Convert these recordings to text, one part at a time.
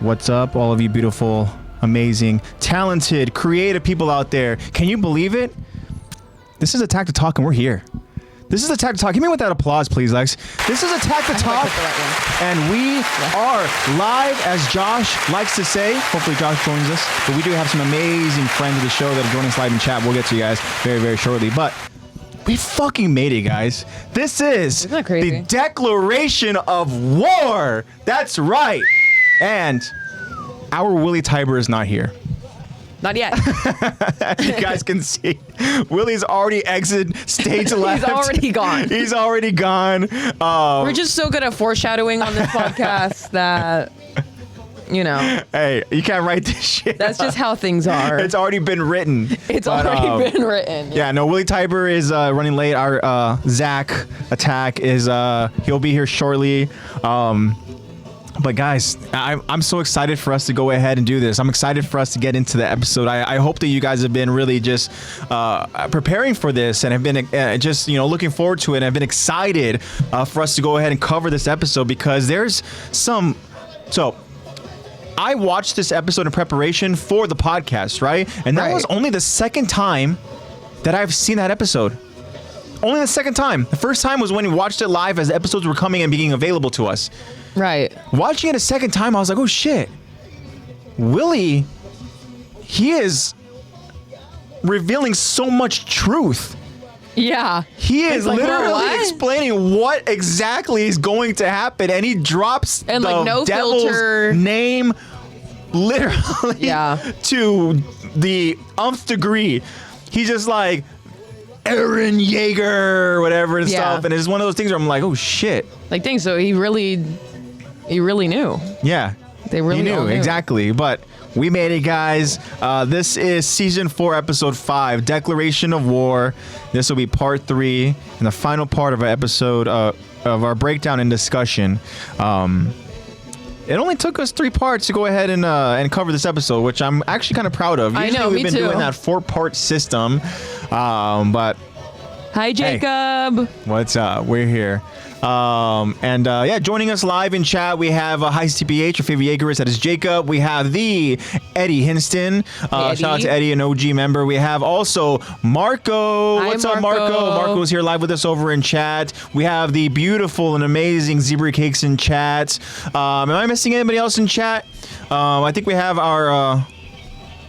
What's up, all of you beautiful, amazing, talented, creative people out there? Can you believe it? This is Attack to Talk, and we're here. This is Attack to Talk. Give me with that applause, please, Lex. This is Attack to Talk, and we are live, as Josh likes to say. Hopefully, Josh joins us. But we do have some amazing friends of the show that are joining us live in chat. We'll get to you guys very, very shortly. But we fucking made it, guys. This is the declaration of war. That's right. And our Willie Tiber is not here. Not yet. As you guys can see, Willie's already exited stage left. He's already gone. He's already gone. We're just so good at foreshadowing on this podcast that, you know. Hey, you can't write this shit. That's just how things are. It's already been written. It's already been written. Yeah, no, Willie Tiber is running late. Our Zach Attack is, he'll be here shortly. But guys, I'm so excited for us to go ahead and do this. I'm excited for us to get into the episode. I hope that you guys have been really just preparing for this and have been just, looking forward to it. And have been excited for us to go ahead and cover this episode because there's some... So, I watched this episode in preparation for the podcast, right? And that was only the second time that I've seen that episode. Only the second time. The first time was when we watched it live as the episodes were coming and being available to us. Right. Watching it a second time, I was like, oh shit. Willie, he is revealing so much truth. Yeah. He is literally explaining what exactly is going to happen, and he drops and the no devil's filter name literally to the nth degree. He's just like, Eren Yeager or whatever and stuff, and it's one of those things where I'm like, oh shit. Like, dang, so he really knew. Yeah. They really knew. Exactly. But we made it, guys. This is season 4, episode 5, Declaration of War. This will be part 3 and the final part of our episode of our breakdown and discussion. It only took us 3 parts to go ahead and cover this episode, which I'm actually kind of proud of. Usually I know, we've been doing that 4-part system. But hi, Jacob. Hey, what's up? We're here. Joining us live in chat, we have Hi CPH, your favorite Jaegerist, that is Jacob. We have the Eddie Hinston. Shout out to Eddie, an OG member. We have also Marco. What's up, Marco? Marco's here live with us over in chat. We have the beautiful and amazing Zebra Cakes in chat. Am I missing anybody else in chat? I think we have our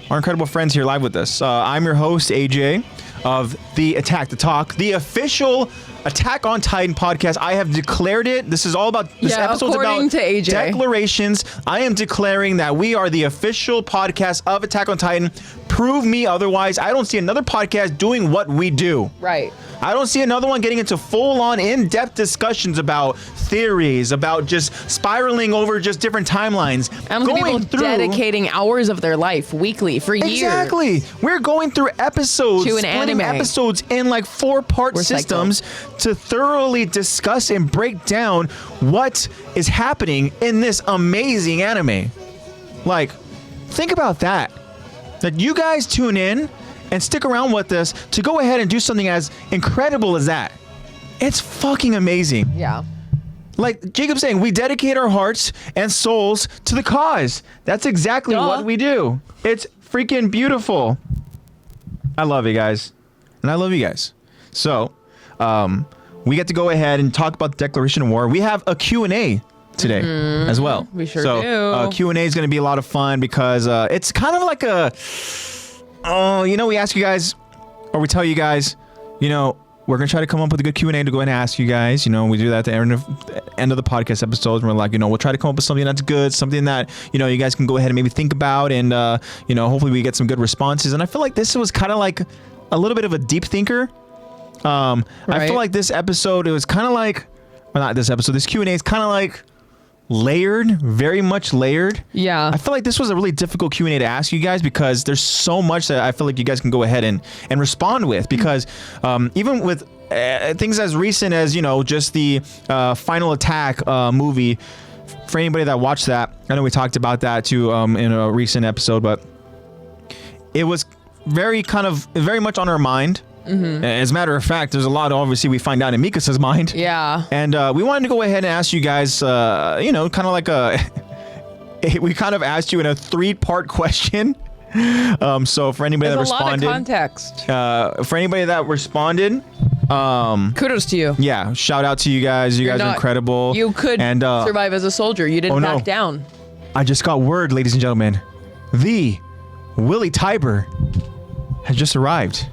incredible friends here live with us. I'm your host, AJ, of the Attack to Talk, the official Attack on Titan podcast. I have declared it. This is all about this episode's about to AJ. Declarations. I am declaring that we are the official podcast of Attack on Titan. Prove me otherwise. I don't see another podcast doing what we do. Right. I don't see another one getting into full-on in-depth discussions about theories, about just spiraling over just different timelines. And people dedicating hours of their life weekly for years. Exactly. We're going through episodes, to an anime. episodes in like 4-part systems to thoroughly discuss and break down what is happening in this amazing anime. Like, think about that. That you guys tune in and stick around with us to go ahead and do something as incredible as that. It's fucking amazing. Yeah. Like Jacob's saying, we dedicate our hearts and souls to the cause. That's exactly what we do. It's freaking beautiful. I love you guys. And I love you guys. So, we get to go ahead and talk about the Declaration of War. We have a Q&A today as well. We sure do. Q&A is going to be a lot of fun because it's kind of like a... we ask you guys, or we tell you guys, we're going to try to come up with a good Q&A to go ahead and ask you guys. We do that at the end of the podcast episodes. We're like, we'll try to come up with something that's good, something that, you guys can go ahead and maybe think about. And, hopefully we get some good responses. And I feel like this was kind of like a little bit of a deep thinker. I feel like this episode, it was kind of like, well, not this episode, this Q&A is kind of like layered, very much layered. Yeah. I feel like this was a really difficult Q&A to ask you guys because there's so much that I feel like you guys can go ahead and respond with because even with things as recent as, just the Final Attack movie, for anybody that watched that, I know we talked about that too in a recent episode, but it was very much on our mind. Mm-hmm. As a matter of fact, there's a lot, obviously, we find out in Mikasa's mind. Yeah. And we wanted to go ahead and ask you guys, kind of like we kind of asked you in a 3-part question. So for anybody that There's a lot of responded, context. for anybody that responded, Kudos to you. yeah, shout out to you guys. You guys are incredible. You could and survive as a soldier. You didn't back down. I just got word, ladies and gentlemen. The Willie Tiber has just arrived.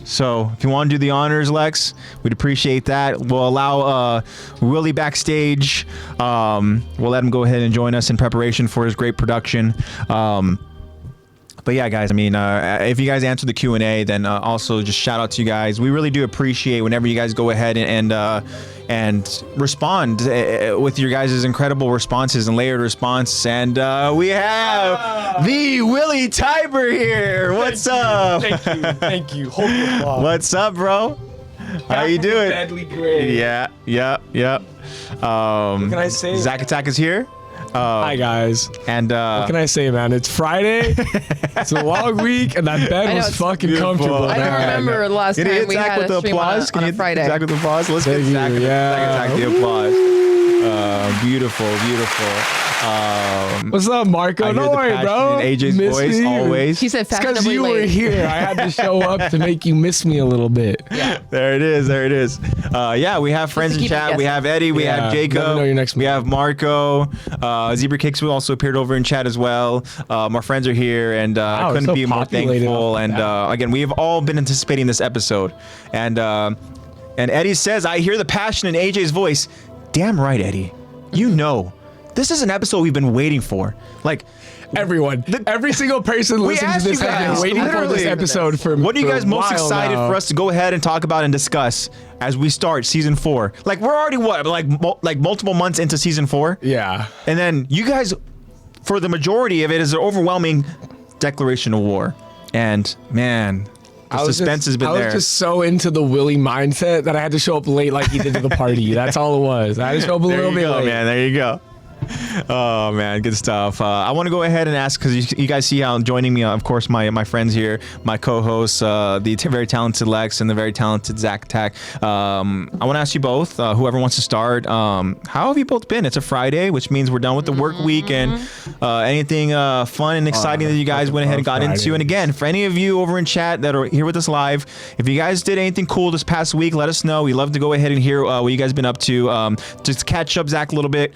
So if you want to do the honors, Lex, we'd appreciate that. We'll allow Willie backstage. We'll let him go ahead and join us in preparation for his great production. But yeah, guys, I mean, if you guys answer the Q&A, then also just shout out to you guys. We really do appreciate whenever you guys go ahead and respond with your guys' incredible responses and layered response. And we have the Willie Tiber here. What's up? Thank you. Hold the applause. What's up, bro? How you doing? Badly great. Yeah. What can I say? Zach Attack is here. Hi guys. And what can I say, man? It's Friday. It's a long week, and that bed was fucking beautiful. comfortable. I don't man. remember the last Can you time hit we Zach had with the a stream applause? on Can a you hit Friday. Zach with the applause? Let's get Thank you, Zach Attack the applause. Beautiful. What's up, Marco? I hear Don't the worry, passion bro. in AJ's Miss voice me? always. He said It's because fashionably you were late. here. I had to show up to make you miss me a little bit. Yeah. There it is. Yeah, we have friends to in keep it chat. We guessing. have Eddie. We Yeah, have let me Jacob. know your next We move. have Marco. Zebra Cakes who also appeared over in chat as well. Our friends are here, and I Wow, couldn't so be more populated thankful. off of And that. again, we have all been anticipating this episode. And Eddie says, "I hear the passion in AJ's voice." Damn right, Eddie. You know, this is an episode we've been waiting for. Like. Everyone, every single person listening to asked this you has guys, been waiting for this literally. episode for. What are you for guys a most while excited now. for us to go ahead and talk about and discuss as we start season 4? Like we're already like multiple months into season 4, Yeah. and then you guys, for the majority of it, is an overwhelming declaration of war. And man, the suspense has been I there. was just so into the Willie mindset that I had to show up late like he did to the party. That's all it was. I had to show up a there little you bit go, late. man. There you go. Oh man, good stuff. I want to go ahead and ask because you guys see how joining me, of course, my friends here, my co-hosts, very talented Lex and the very talented Zach Attack. I want to ask you both, whoever wants to start, how have you both been? It's a Friday, which means we're done with the work week, and anything fun and exciting that you guys went ahead and got into. And again, for any of you over in chat that are here with us live, if you guys did anything cool this past week, let us know. We love to go ahead and hear what you guys been up to. Just catch up, Zach, a little bit.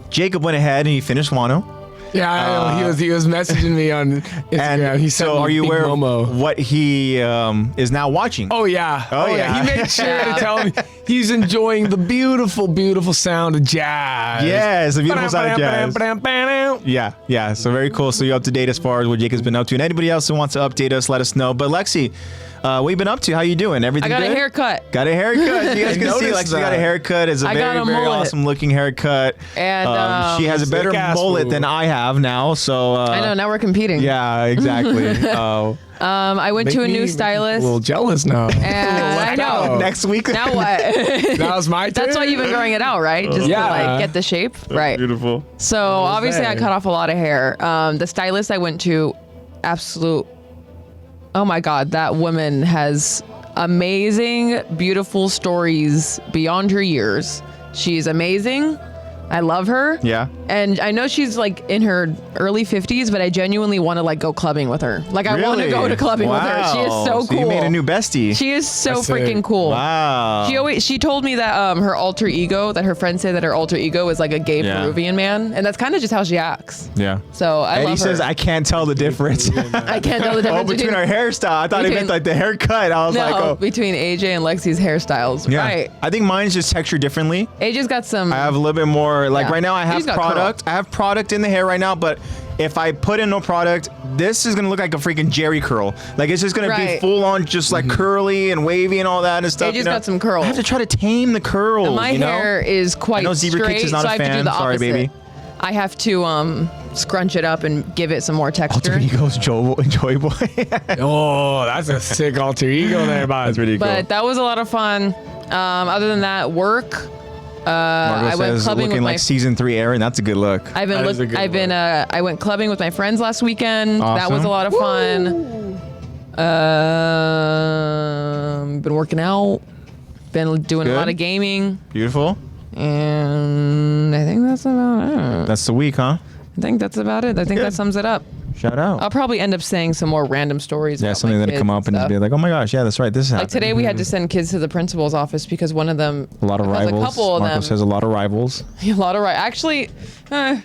Jacob went ahead and he finished Wano. Yeah, I know. He was messaging me on Instagram. And He sent so me are you Big aware Momo. of what he is now watching? Oh yeah. Oh, yeah. He made sure to tell me he's enjoying the beautiful, beautiful sound of jazz. Yes, the beautiful sound of jazz. Yeah. Yeah. So very cool. So you're up to date as far as what Jacob's been up to. And anybody else who wants to update us, let us know. But Lexi, what you been up to? How you doing? Everything I got good? a haircut. Got a haircut. You guys can see noticed Lexi got a that. haircut. It's a I got very, a very mullet. awesome looking haircut. And she has a better sick-ass mullet move. than I have now. So I know, now we're competing. Yeah, exactly. I went to a new A stylist. little jealous now. And I know. Next week. Now what? That was my turn. That's why you've been growing it out, right? Just Yeah. to like get the shape. Right. Beautiful. So obviously I there? cut off a lot of hair. The stylist I went to, oh my God, that woman has amazing, beautiful stories beyond her years. She's amazing. I love her. Yeah. And I know she's like in her early 50s, but I genuinely want to like go clubbing with her. Like I want to go to clubbing with her. She is so cool. You made a new bestie. She is so That's freaking sick. cool. Wow. She told me that her alter ego, that her friends say that her alter ego is like a gay Yeah. Peruvian man, and that's kind of just how she acts. Yeah. So I Eddie love her. says I can't tell the difference. I can't tell the Oh, difference between our hairstyle. I thought it meant between- like the haircut. I was no, like, oh. between AJ and Lexi's hairstyles. Yeah. Right. I think mine's just textured differently. AJ's got some. I have a little bit more, like Yeah. right now I have He's got product. curl. I have product in the hair right now, but if I put in no product, this is gonna look like a freaking Jerry curl. Like it's just gonna be Right. full on just like curly and wavy and all that and stuff. AJ's got some curls. I have to try to tame the curls. my you know? hair is quite I know Zebra straight, Kicks is not so a I have to fan. do the Sorry, opposite. baby. I have to scrunch it up and give it some more texture. Alter Ego's Joy Boy. Oh, that's a sick alter ego there, bud. That's pretty cool. But that was a lot of fun. Other than that, work. Margo I went says clubbing looking with my. like season 3 Aaron. That's a good look. I've been. That is a good I went clubbing with my friends last weekend. That was Awesome. a lot of fun. Been working out. Been doing a Good. lot of gaming. Beautiful. And I think that's about it. That's the week, huh? I think that's about it. I think that sums it up. Shout out. I'll probably end up saying some more random stories. Yeah, about something my that'll kids come up and just stuff. be like, oh my gosh, yeah, that's right. This is Like happening. today, we had to send kids to the principal's office because one of them. A lot of there's rivals. A couple of Marco them. says a lot of rivals. A lot of actually, a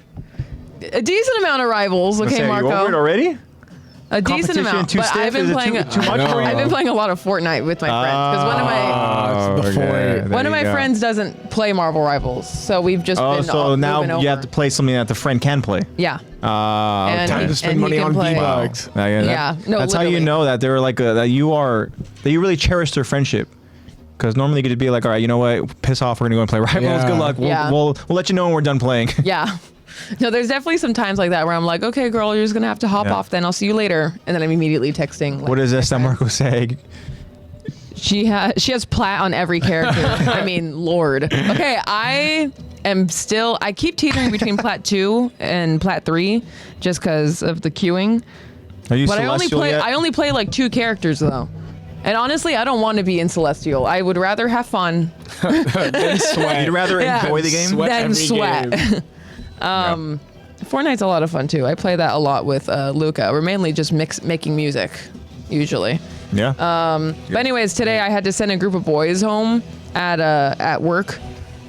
decent amount of rivals. Okay, Say, Marco. you over it already? A decent Competition amount. too But stiff? I've been Is it playing. too much for you? I've been playing a lot of Fortnite with my friends because one of my the Fort. There one of you my go. friends doesn't play Marvel Rivals, so we've just Oh, been. so now moving you have over. to play something that the friend can play. Yeah. Okay. Time to and spend he money can on play- V-Bucks. Yeah, no, that's how you literally. know that they're like that you really cherish their friendship. Because normally you could be like, all right, you know what, piss off, we're gonna go and play rivals. Yeah. Good luck. Yeah. We'll let you know when we're done playing. Yeah. No, there's definitely some times like that where I'm like, okay, girl, you're just gonna have to hop Yeah. off. Then I'll see you later, and then I'm immediately texting. Like, What is this that Marco's saying? She has plat on every character. I mean, Lord. Okay, I keep teetering between plat 2 and plat 3 just because of the queuing. Are you But Celestial yet? I only play like 2 characters though. And honestly, I don't want to be in Celestial. I would rather have fun Then sweat. You'd rather Yeah. enjoy the game? Sweat than every sweat. game. Fortnite's a lot of fun too. I play that a lot with Luca. We're mainly just making music, usually. Yeah. But anyways, today I had to send a group of boys home at work,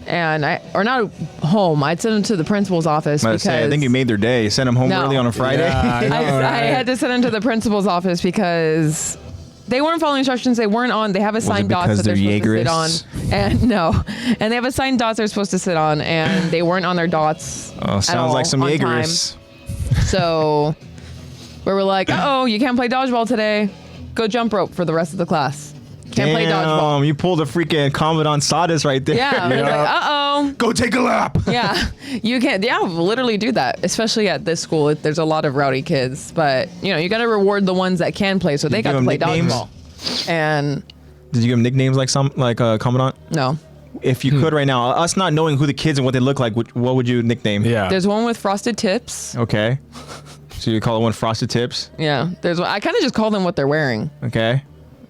and not home. I'd send them to the principal's office I because think you made their day. Send them home No. early on a Friday. Yeah, I know, I right? had to send them to the principal's office because they weren't following instructions. They weren't on. They have assigned dots because that they're they're supposed to sit on, and no, and they have assigned dots they're supposed to sit on, and they weren't on their dots. Oh, at sounds like all some on time. Jaegerists. So we were like, oh, you can't play dodgeball today. Go jump rope for the rest of the class. Can't play dodgeball. You pulled a freaking Commandant Sadis right there. Yeah. I was like, uh-oh. Go take a lap. Yeah. You can't. Yeah, we'll literally do that. Especially at this school. There's a lot of rowdy kids. But, you got to reward the ones that can play. So they got give to play them nicknames? dodgeball. And Did you give them nicknames like Commandant? no. If you could right now, us not knowing who the kids and what they look like, what would you nickname? Yeah. There's one with frosted tips. Okay. So you call it one Frosted Tips. Yeah. There's one. I kind of just call them what they're wearing. Okay.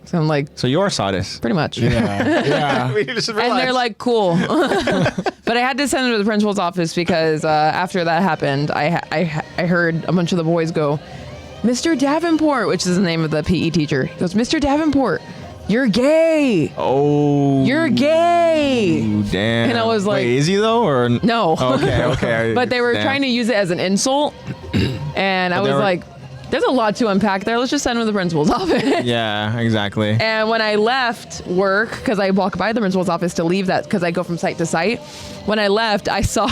So I'm like, So you're Sadis. pretty much. Yeah. We just And they're like, cool. But I had to send them to the principal's office because after that happened, I heard a bunch of the boys go, Mr. Davenport, which is the name of the PE teacher. He goes, Mr. Davenport, you're gay. oh. You're gay. Ooh, damn. And I was like- wait, is he though or No. Okay. But they were Damn. trying to use it as an insult. And I they was were- like, there's a lot to unpack there. Let's just send him to the principal's office. Yeah, exactly. And when I left work, because I walk by the principal's office to leave that, because I go from site to site, when I left, I saw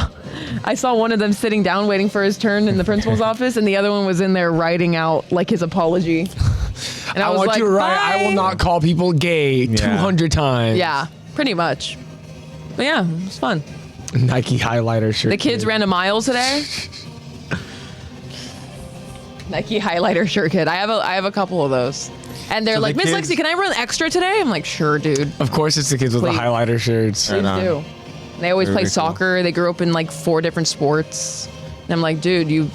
one of them sitting down waiting for his turn in the principal's office, and the other one was in there writing out like his apology. And I was want like, you to write, I will "Bye." not call people gay 200 times. Yeah, pretty much. But yeah, it was fun. Nike highlighter shirt. The kids ran a mile today. Nike highlighter shirt kid. I have a couple of those. And they're So like, the Miss kids- Lexi, can I run extra today? I'm like, sure, dude. Of course, it's the kids with Please. the highlighter shirts. Please on. do. They always Very play cool. soccer. They grew up in like 4 different sports. And I'm like, dude, you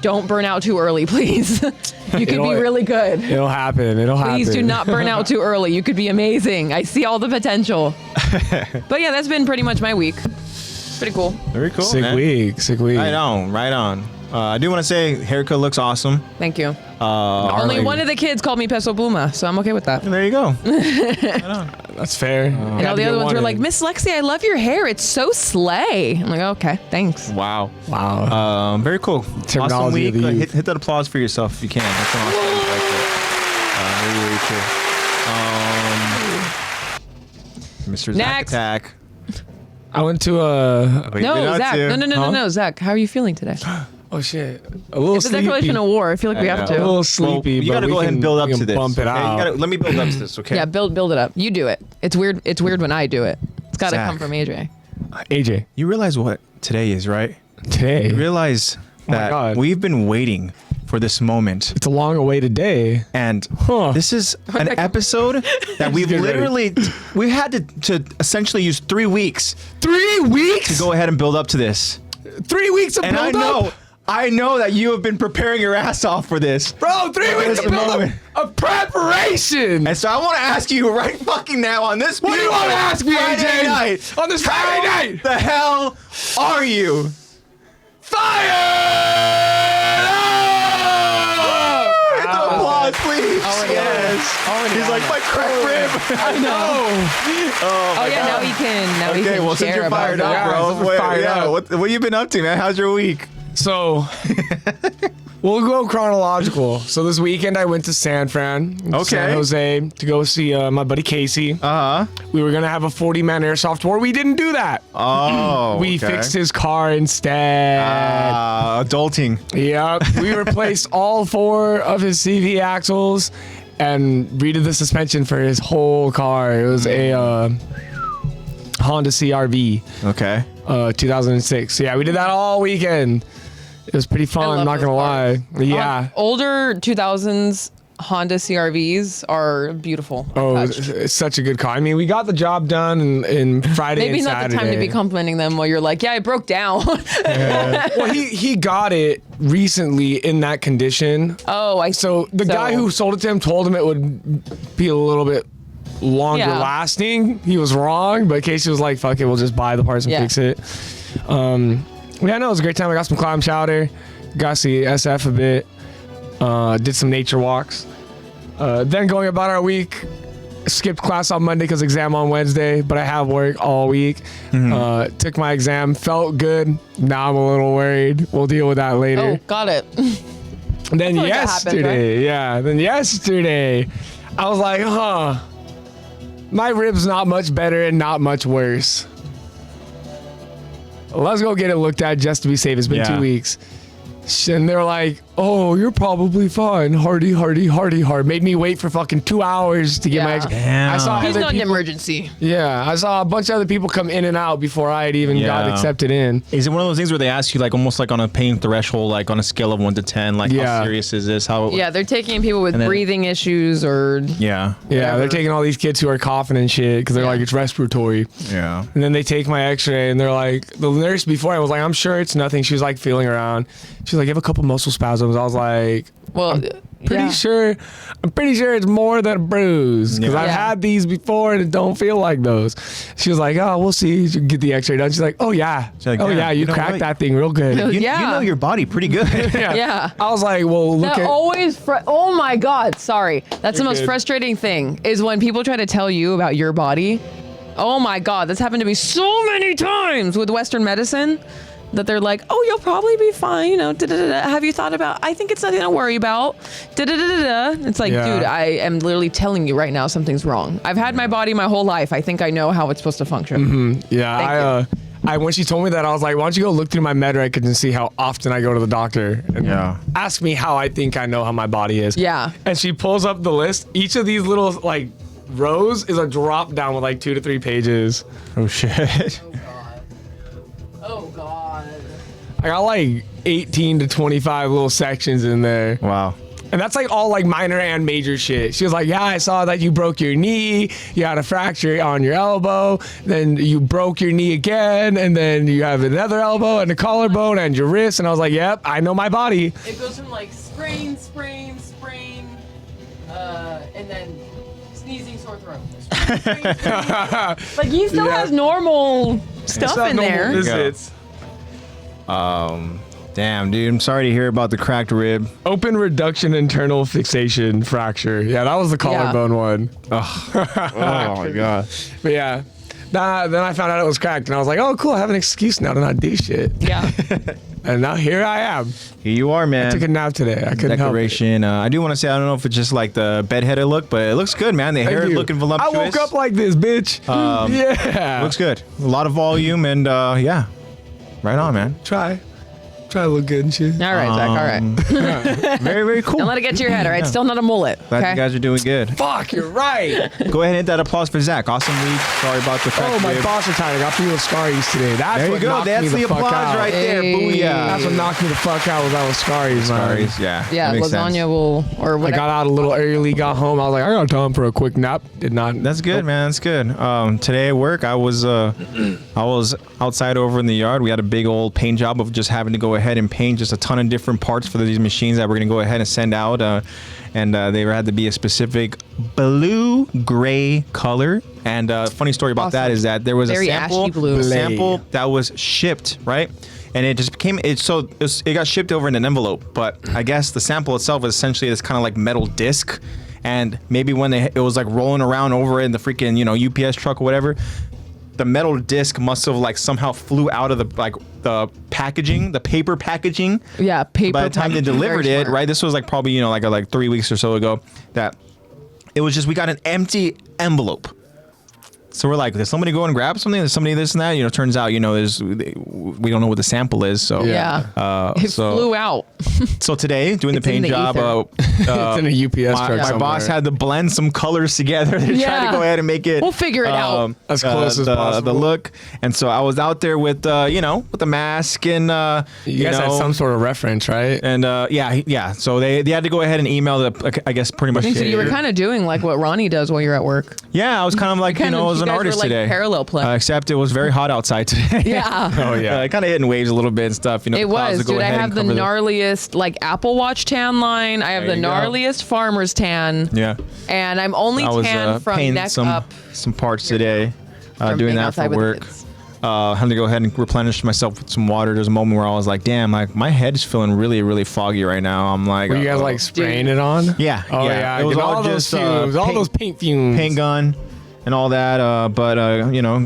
don't burn out too early, please. You could be It'll- really good. It'll happen. It'll happen. Please do not burn out too early. You could be amazing. I see all the potential. But yeah, that's been pretty much my week. Pretty cool. Very cool. Sick man. week. Sick week. Right on. I do want to say haircut looks awesome. Thank you. Gnarly. Only one of the kids called me Peso Pluma, so I'm okay with that. There you go. That's fair. And all the other ones were like, Miss Lexi, I love your hair. It's so slay. I'm like, okay, thanks. Wow. Wow. Very cool. Terminology Awesome of week. the youth. Hit that applause for yourself if you can. That's an awesome week right there. Mr. Zack Next. Attack. I went to a. What you been No, up Zach. to? No, Zach. How are you feeling today? Oh shit. A little It's a sleepy. declaration of war. I feel like we have A to. little Well, sleepy. you but gotta we go ahead can- and build up we to can this. Bump it okay? out. Let me build up to this, okay? Yeah, build it up. You do it. It's weird. It's weird when I do it. It's got to Zach. come from AJ. AJ, You realize what today is, right? today. You realize my that God. we've been waiting for this moment. It's a long awaited day. And Huh. this is an episode that we've get ready. we had to essentially use 3 weeks 3 weeks? to go ahead and build up to this. 3 weeks of And build up? I know that you have been preparing your ass off for this. Bro, 3 weeks This of build up. moment. of preparation. And so I want to ask you right fucking now on this. What do you want to ask me, Friday AJ? night? On this Friday How night? the hell are you? Fire! Hit the applause, please. Already on it. Already He's on like it. my crack rib. I know. Oh yeah, now he can. Now he Okay, can well, since share you're about fired up, that. Yeah, bro. we're fired up. What you been up to, man? How's your week? So, we'll go chronological. So this weekend I went to San Jose to go see my buddy Casey. We were gonna have a 40-man airsoft tour. We didn't do that. Oh, We okay. fixed his car instead. Adulting. Yep. We replaced all 4 of his CV axles and redid the suspension for his whole car. It was a Honda CRV, Okay. 2006. Yeah, we did that all weekend. It was pretty fun. I love I'm not those gonna lie. Yeah. Older 2000s Honda CRVs are beautiful. Oh, touch. it's such a good car. I mean, we got the job done in Friday Maybe and not Saturday. the time to be complimenting them while you're like, yeah, I broke down. Well, he got it recently in that condition. Oh, So the guy who sold it to him told him it would be a little bit longer Yeah. lasting. He was wrong, but Casey was like, fuck it, we'll just buy the parts and Yeah. fix it. Yeah, no, it was a great time. I got some clam chowder, got to see SF a bit, did some nature walks. Then going about our week, skipped class on Monday because exam on Wednesday, but I have work all week. Took my exam, felt good. Now I'm a little worried. We'll deal with that later. Oh, got it. And then feel like that happens, yesterday, I was like, my rib's not much better and not much worse. Let's go get it looked at just to be safe. It's been 2 weeks. And they're like, oh, you're probably fine. Hardy. Made me wait for fucking 2 hours to get my Yeah. Damn. I saw He's other not an people, emergency. yeah, I saw a bunch of other people come in and out before I had even got Yeah. accepted in. Is it one of those things where they ask you like almost like on a pain threshold, like on a scale of 1 to 10, like Yeah. how serious is this? How? Yeah, they're taking people with And then- breathing issues or Yeah. Yeah, Whatever. they're taking all these kids who are coughing and shit because they're Yeah. like, it's respiratory. Yeah. And then they take my x-ray and they're like, the nurse before I was like, I'm sure it's nothing. She was like feeling around. She was like, you have a couple muscle spasms. I was like, well, I'm pretty yeah. sure it's more than a bruise because I've Yeah. had these before and it don't feel like those. She was like, oh, we'll see. You get the x-ray done. She's like, oh yeah. She's like, oh yeah, yeah, you you know cracked what? that thing real good. No, You Yeah. know your body pretty good. Yeah. I was like, well, look That at. always, oh my God, sorry. That's the You're most good. frustrating thing is when people try to tell you about your body. Oh my God, that's happened to me so many times with Western medicine that they're like, oh, you'll probably be fine. You know, da-da-da-da. Have you thought about, I think it's nothing to worry about. Da-da-da-da-da. It's like, Yeah. dude, I am literally telling you right now something's wrong. I've had my body my whole life. I think I know how it's supposed to function. Yeah, I when she told me that, I was like, why don't you go look through my med records and see how often I go to the doctor and Yeah. ask me how I think I know how my body is. Yeah. And she pulls up the list. Each of these little like rows is a drop down with like 2 to 3 pages. Oh shit. Oh God. I got like 18 to 25 little sections in there. Wow. And that's like all like minor and major shit. She was like, yeah, I saw that you broke your knee, you had a fracture on your elbow, then you broke your knee again, and then you have another elbow and a collarbone and your wrist. And I was like, yep, I know my body. It goes from like sprain, and then sneezing, sore throat. Like he still Yeah. has normal stuff in there. Visits. Damn, dude. I'm sorry to hear about the cracked rib. Open reduction internal fixation fracture. Yeah, that was the collarbone one. Oh my god. But yeah. Then I found out it was cracked, and I was like, "Oh, cool! I have an excuse now to not do shit." Yeah. And now here I am. Here you are, man. I took a nap today. I couldn't help it. Decoration. I do want to say I don't know if it's just like the bedheaded look, but it looks good, man. The hair Thank you. looking I voluptuous. woke up like this, bitch. Yeah. Looks good. A lot of volume and yeah. Right on, man. Try to look good and shit. All right, Zach. All right. Very, very cool. Don't let it get to your head. All right. Still not a mullet. Glad Okay. you guys are doing good. Fuck, you're right. Go ahead and hit that applause for Zach. Awesome week. Sorry about the cracked Oh, my rib. thoughts are tired. I got 3 little scaries today. That's There you what go. knocked That's me the fuck applause out. right there. Hey. Booyah. That's what knocked me the fuck out was that was scaries, man. Scaries, yeah. Yeah, That makes lasagna sense. will or I whatever. got out a little early, got home. I was like, I got time for a quick nap. Did not. That's good, man. That's good. Today at work, I was outside over in the yard. We had a big old paint job of just having to go ahead ahead and paint just a ton of different parts for these machines that we're going to go ahead and send out. And they had to be a specific blue-gray color. And funny story about that is that there was Very a sample, ashy blue. that was shipped, right? And it just became it got shipped over in an envelope. But I guess the sample itself is essentially this kind of like metal disc. And maybe when it was like rolling around over in the freaking UPS truck or whatever, the metal disc must have like somehow flew out of the packaging, the paper packaging. Yeah, paper. By the time they packaging, delivered very it, smart. right? This was like probably like 3 weeks or so ago. That it was just we got an empty envelope. So we're like, did somebody go and grab something? There's somebody this and that. Turns out, we don't know what the sample is. So Yeah. It flew out. So today, doing the It's in paint the job, It's in a UPS truck my somewhere. boss had to blend some colors together to try to go ahead and make it. We'll figure it out. As close as possible. The look. And so I was out there with, with the mask and, you guys had some sort of reference, right? And yeah. So they had to go ahead and email I guess pretty much. So you were kind of doing like what Ronnie does while you're at work. Yeah, I was kind of like, I was an artist were like today. Parallel play. Except it was very hot outside today. Yeah. Oh yeah. Kind of hitting waves a little bit and stuff. It the clouds was, would go dude. I ahead have and the cover gnarliest like Apple Watch tan line. I have There the you go. gnarliest farmer's tan. Yeah. And I'm only I was tan from painting neck some up. parts today. from Doing being that outside for with the work. kids. Had to go ahead and replenish myself with some water. There's a moment where I was like, damn, like my head's feeling really, really foggy right now. I'm like, Were you guys like spraying it on? Yeah. Oh yeah. It was Get all those just fumes, all those paint fumes. paint gun and all that. But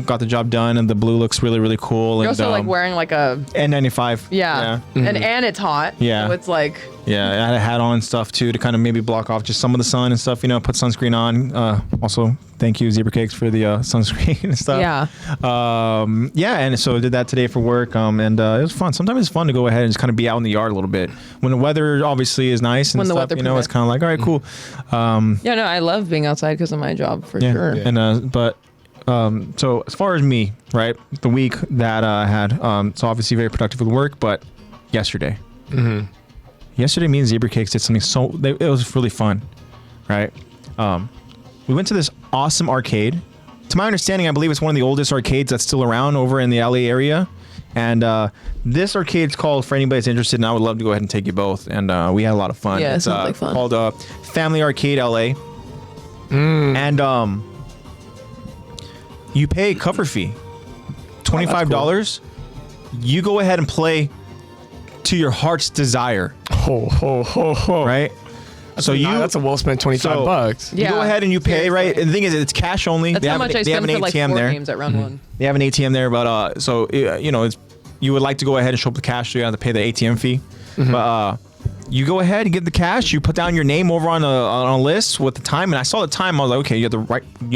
got the job done, and the blue looks really, really cool. You're And also like wearing like a N95. yeah. And it's hot. Yeah. So it's like Yeah, I had a hat on and stuff too to kind of maybe block off just some of the sun and stuff. Put sunscreen on. Also, thank you Zebra Cakes for the sunscreen and stuff. Yeah. And so I did that today for work. And it was fun. Sometimes it's fun to go ahead and just kind of be out in the yard a little bit when the weather obviously is nice and When the stuff. weather It's permits. kind of like, all right, cool. Yeah, no, I love being outside because of my job for Yeah. sure. And so as far as me, right, the week that I had, so obviously very productive with work, but yesterday. Yesterday, me and Zebra Cakes did something it was really fun, right? We went to this awesome arcade. To my understanding, I believe it's one of the oldest arcades that's still around over in the LA area. And this arcade's called, for anybody that's interested, and I would love to go ahead and take you both. And we had a lot of fun. Yeah, it It's sounds like fun. called Family Arcade LA. And you pay a cover fee, $25. You go ahead and play to your heart's desire. Ho ho ho ho. Right? That's a well spent $25. You Yeah, go ahead and you pay, right? seriously. And the thing is, it's cash only. That's how much I they have spend an for like ATM 4 there. games at round one. They have an ATM there, but you would like to go ahead and show up the cash, so you have to pay the ATM fee. But you go ahead and get the cash. You put down your name over on a list with the time, and I saw the time. I was like, okay, you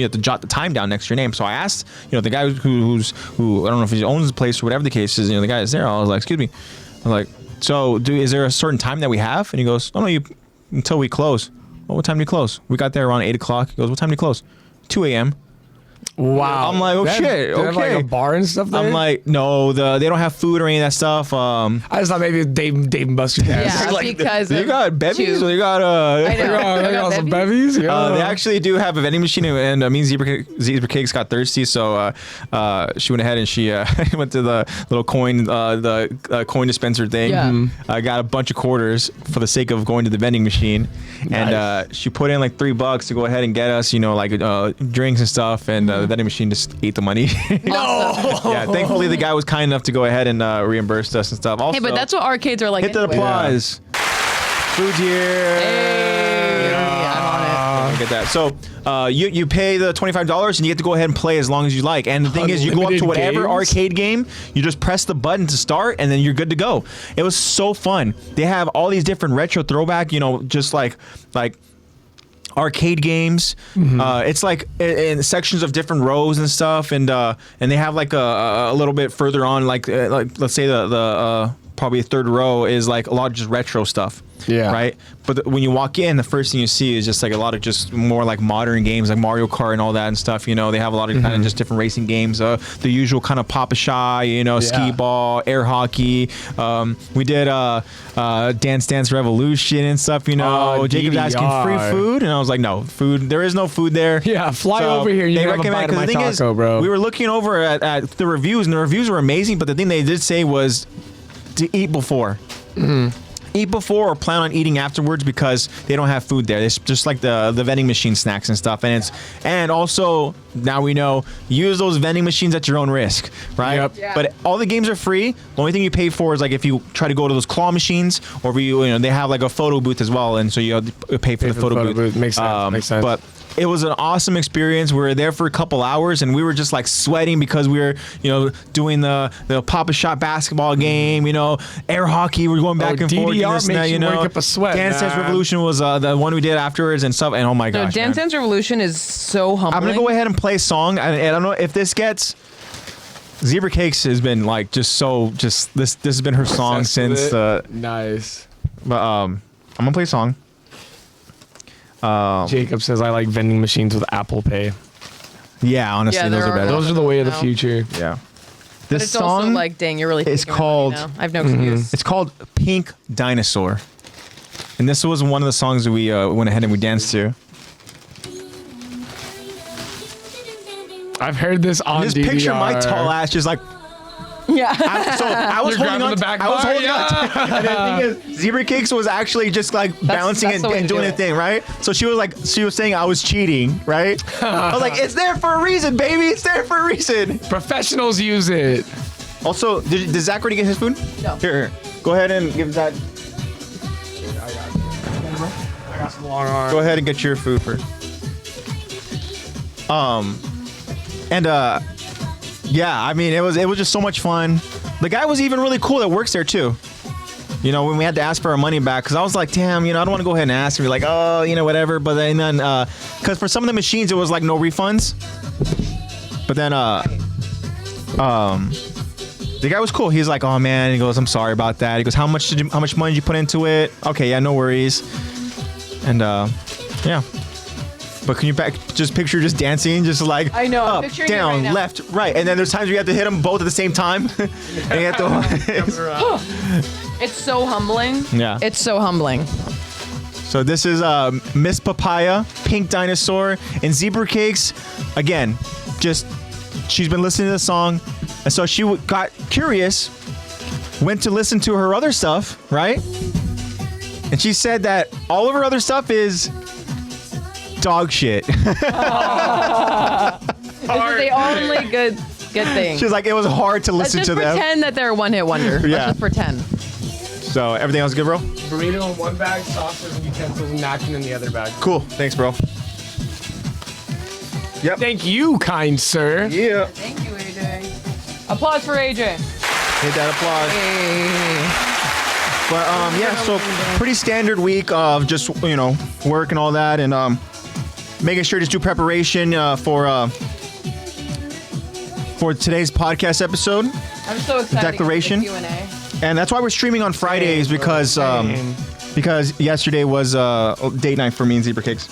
have to jot the time down next to your name. So I asked, the guy who I don't know if he owns the place or whatever the case is. The guy is there. I was like, excuse me. I'm like, so is there a certain time that we have? And he goes, oh no, until we close. Well, what time do you close? We got there around 8 o'clock. He goes, what time do you close? 2 a.m. Wow. I'm like, oh shit. They have like Okay. a bar and stuff there? I'm like, no, they don't have food or any of that stuff. I just thought maybe Dave and Buster's Yeah, ass. because you of got bevies two. or you got I know. They got some bevies? bevies? Yeah. They actually do have a vending machine, and me and Zebra Cakes got thirsty, so she went ahead and she went to the little coin dispenser thing. Yeah. I got a bunch of quarters for the sake of going to the vending machine, Nice. and she put in like $3 to go ahead and get us, drinks and stuff, and the vending machine just ate the money. Awesome. Yeah, thankfully the guy was kind enough to go ahead and reimburse us and stuff. Also, Hey, but that's what arcades are like. hit the anyway. applause. Food here. Hey, I'm on it. Look at that. So you pay the $25 and you get to go ahead and play as long as you like. And the thing is, you go up to Unlimited whatever games? arcade game, you just press the button to start, and then you're good to go. It was so fun. They have all these different retro throwback, just like arcade games. It's like in sections of different rows and stuff, and they have like a little bit further on, like let's say the probably third row is like a lot of just retro stuff. Yeah. Right. But when you walk in, the first thing you see is just like a lot of just more like modern games, like Mario Kart and all that and stuff. They have a lot of kind of just different racing games. The usual kind of Papa-Shy, skee ball, air hockey. We did Dance Dance Revolution and stuff. Jacob's asking free DDR. food, and I was like, no food. There is no food there. Yeah, fly over here. You they can have a recommend bite of my because the thing is, taco, bro. we were looking over at the reviews, and the reviews were amazing. But the thing they did say was, to eat before. Eat before or plan on eating afterwards because they don't have food there. It's just like the vending machine snacks and stuff. And also now we know, use those vending machines at your own risk, right? Yep. Yeah. But all the games are free. The only thing you pay for is like if you try to go to those claw machines, or they have like a photo booth as well, and so you have to pay for the photo booth. Makes sense. Makes sense. But it was an awesome experience. We were there for a couple hours, and we were just like sweating because we were, doing the Papa Shot basketball game, air hockey. We were going back and forth. DDR this and makes that, you wake up a sweat, Dance Dance man. Revolution was the one we did afterwards and stuff. And oh my No, gosh, Dance man. Dance Revolution is so humbling. I'm gonna go ahead and play a song. I don't know if this gets. Zebra Cakes has been like this has been her song Obsessed with since it. Nice. But I'm gonna play a song. Jacob says I like vending machines with Apple Pay. Yeah, honestly, Yeah, those there are are better. Those are the way of the No. future. Yeah. But This it's song also like, dang, you're really. is thinking about me called- now. I have no excuse. it's called Pink Dinosaur, and this was one of the songs that we went ahead and we danced to. I've heard this on Just DDR. picture my tall ass just like. Yeah. I was You're holding grabbing on. the back I was bar, holding on. And the thing is, Zebra Cakes was actually just like bouncing that's the way and to doing do a it. thing, right? So she was saying I was cheating, right? I was like, it's there for a reason, baby. It's there for a reason. Professionals use it. Also, did Zach already get his food? No. Here. Go ahead and give Zach. I got some long arms. Go ahead and get your food first. Yeah, I mean, it was just so much fun. The guy was even really cool that works there too. When we had to ask for our money back, because I was like, damn, I don't want to go ahead and ask and be like, oh, whatever. But then, because for some of the machines, it was like no refunds. But then, the guy was cool. He's like, oh man, he goes, I'm sorry about that. He goes, how much money did you put into it? Okay, yeah, no worries. And yeah. But can you just picture just dancing, just like I know, I'm up, picturing it down, right now. left, right, and then there's times where you have to hit them both at the same time, and you have to. It's so humbling. Yeah. It's so humbling. So this is Miss Papaya, Pink Dinosaur, and Zebra Cakes. Again, she's been listening to the song, and so she got curious, went to listen to her other stuff, right? And she said that all of her other stuff is dog shit. This is the only good thing. She's like, it was hard to Let's listen just to them. pretend that they're a one-hit wonder. Yeah. Let's just pretend. So everything else good, bro? Burrito in one bag, sauces and utensils and napkin in the other bag. Cool. Thanks, bro. Yep. Thank you, kind sir. Yeah. Thank you, AJ. Applause for AJ. Hit that applause. Hey. But yeah, so pretty standard week of just work and all that, and making sure to do preparation for today's podcast episode. I'm so excited. Declaration. To get the Q&A. And that's why we're streaming on Fridays because yesterday was date night for me and Zebra Cakes.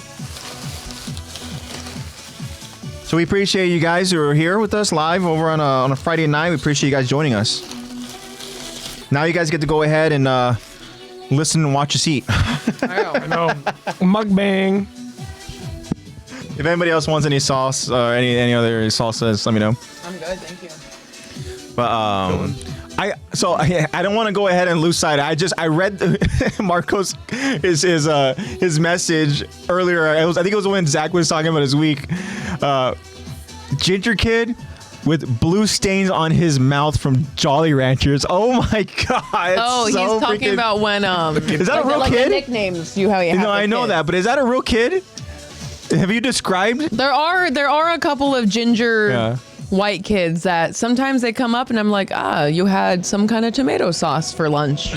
So we appreciate you guys who are here with us live over on a Friday night. We appreciate you guys joining us. Now you guys get to go ahead and listen and watch us eat. I know. Mukbang. If anybody else wants any sauce or any other salsas, let me know. I'm good, thank you. But I don't want to go ahead and lose sight. I read Marco's his message earlier. I think it was when Zach was talking about his week. Ginger kid with blue stains on his mouth from Jolly Ranchers. Oh my god! Oh, so he's talking freaking- about when Is that a real like kid? The nicknames you have. No, I know that, but is that a real kid? Have you described? There are a couple of ginger Yeah. white kids that sometimes they come up and I'm like, you had some kind of tomato sauce for lunch.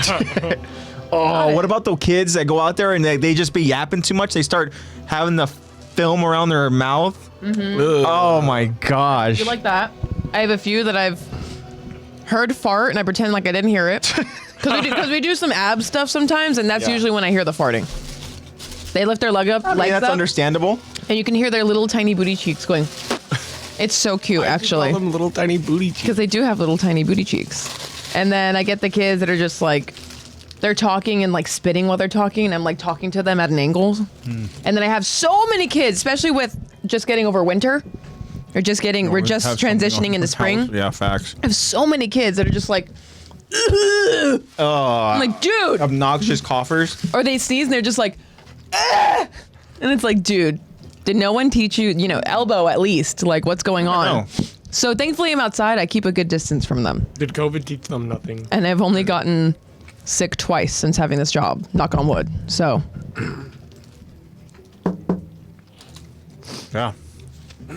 Oh, what about the kids that go out there and they just be yapping too much? They start having the film around their mouth. Mm-hmm. Oh my gosh! You like that? I have a few that I've heard fart and I pretend like I didn't hear it. Because we do some ab stuff sometimes, and that's Yeah. usually when I hear the farting. They lift their legs up, that's understandable. and you can hear their little tiny booty cheeks going. It's so cute, actually. Call them little tiny booty cheeks. Because they do have little tiny booty cheeks. And then I get the kids that are just like, they're talking and like spitting while they're talking, and I'm like talking to them at an angle. And then I have so many kids, especially with just getting over winter, or just getting, we're just transitioning into spring. Yeah, facts. I have so many kids that are just like, I'm like, dude. Obnoxious coughers. Or they sneeze and they're just like, "Ah!" And it's like, dude, did no one teach you, elbow at least? Like, what's going on? No. So thankfully I'm outside. I keep a good distance from them. Did COVID teach them nothing? And I've only gotten sick twice since having this job, knock on wood. So, Yeah.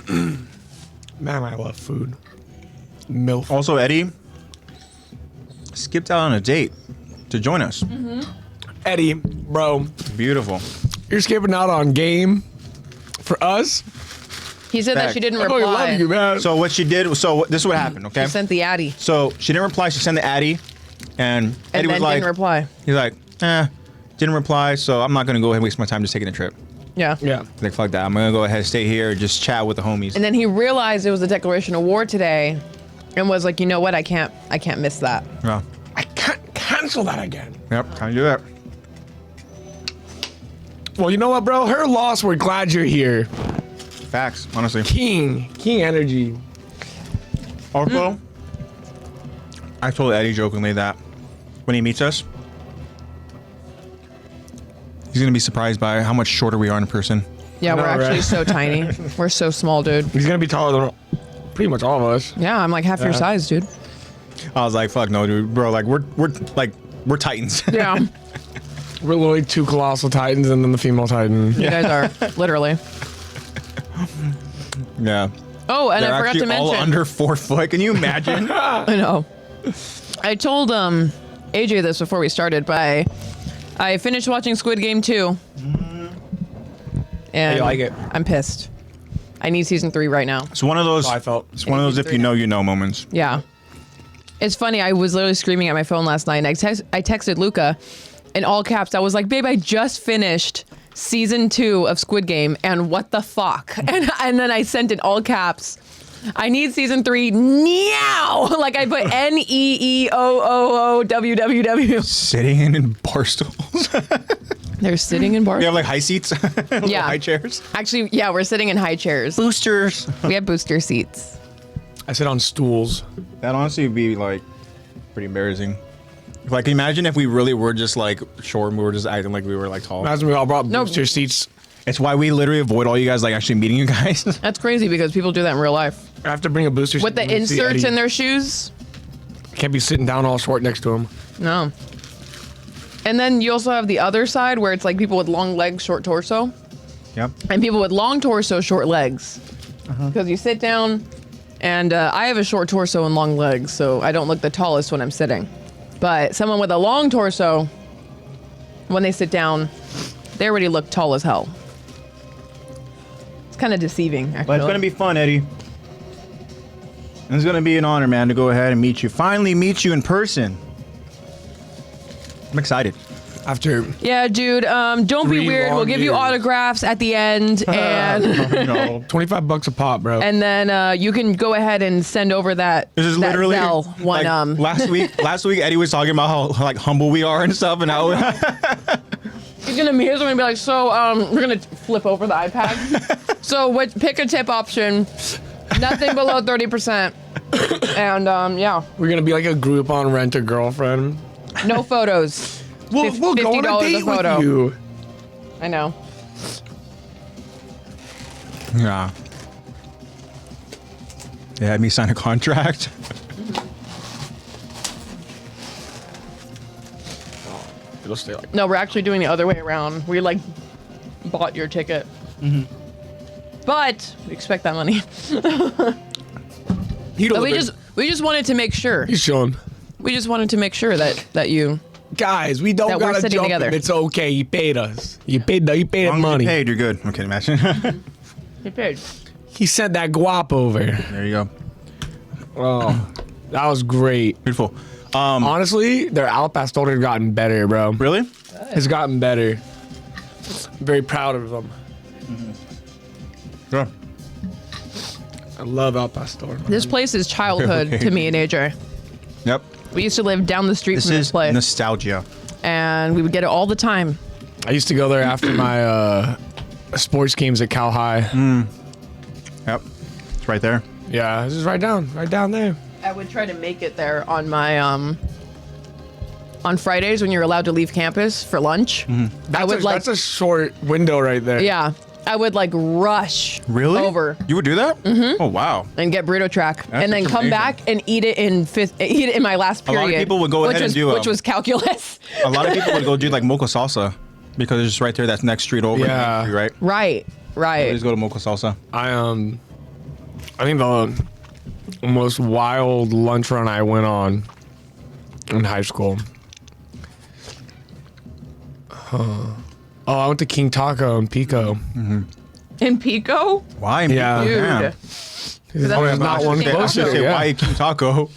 Man, I love food. MILF. Also, Eddie skipped out on a date to join us. Eddie, bro, Beautiful. you're skipping out on game for us. he said that she didn't I fucking reply. love you, man. So what she did, this is what happened, okay? She sent the Addy. So she didn't reply, she sent the Addy, and Eddie And was then like, didn't reply. he's like, didn't reply, so I'm not gonna go ahead and waste my time just taking the trip. Yeah. Yeah. Like, fuck that, I'm gonna go ahead and stay here, just chat with the homies. And then he realized it was a declaration of war today and was like, you know what? I can't miss that. Yeah. I can't cancel that again. Yep, time to do that. Well, you know what, bro? Her loss, we're glad you're here. Facts, honestly. King energy. Also, I told Eddie jokingly that when he meets us, he's gonna be surprised by how much shorter we are in person. Yeah, I know, we're actually right? so tiny. We're so small, dude. He's gonna be taller than pretty much all of us. Yeah, I'm like half your size, dude. I was like, fuck no, dude, bro, like we're titans. Yeah. We're literally two colossal titans and then the female titan. You guys are, literally. Yeah. Oh, and They're I forgot to actually all mention. under 4 foot. Can you imagine? I know. I told AJ this before we started, but I finished watching Squid Game 2. And you like it? I'm pissed. I need season 3 right now. It's one of those. I felt. It's one of those if you know, you know moments. Yeah. It's funny. I was literally screaming at my phone last night. And I texted Luca in all caps. I was like, babe, I just finished season 2 of Squid Game. And what the fuck? And then I sent in all caps, I need season 3 now. Like I put NEEOOOWWW. Sitting in bar stools. They're sitting in bars. We have like high seats. Little Yeah. high chairs. Actually, yeah, we're sitting in high chairs. Boosters. We have booster seats. I sit on stools. That honestly would be like pretty embarrassing. Like imagine if we really were just like short and we were just acting like we were like tall. Imagine we all brought No. booster seats. It's why we literally avoid all you guys like actually meeting you guys. That's crazy because people do that in real life. I have to bring a booster With seat the to see inserts Eddie. in their shoes. Can't be sitting down all short next to him. No. And then you also have the other side where it's like people with long legs, short torso, Yep. and people with long torso, short legs. Because you sit down, and I have a short torso and long legs, so I don't look the tallest when I'm sitting. But someone with a long torso, when they sit down, they already look tall as hell. It's kind of deceiving, actually. But it's gonna be fun, Eddie. It's gonna be an honor, man, to go ahead and meet you. Finally meet you in person. I'm excited. After Yeah, dude. Don't be 3 weird. long We'll give you years. autographs at the end, and No. $25 a pop, bro. and then you can go ahead and send over that. This is that literally Zelle one. like, last week Eddie was talking about how like humble we are and stuff, and how He's gonna be like, so we're gonna flip over the iPad. So pick a tip option, nothing below 30%, and yeah, We're gonna be like a group on Rent a Girlfriend. no photos. We'll go on a $50 date photo. with you. I know. yeah. They had me sign a contract. It'll stay like. No, we're actually doing the other way around. We like bought your ticket, but we expect that money. But we just wanted to make sure. He's chilling. We just wanted to make sure that you. Guys, we don't That we're gotta sitting jump together. him. It's okay. You paid us. You paid As that long as money. you paid, you're good. Okay, imagine. You paid. He sent that guap over. There you go. Oh, that was great. Beautiful. Honestly, their Al Pastor has gotten better, bro. Really? It's gotten better. I'm very proud of them. Sure. I love Al Pastor. This place is childhood to me and AJ. Yep. We used to live down the street This from this is place, nostalgia. and we would get it all the time. I used to go there after my sports games at Cal High. Yep. It's right there. Yeah, this is right down there. I would try to make it there on my on Fridays when you're allowed to leave campus for lunch, That's a short window right there. yeah, I would like rush Really? over You would do that? Mm-hmm. Oh wow. and get burrito track, and then come amazing. back and eat it in my last A lot period. of people would go ahead which and was, do, which was calculus. A lot of people would go do like mocha salsa because it's just right there. That's next street over. Yeah. Right. Right. They just go to mocha salsa. I think the most wild lunch run I went on in high school. I went to King Taco in Pico. In Pico? Why? Yeah. Dude. Damn. There's That's not one interesting. I was closer. gonna say, Yeah. why King Taco?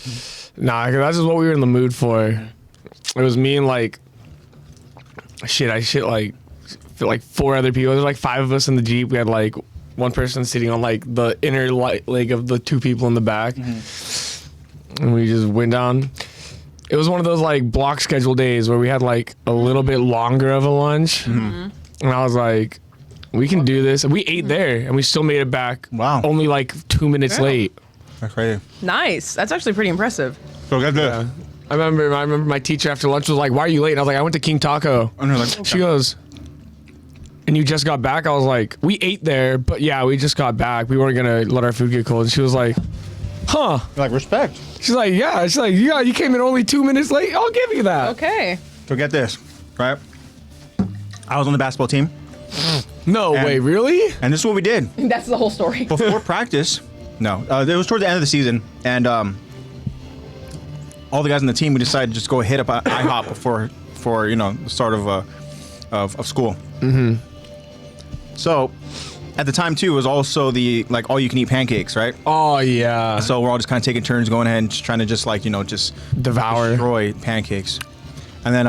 Nah, 'cause that's just what we were in the mood for. It was me and like like 4 other people. There's like 5 of us in the Jeep. We had like one person sitting on like the inner leg of the 2 people in the back. And we just went down. It was one of those like block schedule days where we had like a little bit longer of a lunch. And I was like, we can do this. And we ate there and we still made it back. Wow. Only like 2 minutes late. That's crazy. Nice. That's actually pretty impressive. So get this. I remember my teacher after lunch was like, "Why are you late?" And I was like, "I went to King Taco." And they're like, She goes, "And you just got back?" I was like, "We ate there, but yeah, we just got back. We weren't gonna let our food get cold." And she was like, "Huh?" like respect. She's like, "Yeah." She's like, "Yeah, you came in only 2 minutes late. I'll give you that." Okay. So get this, right? I was on the basketball team, No And- way, really? and this is what we did That's the whole story. before practice. No, it was towards the end of the season, and all the guys on the team, we decided to just go hit up IHOP before the start of school. So at the time too, it was also the like all you can eat pancakes, right? Oh yeah. So we're all just kind of taking turns going ahead and just trying to just like just Devour. destroy pancakes, and then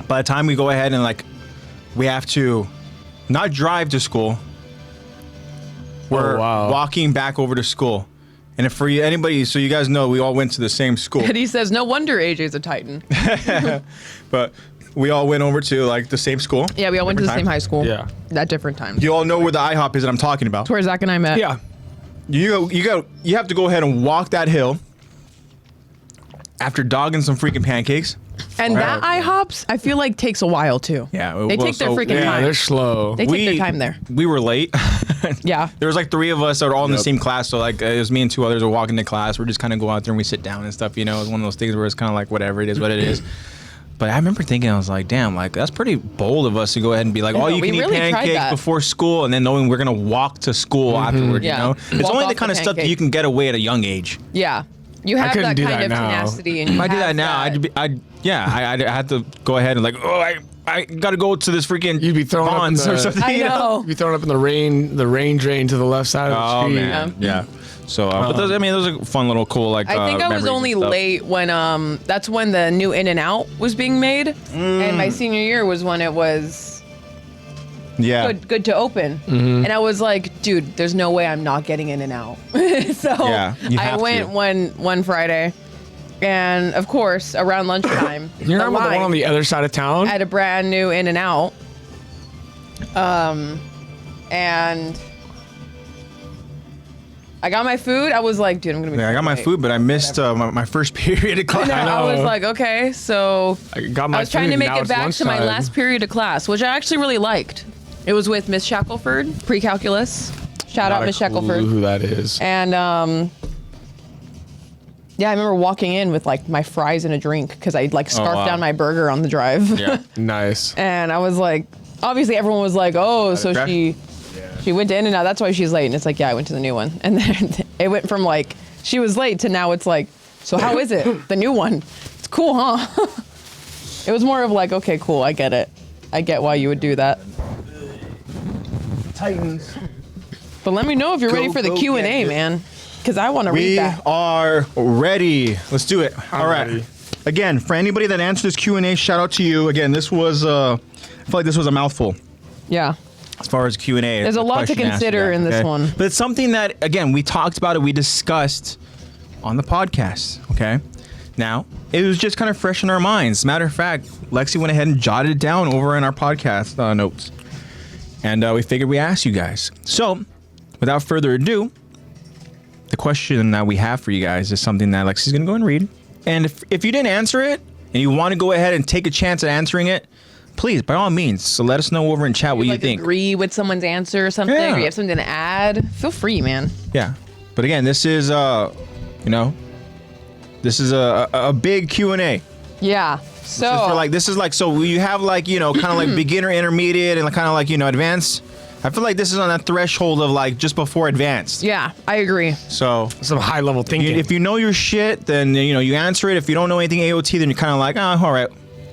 by the time we go ahead and like we have to not drive to school, we're wow. walking back over to school. And if for anybody, so you guys know, we all went to the same school, And he says, no wonder AJ's a Titan. but we all went over to like the same school. Yeah, we all went to the Different same time. high school. Yeah. At different times. You all know where the IHOP is that I'm talking about. Where Zach and I met. Yeah. You have to go ahead and walk that hill after dogging some freaking pancakes. And that IHOPs, I feel like takes a while too. Yeah, They well, take their so- freaking Yeah, time. they're slow. They take their time there. We were late. Yeah. There was like 3 of us that were all in the Yep. same class. So like it was me and 2 others were walking to class. We're just kind of go out there and we sit down and stuff. It was one of those things where it's kind of like whatever it is, what it is. But I remember thinking, I was like, damn, like that's pretty bold of us to go ahead and be like, I know, oh, you we can eat really tried pancakes that. before school, and then knowing we're gonna walk to school afterward. Yeah. It's Walk only off the the kind of stuff that pancake. you can get away at a young age. Yeah. You have couldn't that do kind that of now. tenacity. And you If I did have that now, I'd have to go ahead and like, oh, I gotta go to this freaking You'd be throwing up in Bonds the- or something. I know. You'd be thrown up in the rain drain to the left side of the Oh street. man, yeah. So, but those are fun little cool like. I think I was memories and only stuff. late when that's when the new In-N-Out was being made, and my senior year was when it was Yeah. good to open. And I was like, dude, there's no way I'm not getting In-N-Out. So Yeah, you I have went to. one Friday, and of course around lunchtime, You're talking about the one on the other side of town? at a brand new In-N-Out, and I got my food. I was like, dude, I'm gonna be. Yeah, I got my late. food, but I missed my first period of class. No, I was know. like, okay, so I got my I was trying food, to make now it it's back to my lunchtime. last period of class, which I actually really liked. It was with Miss Shackelford, pre-calculus. Shout out Not a Miss clue Shackelford. who that is. And yeah, I remember walking in with like my fries and a drink because I like scarfed wow. down my burger on the drive. Yeah. Nice. And I was like, obviously everyone was like, oh, so Okay. she went to In-N-Out. That's why she's late. And it's like, yeah, I went to the new one. And then it went from like she was late to now it's like, so how is it? The new one. It's cool, huh? It was more of like, okay, cool. I get it. I get why you would do that. Titans. But let me know if you're ready for the go Q&A, get it. man. Because I want to read We that. are ready. Let's do it. All right. ready. Again, for anybody that answered this Q&A, shout out to you. Again, this was I feel like this was a mouthful Yeah. as far as Q&A. There's a lot to consider in this one. But it's something that, again, we talked about it, we discussed on the podcast, okay? Now, it was just kind of fresh in our minds. Matter of fact, Lexi went ahead and jotted it down over in our podcast notes. And we figured we asked you guys. So, without further ado, the question that we have for you guys is something that Lexi's going to go and read. And if you didn't answer it, and you want to go ahead and take a chance at answering it, please, by all means, so let us know over in chat what you think. Agree with someone's answer or something, or you have something to add, feel free, man. Yeah. But again, this is, this is a big Q&A. Yeah. So This is like, so you have like, kind of like beginner, intermediate, and kind of like, advanced. I feel like this is on that threshold of like just before advanced. yeah, I agree. So Some high level thinking. if you know your shit, then, you answer it. If you don't know anything AOT, then you're kind of like, all right,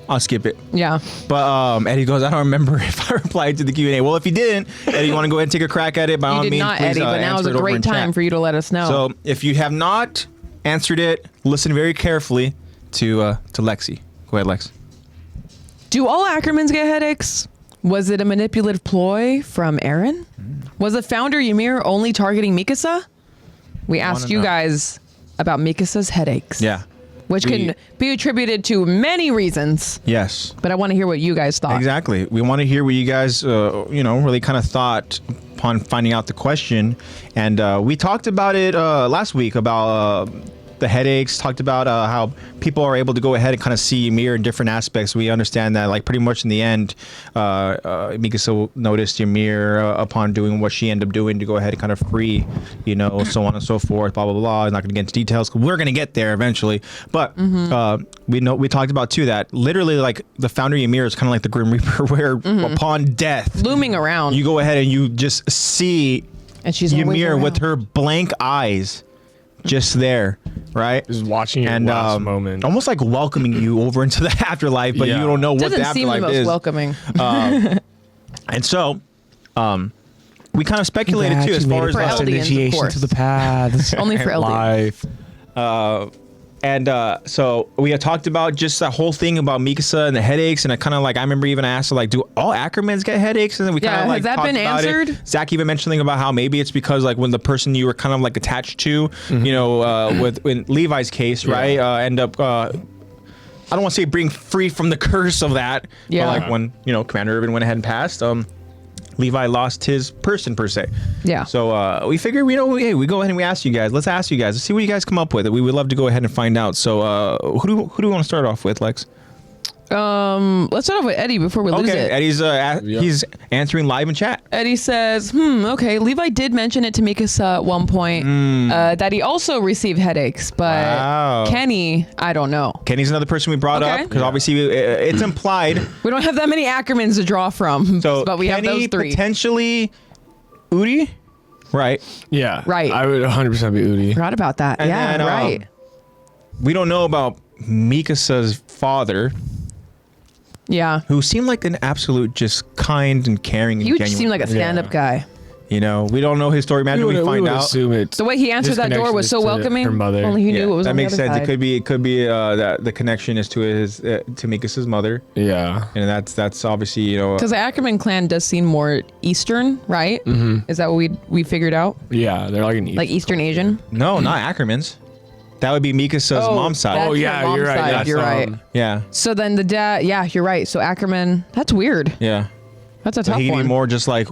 I'll skip it. Yeah. But Eddie goes, I don't remember if I replied to the Q&A. Well, if you didn't, Eddie, you want to go ahead and take a crack at it? By all You did means, not, please, Eddie, but now is answer a it over great in time chat. for you to let us know. So if you have not answered it, listen very carefully to Lexi. Go ahead, Lex. Do all Ackermans get headaches? Was it a manipulative ploy from Eren? Was the founder Ymir only targeting Mikasa? We asked you know. guys about Mikasa's headaches. Yeah. Which can be attributed to many reasons, Yes. but I want to hear what you guys thought. Exactly. We want to hear what you guys, really kind of thought upon finding out the question. And we talked about it last week about the headaches, talked about how people are able to go ahead and kind of see Ymir in different aspects. We understand that, like, pretty much in the end, Mikasa noticed Ymir upon doing what she ended up doing to go ahead and kind of free, so on and so forth, blah, blah, blah. I'm not going to get into details because we're going to get there eventually. But we talked about, too, that literally, like, the founder Ymir is kind of like the Grim Reaper, where upon death, Looming around. you go ahead and you just see and she's always Ymir around. with her blank eyes just there, right? Just watching your last moment. Almost like welcoming you over into the afterlife, but you don't know what Doesn't the seem the afterlife most is. welcoming. And so, we kind of speculated too, as far as For Eldians, of initiation course. to the paths. Only for and Eldians. life. so we had talked about just that whole thing about Mikasa and the headaches, and I kind of like, I remember even asked her, like, do all Ackermans get headaches? And then we kind of Yeah, like has that talked been about answered? it. Zach even mentioned something about how maybe it's because like when the person you were kind of like attached to, with in Levi's case, right, end up. I don't want to say being free from the curse of that, Yeah. but like when Commander Urban went ahead and passed, Levi lost his person per se. Yeah. So we figured, hey, we go ahead and we ask you guys. Let's ask you guys. Let's see what you guys come up with. We would love to go ahead and find out. So who do we want to start off with, Lex? Let's start off with Eddie before we lose it. Eddie's he's answering live in chat. Eddie says, okay, Levi did mention it to Mikasa at one point, that he also received headaches, but Wow. Kenny, I don't know. Kenny's another person we brought Okay. up because obviously it's implied. We don't have that many Ackermans to draw from, So but we Kenny, have those three. potentially Udi, right? Yeah. Right. I would 100% be Udi. Forgot about that. And Yeah, then, right. We don't know about Mikasa's father, Yeah. who seemed like an absolute just kind and caring and He would genuine. seem like a stand-up Yeah. guy. we don't know his story. Imagine we find would out. assume it's The way he answered his that door connection was is so to welcoming. her mother. Only he knew what was that on makes the other sense. side. It could be that the connection is to his to Mikasa's mother, Yeah. and that's obviously Because the Ackerman clan does seem more Eastern, right? Mm-hmm. Is that what we figured out? Yeah. They're like an Like Eastern Asian? no, not Ackermans. That would be Mikasa's mom's side. That's Oh, her yeah, mom's you're right. side, That's, you're right. Yeah, So then the dad, yeah, you're right. So Ackerman, that's weird. yeah. That's a So tough he could one. be more just like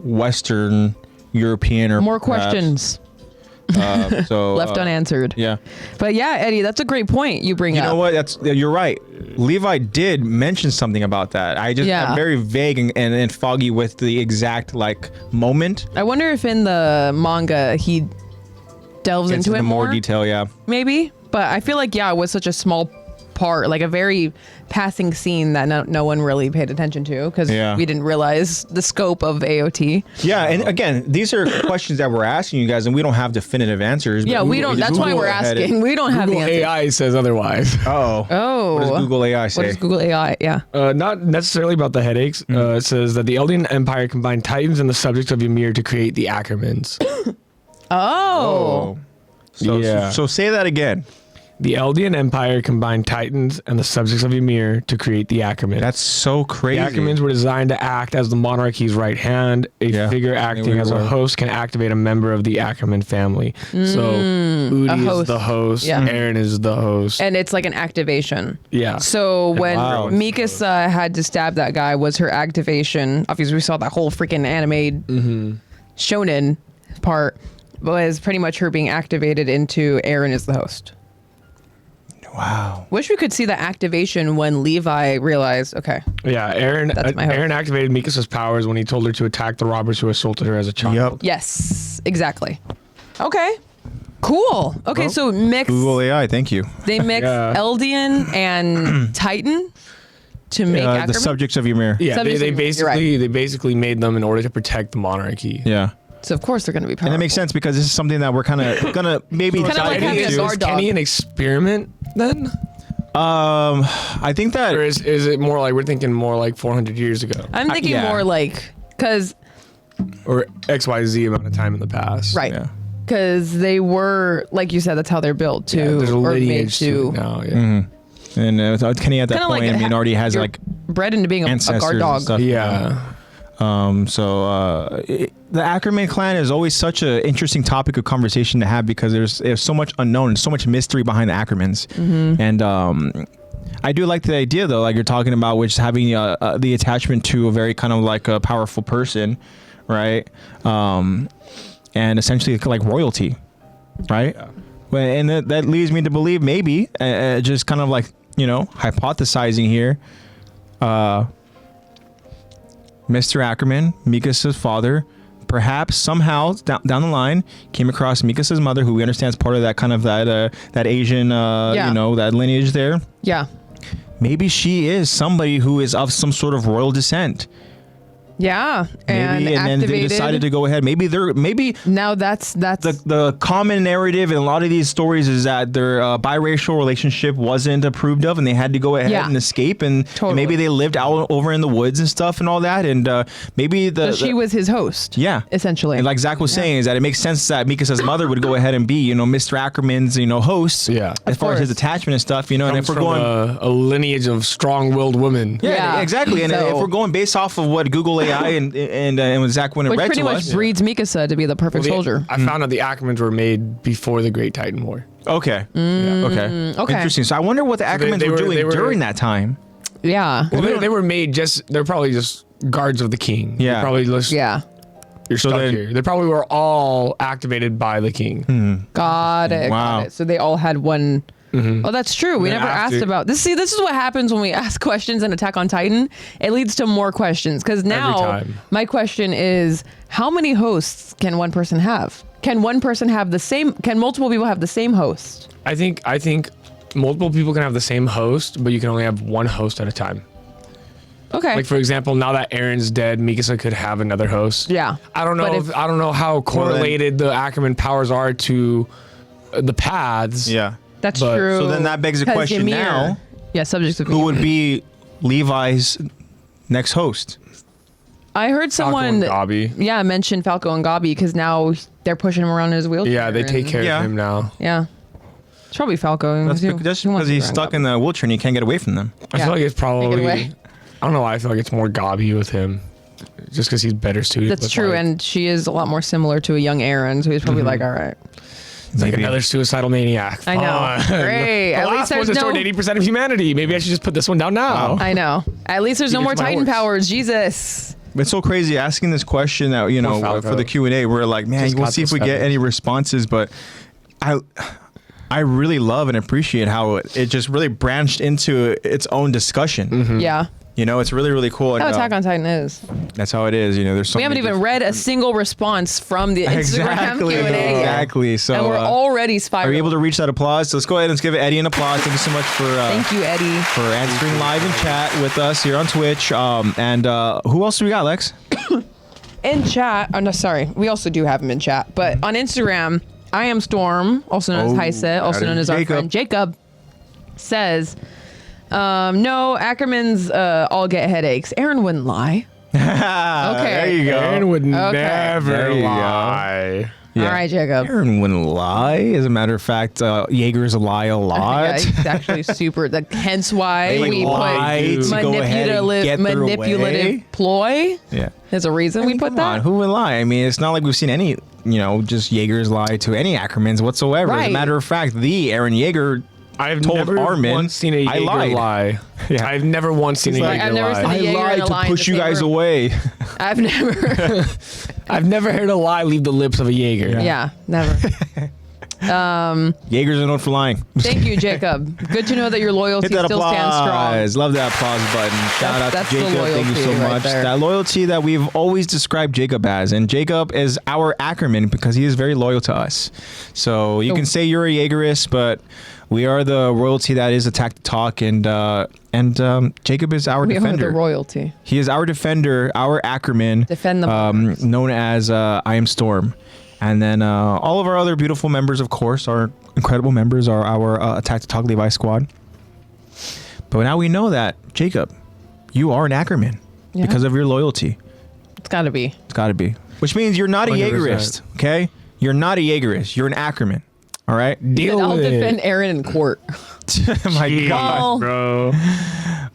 Western European or More perhaps, questions so left unanswered. Yeah. But yeah, Eddie, that's a great point you bring You up. know what? You're right. Levi did mention something about that. I'm very vague and foggy with the exact like moment. I wonder if in the manga he delves into it more detail. Yeah. maybe. But I feel like it was such a small part, like a very passing scene that no one really paid attention to because we didn't realize the scope of AOT. Yeah, and again, these are questions that we're asking you guys, and we don't have definitive answers. Yeah, we don't. That's why we're asking. We don't have the Google answer. AI says otherwise. Oh. What does Google AI say? What does Google AI? Yeah. Not necessarily about the headaches. It says that the Eldian Empire combined Titans and the subjects of Ymir to create the Ackermans. Oh. So say that again. The Eldian Empire combined Titans and the subjects of Ymir to create the Ackermans. That's so crazy. The Ackermans were designed to act as the monarchy's right hand. A figure acting as a host can activate a member of the Ackerman family. So Udi is the host. Yeah. Eren is the host. And it's like an activation. Yeah. So when wow. Mikasa had to stab that guy was her activation. Obviously, we saw that whole freaking anime shonen part was pretty much her being activated into Eren is the host. No Wow. Wish we could see the activation when Levi realized, okay, Yeah, Aaron. That's my hope. Aaron activated Mikasa's powers when he told her to attack the robbers who assaulted her as a child. Yep. yes, exactly. Okay, cool. Okay, Well, so mix. Google AI, thank you. They mix Yeah. Eldian and Titan to make The Ackerman. subjects of Ymir. Yeah, Subjects they of- you're right. basically made them in order to protect the monarchy. Yeah. So of course they're going to be powerful. And that makes sense because this is something that we're kind of gonna maybe Kinda like dive having a into. guard dog. Kenny an experiment then, I think that or is it more like we're thinking more like 400 years ago, I'm thinking yeah. more like, because or XYZ amount of time in the past? right, Yeah. because they were, like you said, that's how they're built too, Yeah, there's a or made lineage to it to now. Yeah. And Kenny at that Kinda like point, I mean, already has you're like bred into being a ancestors guard and dog. stuff. Yeah. The Ackerman clan is always such an interesting topic of conversation to have because there's so much unknown and so much mystery behind the Ackermans. And I do like the idea though, like you're talking about, which is having the attachment to a very kind of like a powerful person, right? And essentially like royalty, right? Yeah. And that leads me to believe maybe just kind of like, hypothesizing here. Mr. Ackerman, Mikasa's father, perhaps somehow down the line came across Mikasa's mother, who we understand is part of that kind of that Asian, that lineage there. Yeah, Maybe she is somebody who is of some sort of royal descent. yeah, and Maybe, and then they activated. decided to go ahead. Maybe Now that's the common narrative in a lot of these stories is that their biracial relationship wasn't approved of, and they had to go ahead Yeah. and escape, and Totally. maybe they lived out over in the woods and stuff and all that, and maybe so she was his host. yeah, essentially. and like Zach was saying, is that it makes sense that Mikasa's mother would go ahead and be, Mr. Ackerman's, host, Yeah. as far as his course. attachment and stuff, and Comes if we're from going. a lineage of strong-willed women. Yeah, Yeah. exactly. And So- if we're going based off of what Google AI and what Zach went and which read pretty to much us. breeds Mikasa to be the perfect soldier. I found out the Ackermans were made before the Great Titan War. Okay. Okay. okay. Interesting. So I wonder what the Ackermans they were were- doing they were- during that time. Yeah, Well, they were made they're probably just guards of the king. Yeah. They're probably just, yeah. you're So stuck then- here. They probably were all activated by the king. Got it. Wow. Got it. So they all had one. Oh, that's true. We then never asked after- about this. See, this is what happens when we ask questions in Attack on Titan. It leads to more questions because now time. my question is: how many hosts can one person have? Can one person have the same? Can multiple people have the same host? I think multiple people can have the same host, but you can only have one host at a time. Okay. Like for example, now that Aaron's dead, Mikasa could have another host. yeah. I don't know. But I don't know how correlated the Ackerman powers are to the paths. Yeah. That's but- true. So then that begs the 'Cause question Ymir- now, Yeah, subjects of who would Ymir. be Levi's next host? I heard someone. and Gabi. Yeah, mention Falco and Gabi because now they're pushing him around in his wheelchair. Yeah, they take and- care Yeah. of him now. Yeah. It's probably Falco. That's He- because he wants to he's be around stuck Gabi. in the wheelchair and he can't get away from them. I Yeah. feel like it's Take it probably. away. I don't know why I feel like it's more Gabi with him, just because he's better suited. That's with, true, like, and she is a lot more similar to a young Aaron, so he's probably like, all right. it's like Maybe. another suicidal maniac. I know. Fun. Great. The At least last one there's destroyed no. 80% of humanity. Maybe I should just put this one down now. I know. At least there's no He more gets my Titan horse. powers. Jesus. It's so crazy asking this question that Falco. for the Q&A. We're like, man, Just we'll got see if those we get feathers. any responses. But I really love and appreciate how it just really branched into its own discussion. Yeah. It's really, really cool. And, How Attack on Titan is. that's how it is. There's so We haven't many even read a single response from the Instagram Exactly. Q&A yet. Exactly. So And we're already are spiraling. you able to reach that applause? So let's go ahead and give Eddie an applause. Thank you so much for Thank you, Eddie. for answering live in chat with us here on Twitch. And who else do we got, Lex? In chat, oh no, sorry, we also do have him in chat, but on Instagram, I am Storm, also known Oh, as Heise, also that known is as our Jacob. friend Jacob, says, no, Ackermans all get headaches. Aaron wouldn't lie. There you go. Aaron would Okay. never There you go. lie. Yeah. All right, Jacob. Aaron wouldn't lie. As a matter of fact, Jaegers lie a lot. Yeah, he's actually super. Hence why They we lie put to go ahead and get their way. manipulative ploy. Yeah. There's a reason we put Come that. on, who would lie? I mean, it's not like we've seen any, just Jaegers lie to any Ackermans whatsoever. As a Right. matter of fact, the Aaron Jaeger I've told never Armin, once seen a I Jaeger lied. lie. Yeah. I've never once seen a He's Jaeger like, I've never lie. seen a I Jaeger lied and a to lie in push the you same guys room. away. I've never. I've never heard a lie leave the lips of a Jaeger. yeah, never. Jaegers are known for lying. Thank you, Jacob. Good to know that your loyalty Hit that still stands strong. applause. Love that applause button. Shout out That's to the Jacob. Thank you so loyalty right much. there. That loyalty that we've always described Jacob as. And Jacob is our Ackerman because he is very loyal to us. So you can say you're a Jaegerist, but we are the royalty that is Attack the Talk. And Jacob is our defender. We are the royalty. He is our defender, our Ackerman. Defend the known as I Am Storm. And then all of our other beautiful members, of course, our incredible members are our Attack the Talk Levi squad. But now we know that, Jacob, you are an Ackerman because of your loyalty. It's got to be. It's got to be. Which means you're not a 100%. Jaegerist, okay? You're not a Jaegerist. You're an Ackerman. All right? Deal I'll with defend it. Aaron in court. My God. Bro.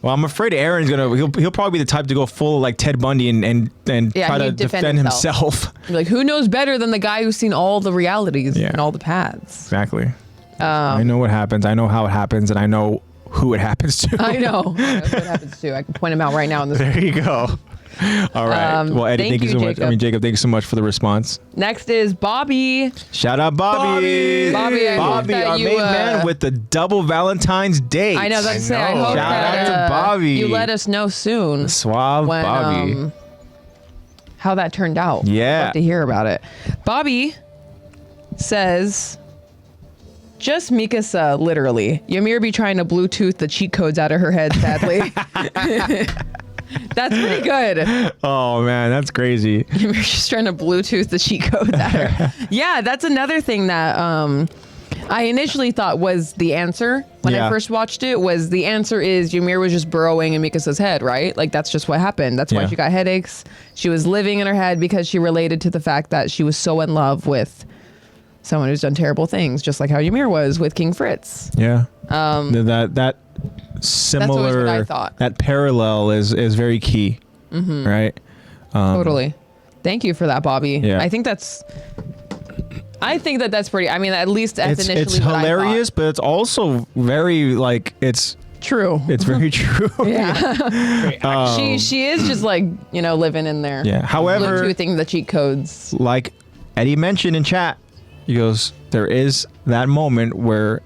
Well, I'm afraid Aaron's he'll probably be the type to go full like Ted Bundy and try to he'd defend himself. Like, who knows better than the guy who's seen all the realities and all the paths? Exactly. I know what happens. I know how it happens, and I know who it happens to. I know. That's what happens too. I can point him out right now in this. There you go. All right. Well, Eddie, thank you so much. Jacob, thank you so much for the response. Next is Bobby. Shout out, Bobby. Bobby, I hope that our you, main man with the double Valentine's date. I know. That's to say. I hope Shout that out to Bobby. you let us know soon. Suave when, Bobby. How that turned out. Yeah. Love to hear about it. Bobby says, just Mikasa, literally. Ymir be trying to Bluetooth the cheat codes out of her head, sadly. That's pretty good. Oh, man, that's crazy. Ymir's just trying to Bluetooth the cheat codes at her. Yeah, that's another thing that I initially thought was the answer when I first watched it. Was the answer is Ymir was just burrowing in Mikasa's head, right? Like, that's just what happened. That's why she got headaches. She was living in her head because she related to the fact that she was so in love with someone who's done terrible things, just like how Ymir was with King Fritz. Yeah. That similar, that's what I thought. That parallel is very key, right? Totally. Thank you for that, Bobby. Yeah. I think that's pretty. I mean, at least that's initially it's what hilarious, but it's also very like it's true. It's very true. Yeah. She is just like, living in there. Yeah. However, Bluetoothing the cheat codes. Like Eddie mentioned in chat, he goes, there is that moment where,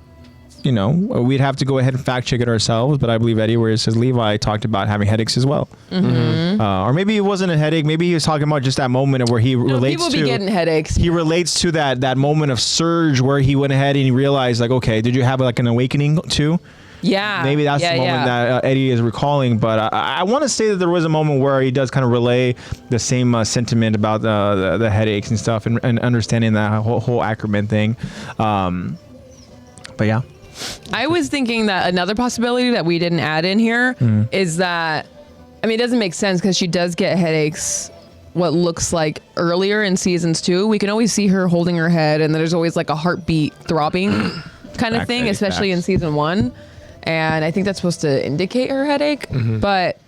we'd have to go ahead and fact check it ourselves, but I believe Eddie, where it says Levi talked about having headaches as well. Or maybe it wasn't a headache. Maybe he was talking about just that moment where he relates to. People be getting headaches. He relates to that moment of surge where he went ahead and he realized, like, okay, did you have like an awakening too? Yeah. Maybe that's the moment that Eddie is recalling. But I want to say that there was a moment where he does kind of relay the same sentiment about the headaches and stuff and understanding that whole Ackerman thing. But yeah. I was thinking that another possibility that we didn't add in here is that, I mean, it doesn't make sense because she does get headaches what looks like earlier in seasons 2. We can always see her holding her head and there's always like a heartbeat throbbing kind of thing, especially in season 1. And I think that's supposed to indicate her headache. But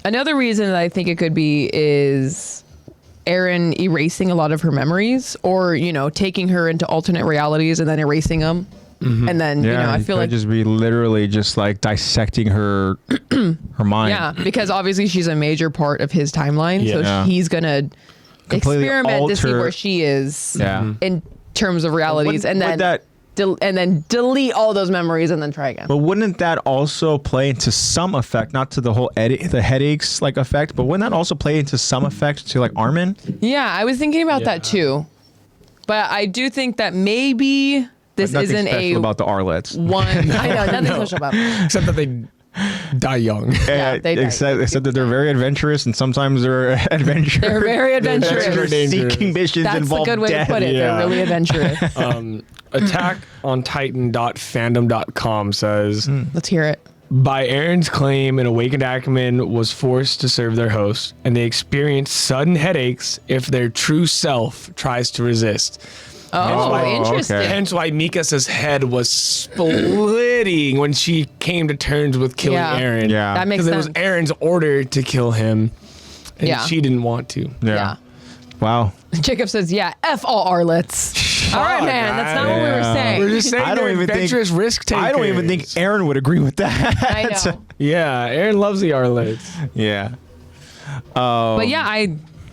another reason that I think it could be is Aaron erasing a lot of her memories or, taking her into alternate realities and then erasing them. And then, I feel like just be literally just like dissecting her mind. Yeah, because obviously she's a major part of his timeline. So he's going to experiment to see where she is in terms of realities and then delete all those memories and then try again. But wouldn't that also play into some effect, not to the whole the headaches like effect, but wouldn't that also play into some effect to like Armin? Yeah, I was thinking about that too. But I do think that maybe this isn't about the Arlets. I know, nothing special about it. Except that they die young. Yeah, they except that they're very adventurous and sometimes they're adventurous. They're very adventurous. Seeking missions That's involve a good way death. to put it. Yeah. They're really adventurous. AttackOnTitan.fandom.com says, Let's hear it. by Aaron's claim, an awakened Ackerman was forced to serve their host, and they experience sudden headaches if their true self tries to resist. Oh, interesting. okay. Hence why Mikasa's head was splitting when she came to terms with killing Aaron. Yeah. That makes Because sense. it was Aaron's order to kill him, and Yeah. she didn't want to. Yeah. Wow. Jacob says, F all Arlets. All right, man. That's not what we were saying. We're just saying I don't they're even think- adventurous risk takers. I don't even think Aaron would agree with that. I know. Yeah, Aaron loves the Arlets. Yeah. But yeah,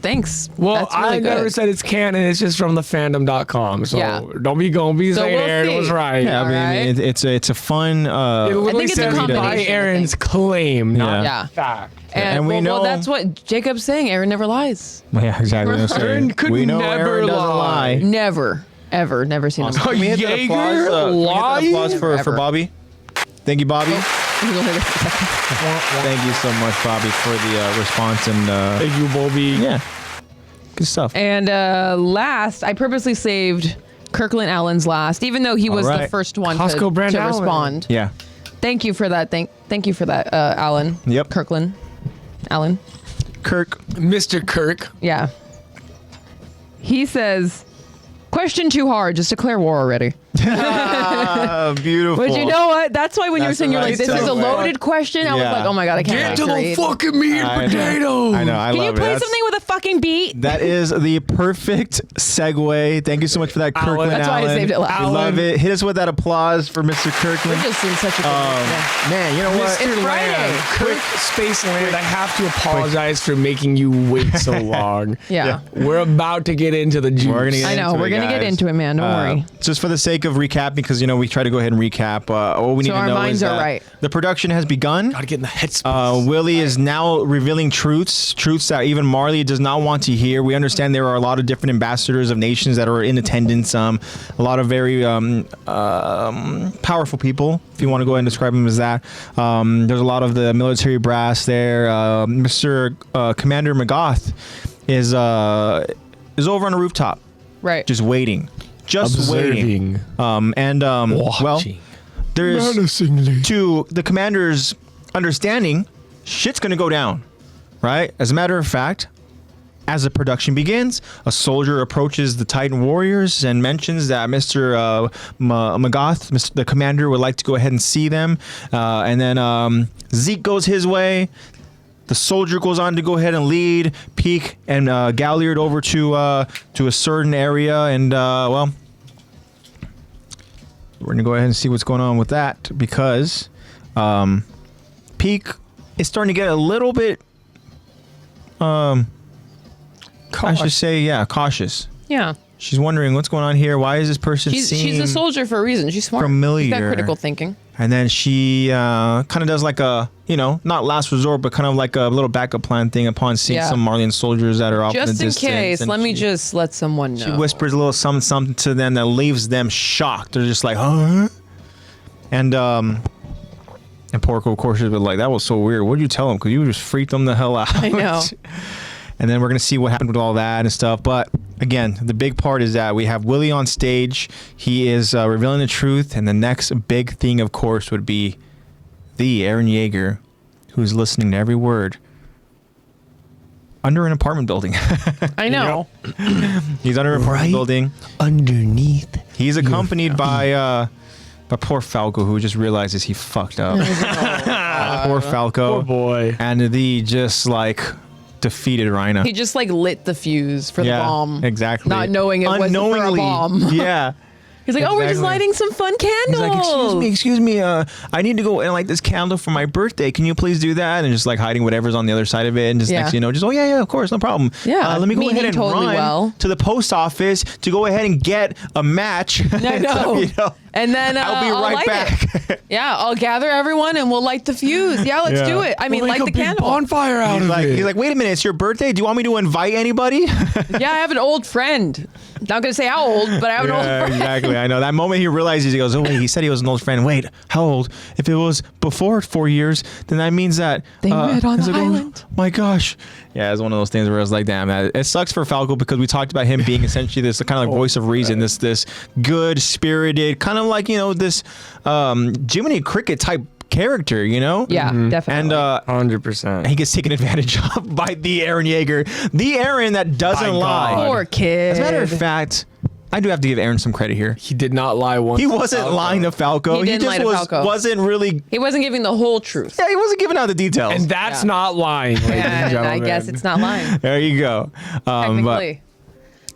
thanks. Well, That's really I never good. said it's canon. It's just from the fandom.com. So Yeah. don't be going be So saying we'll Aaron see. was right. Yeah, I mean, Alright. it's a fun. It literally it's a says by combination, I Aaron's think. claim, not Yeah. fact. And we well, know- that's what Jacob's saying. Aaron never lies. Yeah, exactly. That's Aaron right. could we know never Aaron doesn't lie. lie. Never, ever, never seen him. Can we hit that Jaeger applause? Can we hit that lying? applause for Ever. Bobby? Thank you, Bobby. He's only there for a second. Thank you so much, Bobby, for the response and Thank you, Bobby. yeah, good stuff. And last, I purposely saved Kirkland Allen's last, even though he was the Alright. first one Costco brand to Allen. respond. Yeah. Thank you for that. Thank you for that, Allen. Yep. Kirkland Allen. Kirk. Mr. Kirk. Yeah. He says, question too hard. Just declare war already. Beautiful. But you know what? That's why when you were That's saying, you're right. like, this is a So loaded question. I was Yeah. like, oh my God, I can't Get to the create. fucking meat and I know. potatoes. I know. I Can love you it. play That's- something with a fucking beat? That is the perfect segue. Thank you so much for that, Kirkland That's why I Allen. saved it last. We love it. Hit us with that applause for Mr. We're Kirkland. just in such a good mood today. Man, you know what? It's Friday. Land, Kirk Space Land, I have to apologize for making you wait so long. Yeah. We're about to get into the juice. We're gonna get I know. into We're it, going to get guys. into it, man. Don't worry. Just for the sake of recap, because we try to go ahead and recap. What we need So to our know minds is are that right. the production has begun. Gotta get in the headspace. Willie is now revealing truths that even Marley does not want to hear. We understand there are a lot of different ambassadors of nations that are in attendance. A lot of very powerful people, if you want to go ahead and describe them as that. There's a lot of the military brass there. Mr. Commander McGoth is over on a rooftop, Right. just waiting. Just waiting. Well, Watching. there's Menacingly. to the commander's understanding, shit's gonna go down, right? As a matter of fact, as the production begins, a soldier approaches the Titan warriors and mentions that Mr. Magath, the commander, would like to go ahead and see them. And then Zeke goes his way. The soldier goes on to go ahead and lead Peak and Galliard over to a certain area, and well, we're gonna go ahead and see what's going on with that, because Peak is starting to get a little bit, I should say, cautious. Yeah. She's wondering what's going on here. Why is this person She's seem a soldier for a reason. She's smart. She's familiar? got critical thinking. And then she kind of does like a, not last resort, but kind of like a little backup plan thing upon seeing Yeah. some Marlian soldiers that are off in the Just in distance. case, And let me she- just let someone know. She whispers a little something to them that leaves them shocked. They're just like, huh? And Porco, of course, is like, that was so weird. What did you tell him? Because you just freaked them the hell out. I know. And then we're going to see what happened with all that and stuff. But again, the big part is that we have Willie on stage. He is revealing the truth. And the next big thing, of course, would be the Eren Yeager, who's listening to every word under an apartment building. I know. He's under an apartment building. Underneath. He's accompanied by poor Falco, who just realizes he fucked up. Poor Falco. Oh boy. And the just like defeated Rhina. He just like lit the fuse for the bomb. Exactly. Not knowing it wasn't for a bomb. Yeah. He's like, oh, we're just Exactly. lighting some fun He's candles. like, excuse me, I need to go and light this candle for my birthday. Can you please do that? And just like hiding whatever's on the other side of it. And just Yeah. next thing you know, just, oh yeah, of course, no problem. Yeah, let me go meaning ahead and totally run well. to the post office to go ahead and get a match. I know. And then I'll be right light back. It. Yeah, I'll gather everyone and we'll light the fuse. Yeah, let's Yeah. do it. I mean, We'll light make the a big candle. bonfire out of it. He's like, wait a minute, it's your birthday? Do you want me to invite anybody? Yeah, I have an old friend. Not gonna say how old, but I have an old friend. Exactly. I know. That moment he realizes, he goes, oh, wait, he said he was an old friend. Wait, how old? If it was before 4 years, then that means that... They met on he's the like, island. Oh, my gosh. Yeah, it's one of those things where I was like, damn, man, it sucks for Falco because we talked about him being essentially this kind of like voice of reason, this good, spirited, kind of like, this Jiminy Cricket type character, Yeah, definitely. And 100%. he gets taken advantage of by the Eren Yeager. The Eren that doesn't By lie. God. Poor kid. As a matter of fact, I do have to give Eren some credit here. He did not lie once. He wasn't lying to Falco. He didn't just lie to Falco. wasn't really. He wasn't giving the whole truth. Yeah, he wasn't giving out the details. And that's Yeah. not lying, ladies and And I gentlemen. guess it's not lying. there you go. But Technically.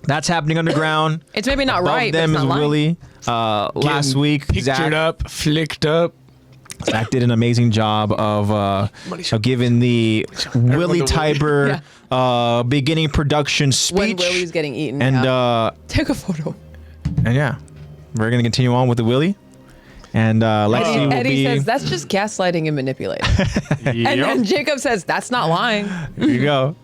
that's happening underground. It's maybe not Above right, but them it's is not lying. Willie. Last week, Pictured Zach, up, flicked up. Zach did an amazing job of giving the Willie Tiber beginning production speech. When Willie's getting eaten. And take a photo. And yeah, we're gonna continue on with the Willie. And Lexi will Eddie be. says that's just gaslighting and manipulating. And then Jacob says that's not lying. There you go.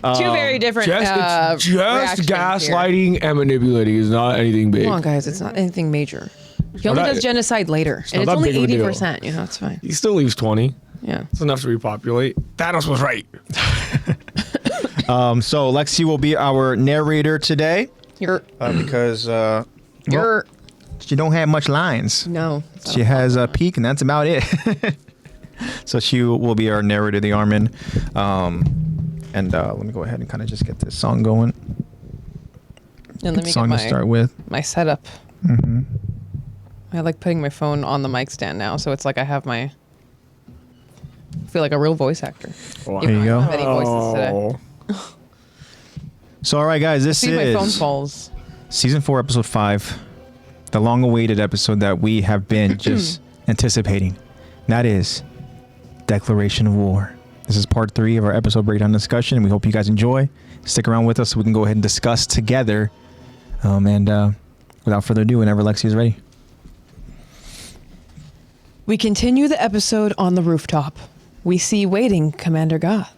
Two very different. Just reactions gaslighting here. and manipulating is not anything big. Come on, guys, it's not anything major. He only does genocide later, and it's not only big of a deal. 80%. You know, it's fine. He still leaves 20. Yeah. It's enough to repopulate. Thanos was right. So Lexi will be our narrator today because she don't have much lines. No. She has a peak, and that's about it. So she will be our narrator, the Armin. And let me go ahead and kind of just get this song going. And let me song get to start with. my setup. Mm-hmm. I like putting my phone on the mic stand now, so it's like I have I feel like a real voice actor. Wow. Even There you though I go. don't have any voices today. So all right, guys, this See, my phone is falls. season 4, episode 5, the long-awaited episode that we have been just anticipating. That is Declaration of War. This is part 3 of our episode breakdown discussion. We hope you guys enjoy. Stick around with us so we can go ahead and discuss together. And without further ado, whenever Lexi is ready. We continue the episode on the rooftop. We see waiting Commander Magath.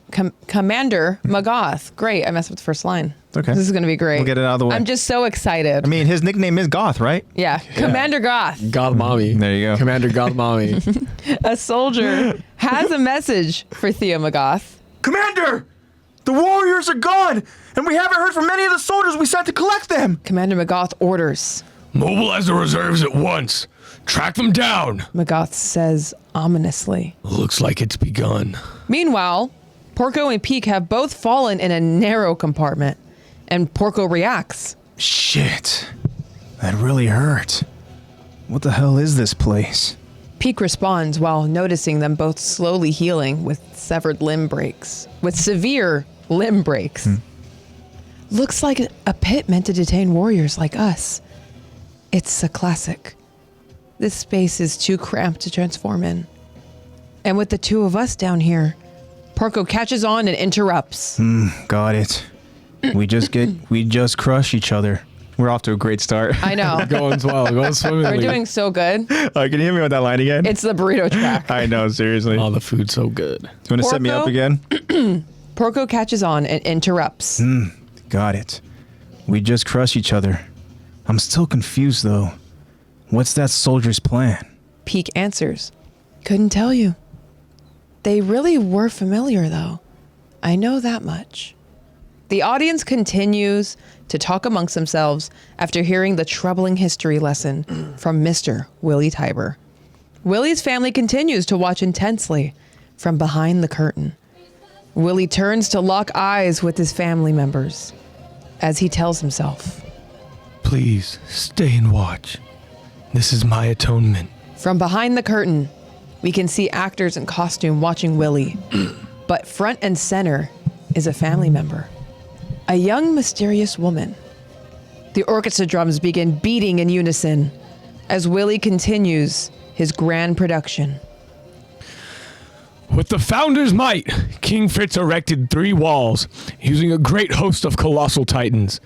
Great, I messed up the first line. Okay. This is going to be great. We'll get it out of the way. I'm just so excited. I mean, his nickname is Goth, right? Yeah, Commander Goth. God Mommy. There you go. Commander God Mommy. A soldier has a message for Thea Magath. Commander! The warriors are gone, and we haven't heard from any of the soldiers we sent to collect them. Commander Magath orders. Mobilize the reserves at once. Track them down. Magath says ominously. Looks like it's begun. Meanwhile, Porco and Peak have both fallen in a narrow compartment, and Porco reacts. Shit. That really hurt. What the hell is this place? Peak responds while noticing them both slowly healing with severe limb breaks. Looks like a pit meant to detain warriors like us. It's a classic. This space is too cramped to transform in. And with the two of us down here, Porco catches on and interrupts. Got it. We just crush each other. We're off to a great start. I know. Going well. Going swimmingly. We're doing so good. Can you hear me with that line again? It's the burrito track. I know, seriously. Oh, the food's so good. You want to set me up Porco? again? Porco catches on and interrupts. Got it. We just crush each other. I'm still confused, though. What's that soldier's plan? Peak answers. Couldn't tell you. They really were familiar, though. I know that much. The audience continues to talk amongst themselves after hearing the troubling history lesson from Mr. Willie Tiber. Willie's family continues to watch intensely from behind the curtain. Willie turns to lock eyes with his family members as he tells himself, Please, stay and watch. This is my atonement. from behind the curtain, we can see actors in costume watching Willie, but front and center is a family member, a young mysterious woman. The orchestra drums begin beating in unison as Willie continues his grand production. With the Founder's might, King Fritz erected 3 walls, using a great host of colossal titans.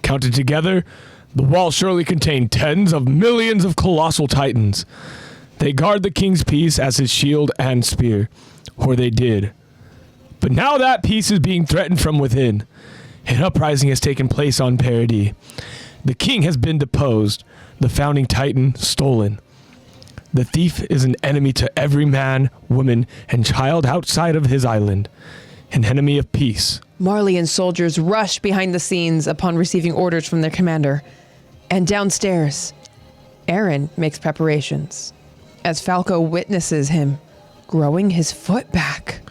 Counted together, the walls surely contain tens of millions of colossal titans. They guard the king's peace as his shield and spear, or they did. But now that peace is being threatened from within. An uprising has taken place on Paradis. The king has been deposed, the founding titan stolen. The thief is an enemy to every man, woman, and child outside of his island. An enemy of peace. Marley and soldiers rush behind the scenes upon receiving orders from their commander. And downstairs, Aaron makes preparations as Falco witnesses him growing his foot back.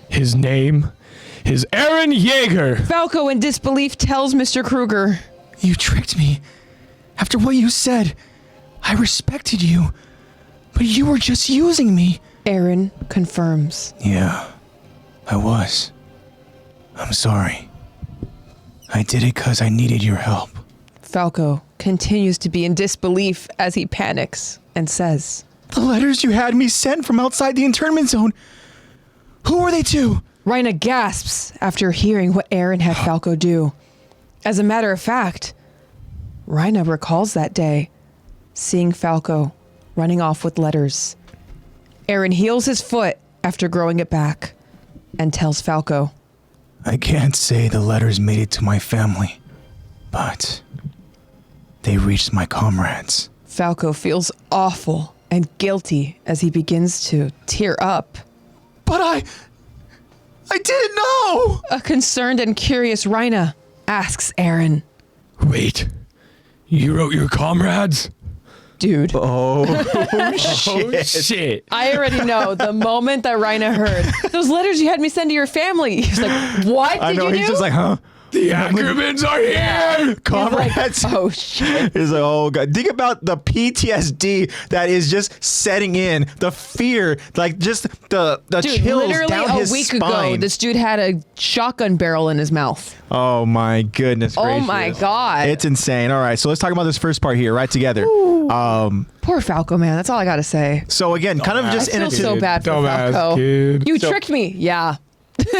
His name is Aaron Yeager. Falco, in disbelief, tells Mr. Kruger, You tricked me. After what you said, I respected you. But you were just using me. Aaron confirms. Yeah, I was. I'm sorry. I did it because I needed your help. Falco continues to be in disbelief as he panics and says, The letters you had me send from outside the internment zone. Who were they to? Rhina gasps after hearing what Eren had Falco do. As a matter of fact, Rhina recalls that day, seeing Falco running off with letters. Eren heals his foot after growing it back and tells Falco, I can't say the letters made it to my family, but they reached my comrades. Falco feels awful and guilty as he begins to tear up. But I didn't know! A concerned and curious Rhina asks Eren, Wait, you wrote your comrades? dude. Oh, Oh, shit. I already know the moment that Rhina heard those letters you had me send to your family. He's like, what did I know, you he's do? just like, huh? The Ackermans are here! He's like, Comrades. oh shit. He's like, oh god. Think about the PTSD that is just setting in. The fear, like just the Dude, chills literally down a his week spine. ago, this dude had a shotgun barrel in his mouth. Oh my goodness Oh gracious. my god. It's insane. All right, so let's talk about this first part here, right together. Poor Falco, man. That's all I gotta say. So again, kind of I just in feel a so bad for Dumbass Falco. kid. You So- tricked me. Yeah.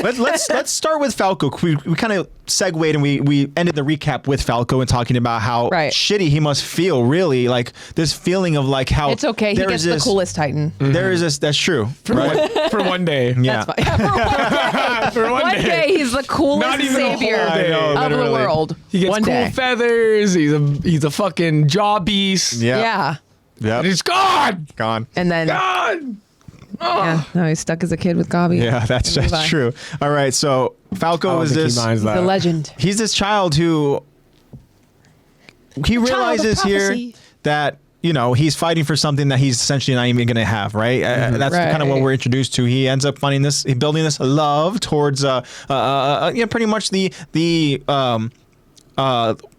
let's start with Falco. We kind of segued and we ended the recap with Falco and talking about how Right. shitty he must feel. Really, like this feeling of like how It's okay. He there gets is the this- coolest Titan. There is this. That's true. Right? For one day. Yeah. That's fine. Yeah, for For one day, he's the coolest Not even a whole savior day. I know, of the literally. world. He gets one cool day. feathers. He's a fucking jaw beast. Yeah. Yep. And it's gone! Gone. And then, Gone! yeah, no, he's stuck as a kid with Gabi. Yeah, that's And Levi. true. All right, so Falco is this. He's the legend. He's this child who he realizes here prophecy. that he's fighting for something that he's essentially not even going to have, right? That's kind of what Right. we're introduced to. He ends up building this love towards pretty much the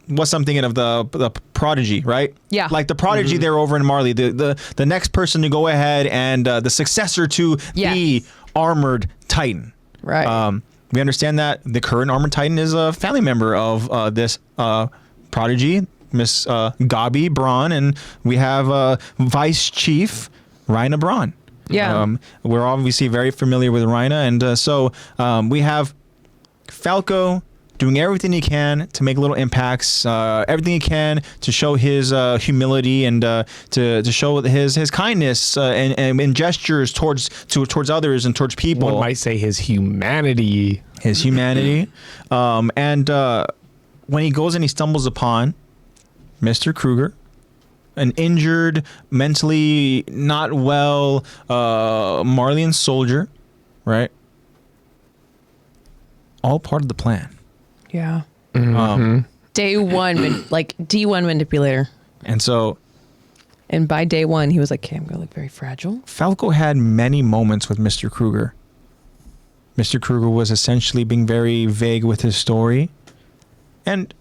what's I'm thinking of the prodigy, right? Yeah. like the prodigy there over in Marley, the next person to go ahead and the successor to Yes. the armored Titan. Right. We understand that the current armored Titan is a family member of this prodigy, Miss Gabi Braun, and we have Vice Chief Rhina Braun. Yeah. We're obviously very familiar with Rhina, and so we have Falco doing everything he can to make little impacts, everything he can to show his humility and to show his kindness and gestures towards others and towards people. One might say his humanity. His humanity. And when he goes and he stumbles upon Mr. Kruger, an injured, mentally not well Marleyan soldier, right? All part of the plan. yeah. Day one, like D1 manipulator. And so And by day one, he was like, okay, I'm going to look very fragile. Falco had many moments with Mr. Kruger. Mr. Kruger was essentially being very vague with his story. And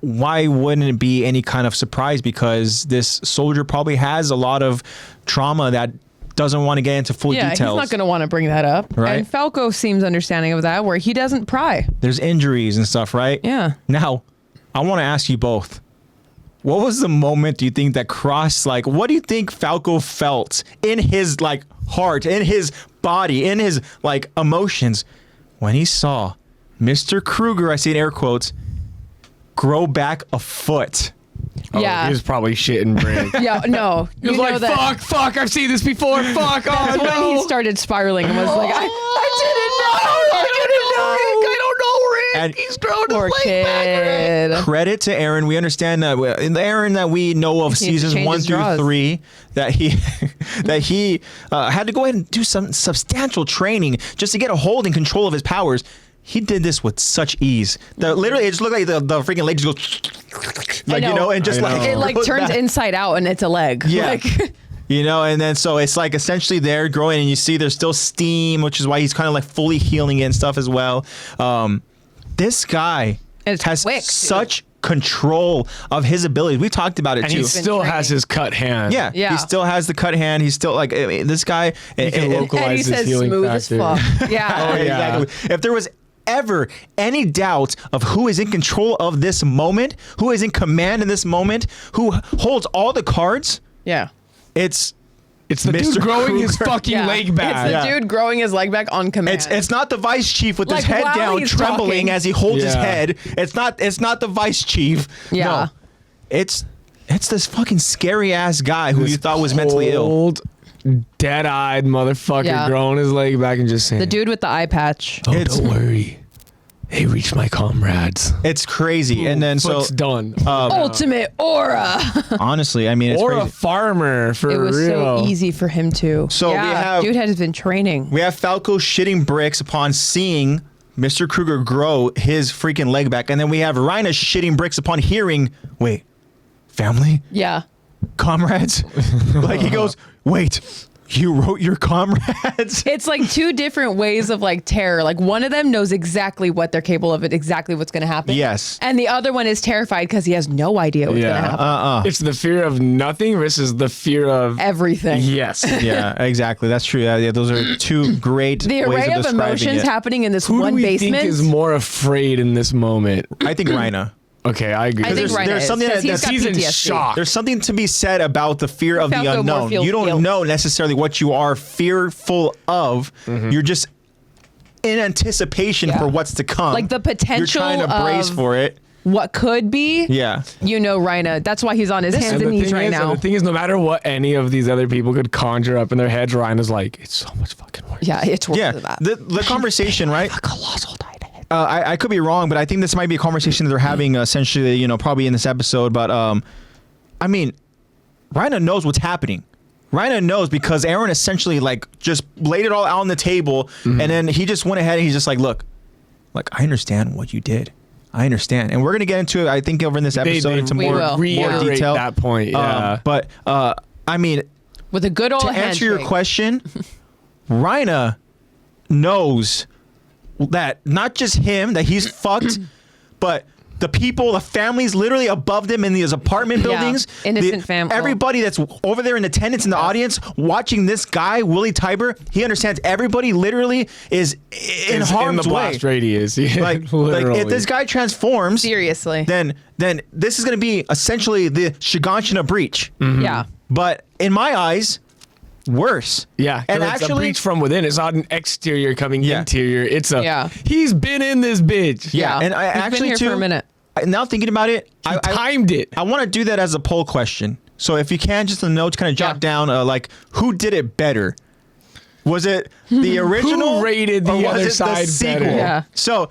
why wouldn't it be any kind of surprise? Because this soldier probably has a lot of trauma that doesn't want to get into full Yeah, details. he's not going to want to bring that up. Right. And Falco seems understanding of that, where he doesn't pry. There's injuries and stuff, right? Yeah. Now, I want to ask you both. What was the moment do you think that crossed, like, what do you think Falco felt in his, like, heart, in his body, in his, like, emotions when he saw Mr. Kruger, I see in air quotes, grow back a foot? Yeah. He was probably shitting brain. Yeah, no. He was you like, know that fuck, I've seen this before, fuck, oh that's when no. he started spiraling and was like, I I don't know, Rick. And- He's grown didn't know. Poor his leg back, Rick. kid. Credit to Aaron. We understand that in the Aaron that we know of He needs to seasons change 1 his through draws. 3, that he had to go ahead and do some substantial training just to get a hold and control of his powers. He did this with such ease. Literally, it just looked like the freaking legs go like, know. and just I like know. It like goes turns back. inside out and it's a leg. Yeah. Like, And then so it's like essentially there growing, and you see there's still steam, which is why he's kind of like fully healing it and stuff as well. This guy It's has quick, dude. such control of his abilities. We talked about it And too. he still has his cut hand. Yeah, Yeah. he still has the cut hand. He's still like this guy. He can and he localize his says healing smooth as factor. fuck. Yeah. Oh, yeah. Exactly. If there was ever any doubt of who is in control of this moment, who is in command in this moment, who holds all the cards, Yeah. it's It's the Mr. dude growing his Kruger. fucking leg It's back. the Yeah. dude growing his leg back on command. It's not the vice chief with his Like, head while down, he's trembling talking. as he holds his Yeah. head. It's not the vice chief. Yeah. No. It's this fucking scary ass guy who you thought was mentally ill. Old, dead-eyed motherfucker Yeah. growing his leg back and just saying, the dude with the eye patch. "Oh, It's- don't worry, they reached my comrades." It's crazy. And then so Foot's done. Ultimate aura. honestly, I mean, it's or a crazy. farmer for It was real. so easy for him to. So we have- dude has been training. We have Falco shitting bricks upon seeing Mr. Kruger grow his freaking leg back, and then we have Rhina shitting bricks upon hearing, wait, family, Yeah. comrades. Like he goes, wait, you wrote your comrades. It's like two different ways of like terror. Like one of them knows exactly what they're capable of, exactly what's going to happen. Yes. And the other one is terrified because he has no idea what's going to happen. It's the fear of nothing versus the fear of Everything. yes. Yeah, exactly. That's true. Yeah, those are two great The ways array of describing emotions it. happening in this Who one do we basement. think is more afraid in this moment? I think Rhina. Okay, I agree. I think there's- Rhina there's is, something 'cause that- he's got he's in PTSD. shock. There's something to be said about the fear of the Falco more unknown. feels You don't guilt. know necessarily what you are fearful of. You're just in anticipation Yeah. for what's to come. Like the potential You're trying to brace of- for it. What could be? Yeah. You know, Rhina. That's why he's on his hands and knees right now. The thing is, no matter what any of these other people could conjure up in their heads, Ryan is like, it's so much fucking worse. Yeah, it's worth Yeah. that. The conversation, right? Colossal Titan. I could be wrong, but I think this might be a conversation that they're having essentially, probably in this episode. But I mean, Rhina knows what's happening. Rhina knows because Aaron essentially like just laid it all out on the table, and then he just went ahead and he's just like, look, I understand what you did. I understand, and we're gonna get into it. I think over in this episode into We more will. reiterate detail. that point. Yeah. But I mean, With a good old to answer your handshake. question, Rhina knows that not just him, that he's fucked, but the people, the families literally above them in these apartment Yeah, buildings. innocent family. Everybody that's over there in attendance in the audience watching this guy, Willie Tiber, he understands everybody literally is in It's harm's in the blast way. radius. Yeah, Like literally. if this guy transforms, Seriously. then this is going to be essentially the Shiganshina breach. Yeah. But in my eyes, worse. Yeah, and and it's a actually, breach from within. It's not an exterior coming Yeah. interior. It's a Yeah. he's been in this bitch. yeah, and I He's been actually here too. for a minute. Now thinking about it, He timed it. I want to do that as a poll question. So if you can, just in the notes, kind of jot Yeah. down like who did it better. Was it the original? Who rated the or was other it side sequel? better? Yeah. So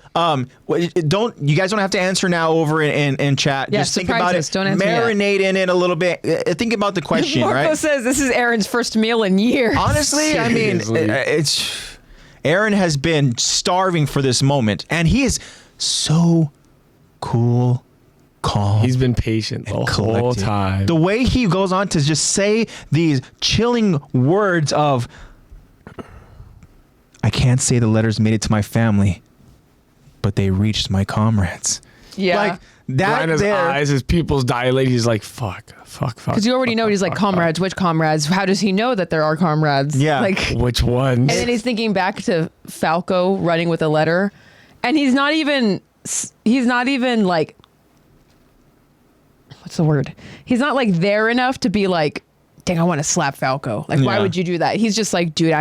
you guys don't have to answer now over in chat. Yeah, Just think surprise about us. it. Don't answer yet. Marinate in it a little bit. Think about the question, Marco right? says this is Aaron's first meal in years. Honestly, I mean, Seriously. it's Aaron has been starving for this moment, and he is so cool, calm. He's been patient the whole collected. time. The way he goes on to just say these chilling words of, I can't say the letters made it to my family, but they reached my comrades. Yeah. Like that Rhina's there. eyes, his pupils dilate. He's like, fuck. Because you already know he's like, comrades, which comrades? How does he know that there are comrades? Yeah. Like, Which ones? and then he's thinking back to Falco running with a letter, and he's not even like, what's the word? He's not like there enough to be like, dang, I want to slap Falco. Like, why Yeah. would you do that? He's just like, dude,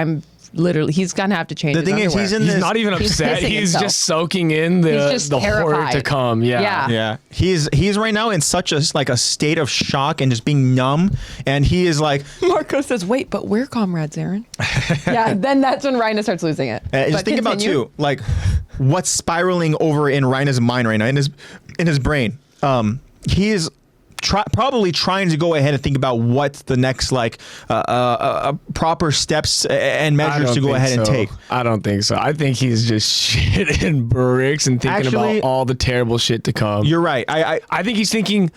he's gonna have to change. The his thing is, underwear. he's in He's this. not even He's upset. pissing He's himself. just soaking in He's the just horror terrified. to come. Yeah. Yeah. Yeah, he's right now in such a state of shock and just being numb, and he is like, Marco says, wait, but we're comrades, Aaron. Yeah, then that's when Rhina starts losing it. just But think about continue. too, like what's spiraling over in Rhina's mind right now, in his brain. He is probably trying to go ahead and think about what's the next proper steps and I measures don't to go think ahead and so. take. I don't think so. I think he's just shitting bricks and thinking Actually, about all the terrible shit to come. You're right. I think he's thinking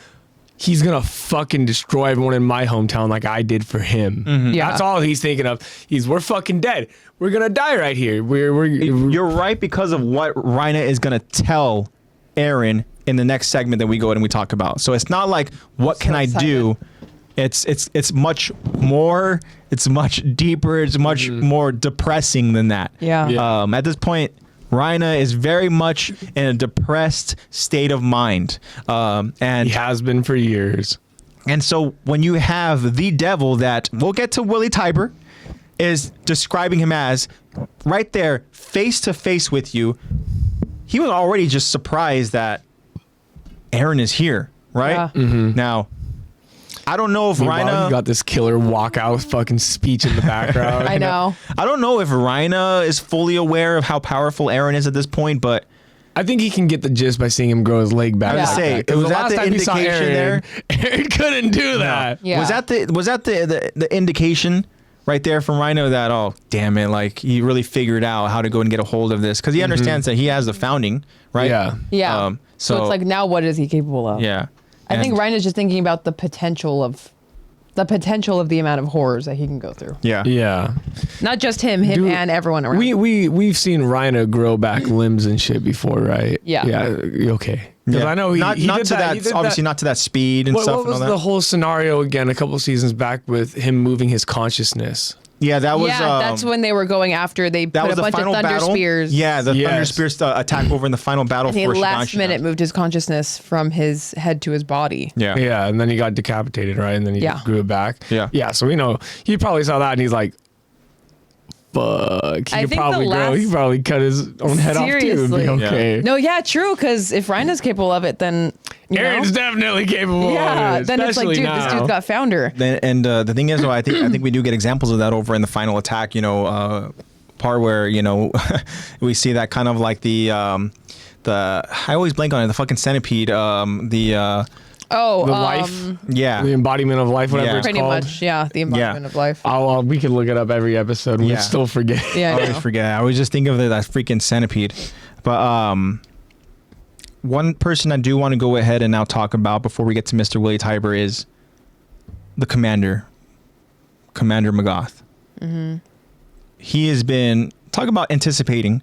he's gonna fucking destroy everyone in my hometown like I did for him. Yeah. That's all he's thinking of. We're fucking dead. We're gonna die right here. You're right because of what Rhina is gonna tell Aaron in the next segment that we go ahead and we talk about. So it's not like what can I do? It's much more. It's much deeper. It's much more depressing than that. Yeah. Yeah. At this point, Rhina is very much in a depressed state of mind, and he has been for years. And so when you have the devil that we'll get to Willie Tiber is describing him as right there face to face with you, he was already just surprised that Aaron is here, right? Yeah. Now, I don't know if Meanwhile, Rhina you got this killer walkout fucking speech in the background. I know. I don't know if Rhina is fully aware of how powerful Aaron is at this point, but I think he can get the gist by seeing him grow his leg back. I was Yeah. gonna say, Because was the that last the time he saw indication Aaron, there? Aaron couldn't do that. Yeah. Was that the indication right there from Rhino that, oh, damn it, like he really figured out how to go and get a hold of this? Because he understands that he has the founding, right? Yeah. Yeah. So So it's like, now what is he capable of? yeah. I think And- Ryan is just thinking about the potential of the amount of horrors that he can go through. Yeah. Yeah. Not just him Dude, and everyone around. We've seen Rhino grow back limbs and shit before, right? Yeah. Yeah. Okay. Because Yeah. I know he not did to that, he did obviously not to that speed and What, stuff what and was all the that. whole scenario again a couple seasons back with him moving his consciousness? Yeah, that was that's when they were going after. They that put was a the bunch of final thunder battle. spears. Yeah, the thunder Yes. spears attack over in the final battle And he for last Shiganshina. minute moved his consciousness from his head to his body. Yeah. Yeah, and then he got decapitated, right? And then he Yeah. grew it back. Yeah. Yeah, so we know he probably saw that and he's like, fuck. He I could think probably the grow. last- He probably cut his own head off too and Seriously. be okay. No, yeah, true. Because if Rhina's capable of it, then Aaron's definitely capable yeah, of it. then it's like, especially dude, now. this dude's got founder. And the thing is, though, I think we do get examples of that over in the final attack. You know, part where we see that kind of like the I always blank on it. The fucking centipede. Oh, The life. Yeah. The embodiment of life, whatever Yeah. it's pretty called. much, yeah, the embodiment of life. We could look it up every episode and Yeah. we'd still forget. Yeah, I I always know. forget. I always just think of that freaking centipede. But one person I do want to go ahead and now talk about before we get to Mr. Willie Tiber is the Commander Magath. He has been talk about anticipating.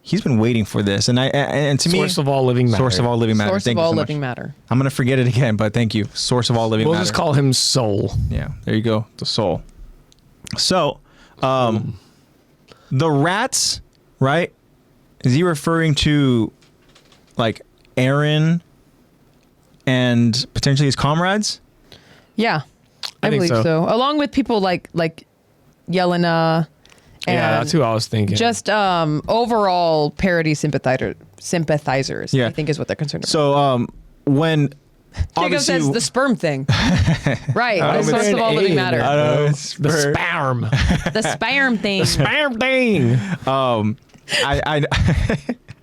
He's been waiting for this, and to me, Source of all living matter. source of all living matter. Source Thank of you all so much. living matter. I'm gonna forget it again, but thank you. Source of all living We'll matter. just call him Soul. Yeah, there you go. The soul. So, the rats, right? Is he referring to like Aaron and potentially his comrades? Yeah, I I think believe so. so. Along with people like Yelena. And Yeah, that's who I was thinking. just overall parody sympathizers. Yeah. I think is what they're concerned about. So, when Jacob obviously says the sperm thing. Right. I The don't source know, of all living an matter. alien. know, The it's sperm. The sperm thing. Sperm thing. I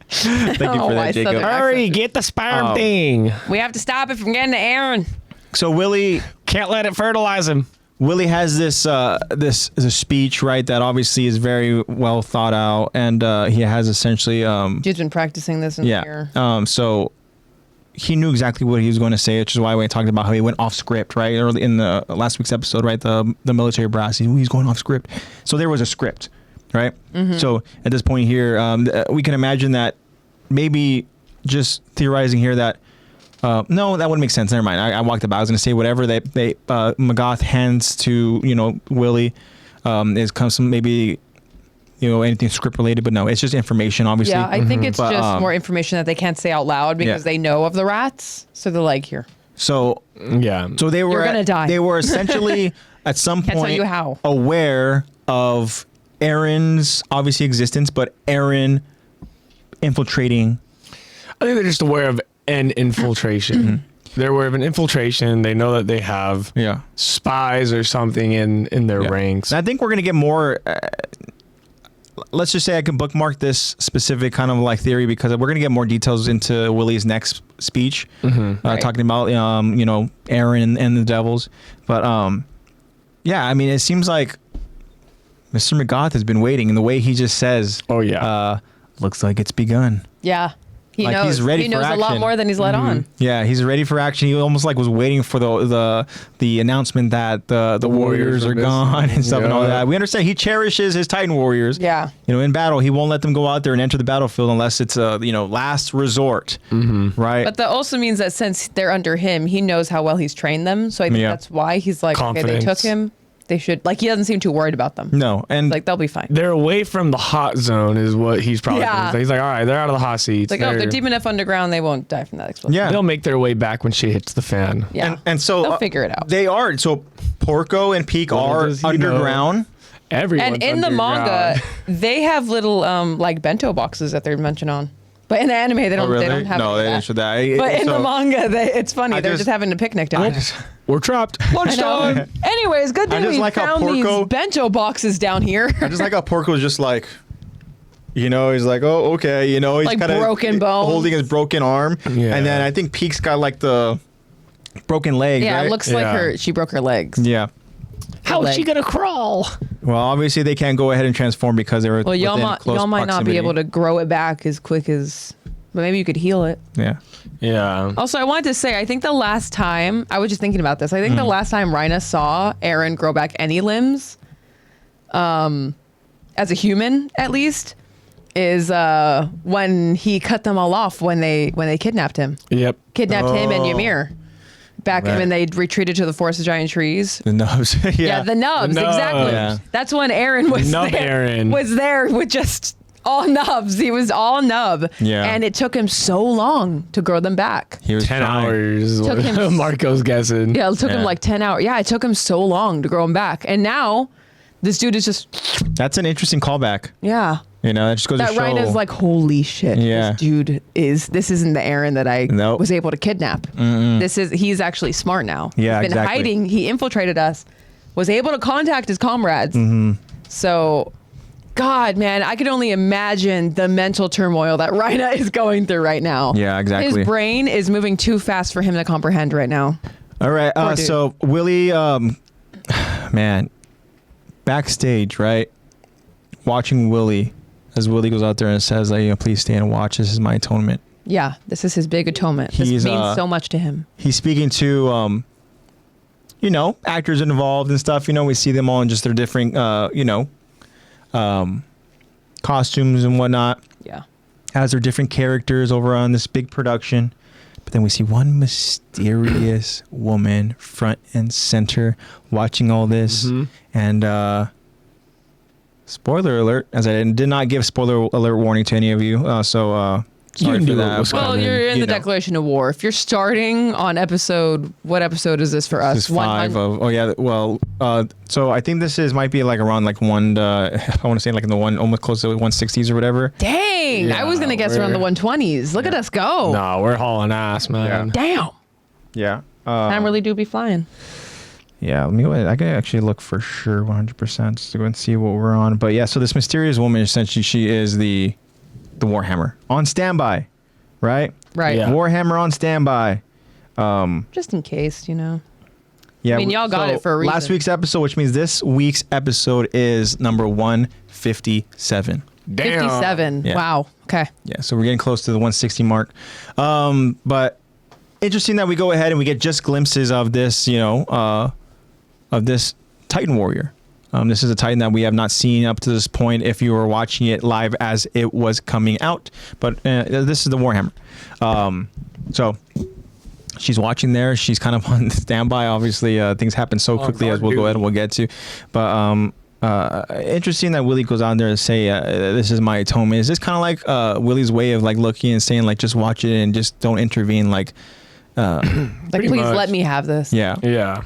thank you Oh, for why that, Jacob. Southern- Hurry, get the sperm thing. We have to stop it from getting to Aaron. So Willie Can't let it fertilize him. has this speech, right, that obviously is very well thought out, and he has essentially Dude's been practicing this in here. so he knew exactly what he was going to say, which is why we talked about how he went off script, right, early in the last week's episode, right, the military brass, he's going off script. So there was a script, right? So at this point here, we can imagine that maybe just theorizing here that no, that wouldn't make sense. Never mind. I walked about. I was going to say whatever they Magath hands to Willie is comes from maybe anything script related, but no, it's just information. Obviously, Yeah, I think it's But, just more information that they can't say out loud because Yeah. they know of the rats. So they're like, here. so Yeah. so they were gonna die. They were essentially at some Can't tell point you how. aware of Aaron's obviously existence, but Aaron infiltrating. I think they're just aware of an infiltration. They're aware of an infiltration. They know that they have Yeah. spies or something in their Yeah. ranks. And I think we're gonna get more. Let's just say I can bookmark this specific kind of like theory because we're gonna get more details into Willie's next speech, Right. talking about Aaron and the Devils. But yeah, I mean, it seems like Mr. Magath has been waiting, and the way he just says, Oh, yeah. looks like it's begun." Yeah. He Like, knows. he's ready he for knows a lot action. more than he's let on. Yeah, he's ready for action. He almost like was waiting for the announcement that the Warriors Warriors are are gone missing. and stuff and all Yeah. that. We understand he cherishes his Titan Warriors. Yeah. In battle, he won't let them go out there and enter the battlefield unless it's a last resort, right? But that also means that since they're under him, he knows how well he's trained them. So I think Yeah. that's why he's like, okay, they took Confidence. him. They should, like, he doesn't seem too worried about them. No, and Like, they'll be fine. They're away from the hot zone, is what he's probably. Yeah. He's like, all right, they're out of the hot seats. It's like, if they're deep enough underground, they won't die from that explosion. yeah, They'll make their way back when shit hits the fan. Yeah. and so they'll figure it out. They are. So Porco and Peak Well, are does he know? underground. Everyone's And in the manga, underground. they have little like bento boxes that they're mentioned on. But in the anime, they don't. Oh, really? They don't have. No, any they of didn't show that. But in So, the manga, it's funny. I They're just- just having a picnic down there. We're trapped. I know. Lunchtime. Anyways, good I thing just we like how found these Porco- bento boxes down here. I just like how Porco's just like, you know, he's like, oh, okay, you know, he's Like kind of broken bones. holding his broken arm, Yeah. and then I think Peak's got like the broken leg. Yeah, right? it looks like Yeah. she broke her legs. Yeah. How is she leg. gonna crawl? Well, obviously they can't go ahead and transform because they were. Well, y'all might not be able to grow it back as quick as, but maybe you could heal it. Yeah. Yeah. Also, I wanted to say, I think the last time, I was just thinking about this. I think the last time Rhina saw Eren grow back any limbs, as a human at least, is when he cut them all off when they kidnapped him. Yep. Kidnapped him and Oh. Ymir. Back Right. when they retreated to the Forest of Giant Trees. The nubs. yeah. Yeah, the nubs, The nubs. exactly. Yeah. That's when Aaron was Nub there. Eren. Was there with just all nubs. He was all nub. Yeah. And it took him so long to grow them back. He was 10 trying. hours is Took what him- Marco's guessing. Yeah, it took him Yeah. like 10 hours. Yeah, it took him so long to grow them back. And now this dude is just, That's an interesting callback. yeah. You know, that just goes That to show. Rhina's like, holy shit. Yeah. This dude this isn't the Aaron that I Nope. was able to kidnap. He's actually smart now. Yeah, He's been exactly. hiding. He infiltrated us, was able to contact his comrades. So, God, man, I could only imagine the mental turmoil that Rhina is going through right now. Yeah, exactly. His brain is moving too fast for him to comprehend right now. All right. Poor dude. So Willie, man, backstage, right? Watching Willie as Willie goes out there and says, like, you know, please stay and watch. This is my atonement. Yeah, this is his big atonement. This He's, means so much to him. He's speaking to, you know, actors involved and stuff. You know, we see them all in just their different, you know, costumes and whatnot Yeah. as their different characters over on this big production. But then we see one mysterious woman front and center watching all this. And spoiler alert, as I did not give spoiler alert warning to any of you. Sorry for knew that. what was but, Well, coming. you're in you the know. Declaration of War. If you're starting on what episode is this for us? This is 5 of, oh yeah, well, so I think this might be like around like I want to say like in the one, almost close to 160s or whatever. Dang, I was Yeah, going to guess around the we're- 120s. Look at us go. No, we're hauling ass, man. Damn. Yeah. Time really do be flying. Yeah, let me go ahead. I can actually look for sure 100% just to go and see what we're on. But yeah, so this mysterious woman, essentially, she is the Warhammer on standby, right? Right. Yeah. Warhammer on standby. Just in case, you know. Yeah, I mean, y'all got it for a reason. Last week's episode, which means this week's episode is number 157. Damn. 57. Yeah. Wow. Okay. Yeah, so we're getting close to the 160 mark. But interesting that we go ahead and we get just glimpses of this, you know, of this Titan warrior. This is a Titan that we have not seen up to this point if you were watching it live as it was coming out. But this is the Warhammer. So she's watching there. She's kind of on standby. Obviously, things happen so quickly as we'll go ahead and we'll get to. But interesting that Willie goes on there to say, this is my atonement. Is this kind of like Willie's way of like looking and saying like, just watch it and just don't intervene? Like, Like, Pretty please much. let me have this. yeah. Yeah.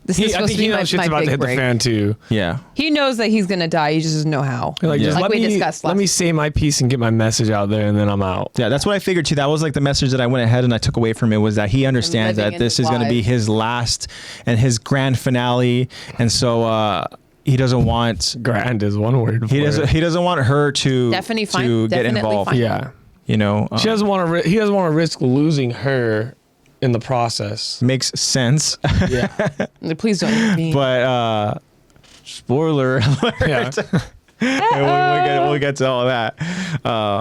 This is I supposed think to he be knows shit's my about to big hit the break. fan too. Yeah. He knows that he's going to die. He just doesn't know how. Like, Yeah. just Like let we me discussed let last me say my piece and get my message out there, and then I'm out. Yeah, that's what I figured too. That was like the message that I went ahead and I took away from it was that he understands living that in this his is going to be life. his last and his grand finale, and so he doesn't want Grand is one word. he doesn't want her to Definitely fine. to get Definitely involved. fine. Yeah. You know, She doesn't want to. He doesn't want to risk losing her in the process. makes sense, Yeah. Like, please don't intervene. but spoiler alert. Yeah. we'll get to all of that.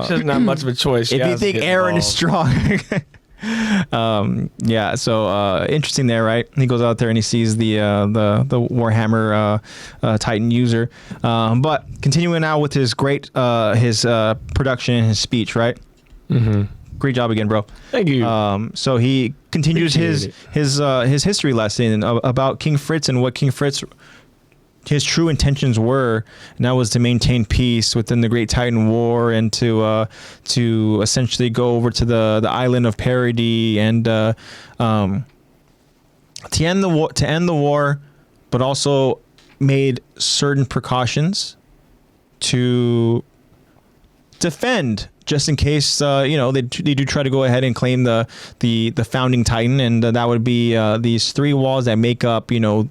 She doesn't have much of a choice. She If you has to think get Aaron is involved. strong. Yeah, so interesting there, right? He goes out there and he sees the Warhammer Titan user. But continuing now with his great his production and his speech, right? Mm-hmm. Great job again, bro. Thank you. So he continues Appreciate his history lesson about King Fritz and what King Fritz his true intentions were, and that was to maintain peace within the Great Titan War, and to essentially go over to the island of Parody and to end the war, but also made certain precautions to defend, just in case they do try to go ahead and claim the founding Titan, and that would be these 3 walls that make up a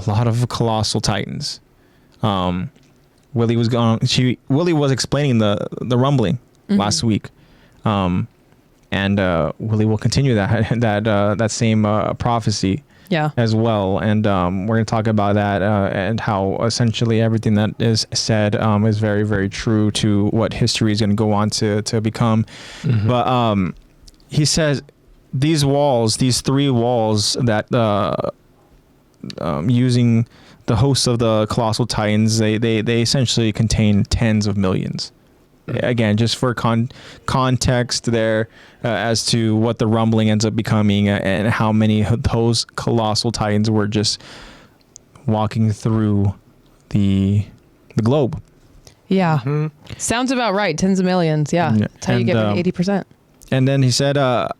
lot of colossal Titans. Willie was explaining the rumbling last week, and Willie will continue that same prophecy as well, and we're going to talk about that and how essentially everything that is said is very, very true to what history is going to go on to become. But he says these 3 walls that using the hosts of the colossal Titans, they essentially contain tens of millions. Again, just for context there, as to what the rumbling ends up becoming, and how many of those colossal Titans were just walking through the globe. Yeah. Sounds about right. Tens of millions. Yeah. That's how you get 80%. And then he said, an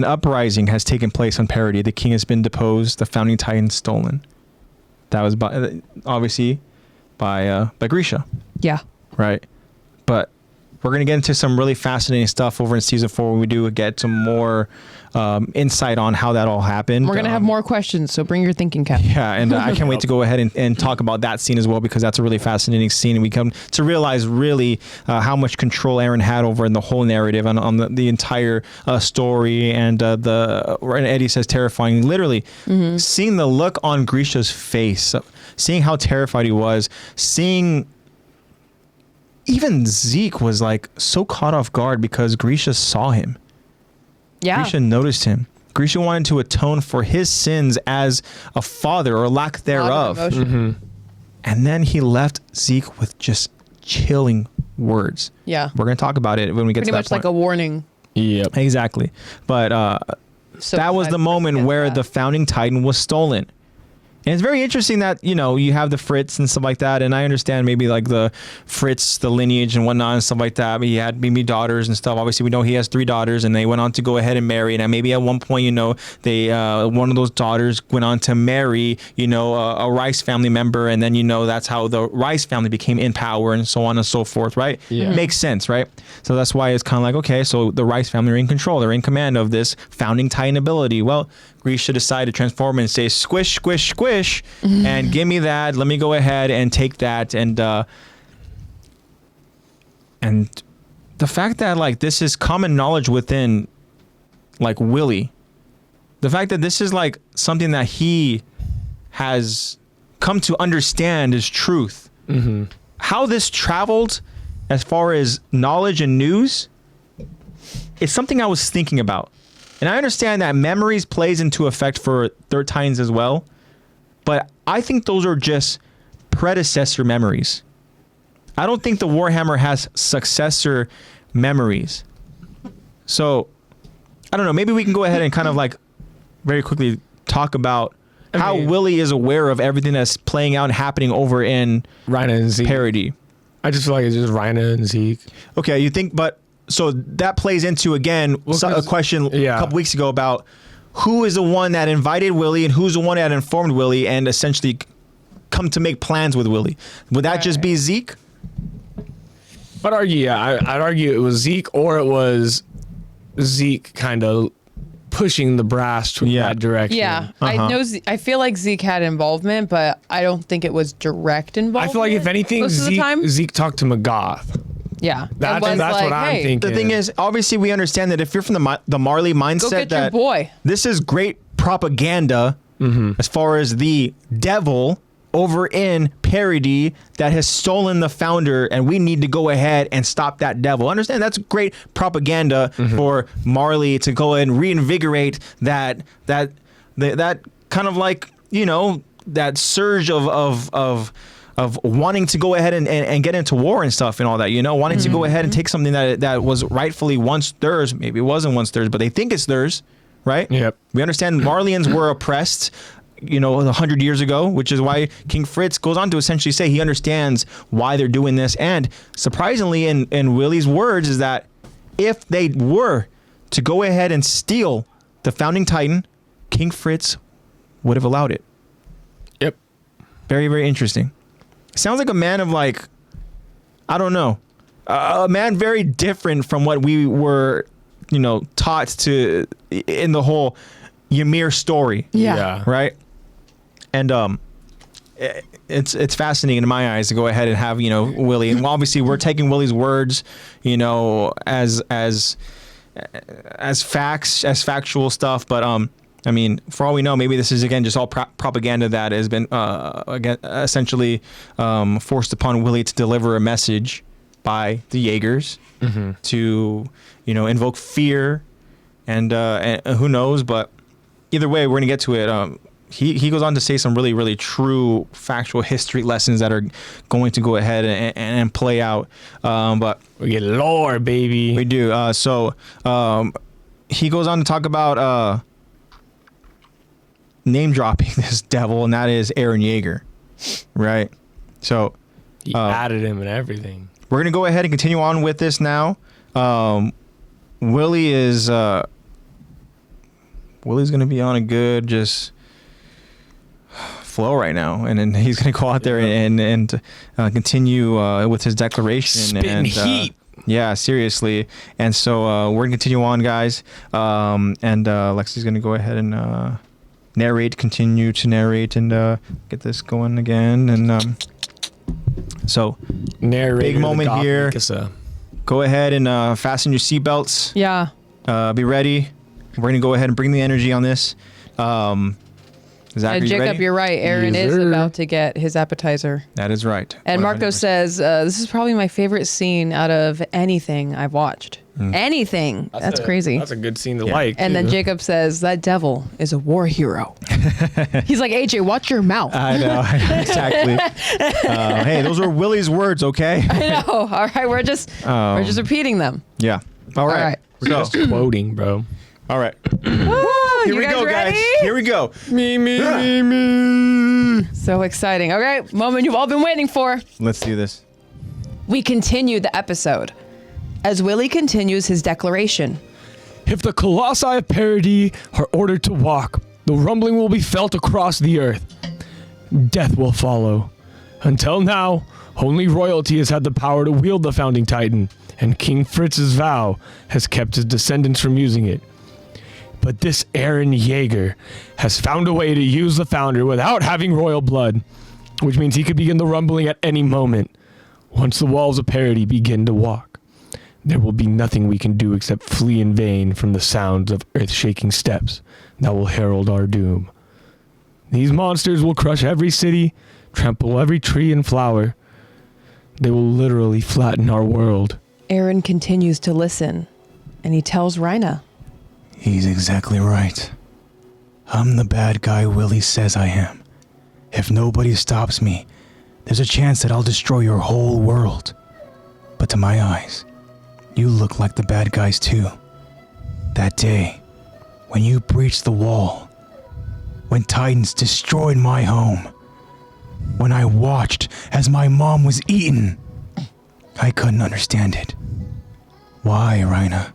uprising has taken place on Parody. The king has been deposed. The founding Titan stolen. That was obviously by Grisha. Yeah. Right. But we're going to get into some really fascinating stuff over in season 4 when we do get some more insight on how that all happened. We're going to have more questions, so bring your thinking cap. Yeah, and I can't wait to go ahead and talk about that scene as well, because that's a really fascinating scene, and we come to realize really how much control Eren had over in the whole narrative on the entire story, and Eddie says terrifying. Literally, seeing the look on Grisha's face, seeing how terrified he was, seeing... Even Zeke was like so caught off guard because Grisha saw him. Yeah. Grisha noticed him. Grisha wanted to atone for his sins as a father, or lack thereof. Mm-hmm. And then he left Zeke with just chilling words. Yeah. We're going to talk about it when we get to that point. Pretty much like a warning. Yep. Exactly. But that was the moment where the founding Titan was stolen. And it's very interesting that, you have the Fritz and stuff like that. And I understand maybe like the Fritz, the lineage and whatnot and stuff like that. But he had maybe daughters and stuff. Obviously, we know he has 3 daughters, and they went on to go ahead and marry. And maybe at one point, they one of those daughters went on to marry, a Rice family member. And then, that's how the Rice family became in power and so on and so forth, right? Yeah. Makes sense, right? So that's why it's kind of like, okay, so the Rice family are in control. They're in command of this founding Titan ability. Well, Grisha decided to transform and say squish, squish, squish, and give me that. Let me go ahead and take that. And the fact that like this is common knowledge within like Willie, the fact that this is like something that he has come to understand is truth. How this traveled as far as knowledge and news, it's something I was thinking about. And I understand that memories plays into effect for Third Titans as well, but I think those are just predecessor memories. I don't think the Warhammer has successor memories. So, I don't know, maybe we can go ahead and kind of like very quickly talk about how Willie is aware of everything that's playing out and happening over in Rhina and Zeke. Parody. I just feel like it's just Rhina and Zeke. Okay, you think, but... So that plays into, again, a question a couple weeks ago about who is the one that invited Willie and who's the one that informed Willie and essentially come to make plans with Willie. Would that just be Zeke? I'd argue, I'd argue it was Zeke, or it was Zeke kind of pushing the brass to that direction. Yeah, I know. I feel like Zeke had involvement, but I don't think it was direct involvement. I feel like if anything, Zeke talked to Magath. Yeah, that's what I'm thinking. The thing is, obviously, we understand that if you're from the Marley mindset, go get that your boy. This is great propaganda as far as the devil over in Parody that has stolen the founder, and we need to go ahead and stop that devil. Understand that's great propaganda for Marley to go ahead and reinvigorate that kind of like that surge of wanting to go ahead and get into war and stuff and all that, wanting to go ahead and take something that was rightfully once theirs. Maybe it wasn't once theirs, but they think it's theirs, right? Yep. We understand Marlians were oppressed 100 years ago, which is why King Fritz goes on to essentially say he understands why they're doing this. And surprisingly, in Willie's words, is that if they were to go ahead and steal the founding Titan, King Fritz would have allowed it. Yep. Very, very interesting. Sounds like a man of like, I don't know, a man very different from what we were, taught to in the whole Ymir story. Yeah. Right. And it's fascinating in my eyes to go ahead and have Willie, and obviously we're taking Willie's words, as facts, as factual stuff, but I mean, for all we know, maybe this is again just all propaganda that has been essentially forced upon Willie to deliver a message by the Jaegers to invoke fear, and who knows, but either way, we're gonna get to it. He goes on to say some really, really true factual history lessons that are going to go ahead and play out. But We get lore, baby. we do. So he goes on to talk about name dropping this devil, and that is Eren Yeager, right? So He added him and everything. we're gonna go ahead and continue on with this now. Willie is Willie's gonna be on a good just flow right now, and then he's gonna go out there and continue with his declaration. Spitting heat. Yeah, seriously. And so we're gonna continue on, guys. And Lexi's gonna go ahead and continue to narrate, and get this going again. And so Narrator, big moment here. Mikasa. Go ahead and fasten your seatbelts. Yeah. Be ready. We're gonna go ahead and bring the energy on this. Zach, are you Jacob, ready? you're right. Aaron Yes, is sir. about to get his appetizer. That is right. And Marco 100%. says, this is probably my favorite scene out of anything I've watched. Anything. That's crazy. That's a good scene to Yeah. like. And then too. Jacob says, that devil is a war hero. He's like, AJ, watch your mouth. I know, exactly. Hey, those were Willie's words, okay? I know. All right. We're just repeating them. Yeah. All right. right. We're just quoting, bro. All right. Woo, Here you we guys go, ready? guys. Here we go. Me. So exciting. Okay. Moment you've all been waiting for. Let's do this. We continue the episode as Willie continues his declaration. If the colossi of parody are ordered to walk, the rumbling will be felt across the earth. Death will follow. Until now, only royalty has had the power to wield the founding titan, and King Fritz's vow has kept his descendants from using it. But this Eren Yeager has found a way to use the founder without having royal blood, which means he could begin the rumbling at any moment. Once the walls of parody begin to walk, there will be nothing we can do except flee in vain from the sounds of earth-shaking steps that will herald our doom. These monsters will crush every city, trample every tree and flower. They will literally flatten our world. Aaron continues to listen, and he tells Rhina. He's exactly right. I'm the bad guy Willie says I am. If nobody stops me, there's a chance that I'll destroy your whole world. But to my eyes, you look like the bad guys too. That day, when you breached the wall, when Titans destroyed my home, when I watched as my mom was eaten, I couldn't understand it. Why, Rhina?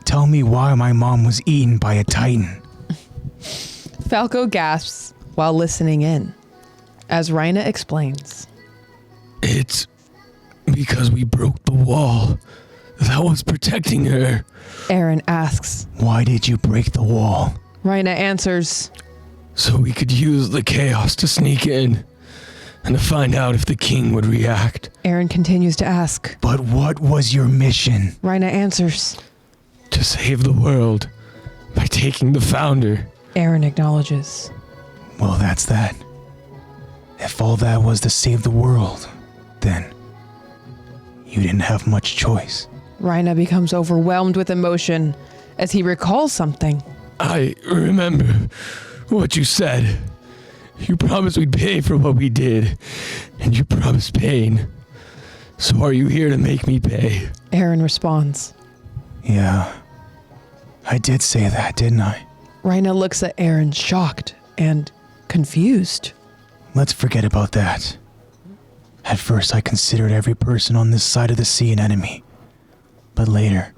Tell me why my mom was eaten by a Titan. Falco gasps while listening in, as Rhina explains. It's because we broke the wall that was protecting her. Aaron asks. Why did you break the wall? Rhina answers. So we could use the chaos to sneak in and to find out if the king would react. Aaron continues to ask. But what was your mission? Rhina answers. To save the world by taking the founder. Aaron acknowledges. Well, that's that. If all that was to save the world, then you didn't have much choice. Rhina becomes overwhelmed with emotion as he recalls something. I remember what you said. You promised we'd pay for what we did, and you promised pain. So are you here to make me pay? Aaron responds. Yeah, I did say that, didn't I? Rhina looks at Aaron shocked and confused. Let's forget about that. At first, I considered every person on this side of the sea an enemy. But later,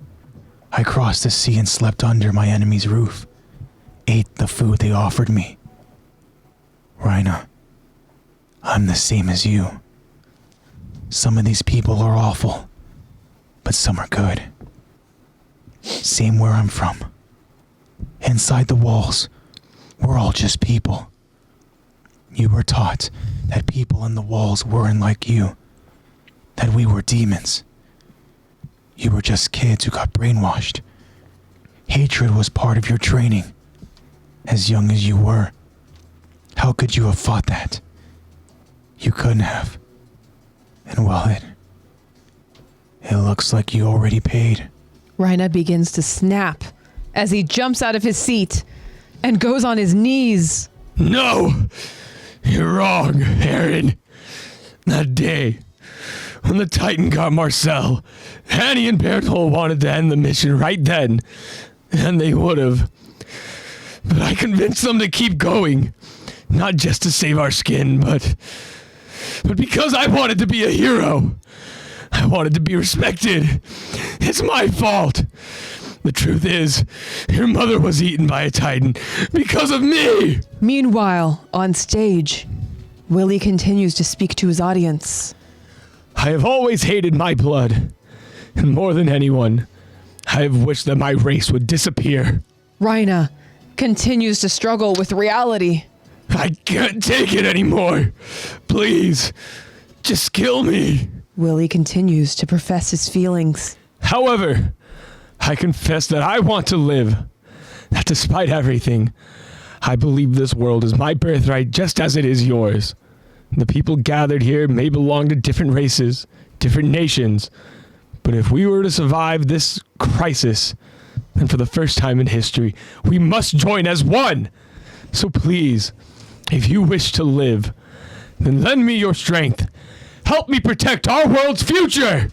I crossed the sea and slept under my enemy's roof, ate the food they offered me. Rhina, I'm the same as you. Some of these people are awful, but some are good. Same where I'm from. Inside the walls, we're all just people. You were taught that people in the walls weren't like you, that we were demons. You were just kids who got brainwashed. Hatred was part of your training. As young as you were, how could you have fought that? You couldn't have. And well, it looks like you already paid. Rhina begins to snap as he jumps out of his seat and goes on his knees. No! You're wrong, Aaron. That day, when the Titan got Marcel, Annie and Bertolt wanted to end the mission right then, and they would have. But I convinced them to keep going, not just to save our skin, but because I wanted to be a hero. I wanted to be respected. It's my fault. The truth is, your mother was eaten by a Titan because of me. Meanwhile, on stage, Willie continues to speak to his audience. I have always hated my blood, and more than anyone, I have wished that my race would disappear. Rhina continues to struggle with reality. I can't take it anymore. Please, just kill me. Willie continues to profess his feelings. However, I confess that I want to live. That despite everything, I believe this world is my birthright just as it is yours. The people gathered here may belong to different races, different nations, but if we were to survive this crisis, then for the first time in history, we must join as one. So please, if you wish to live, then lend me your strength. Help me protect our world's future.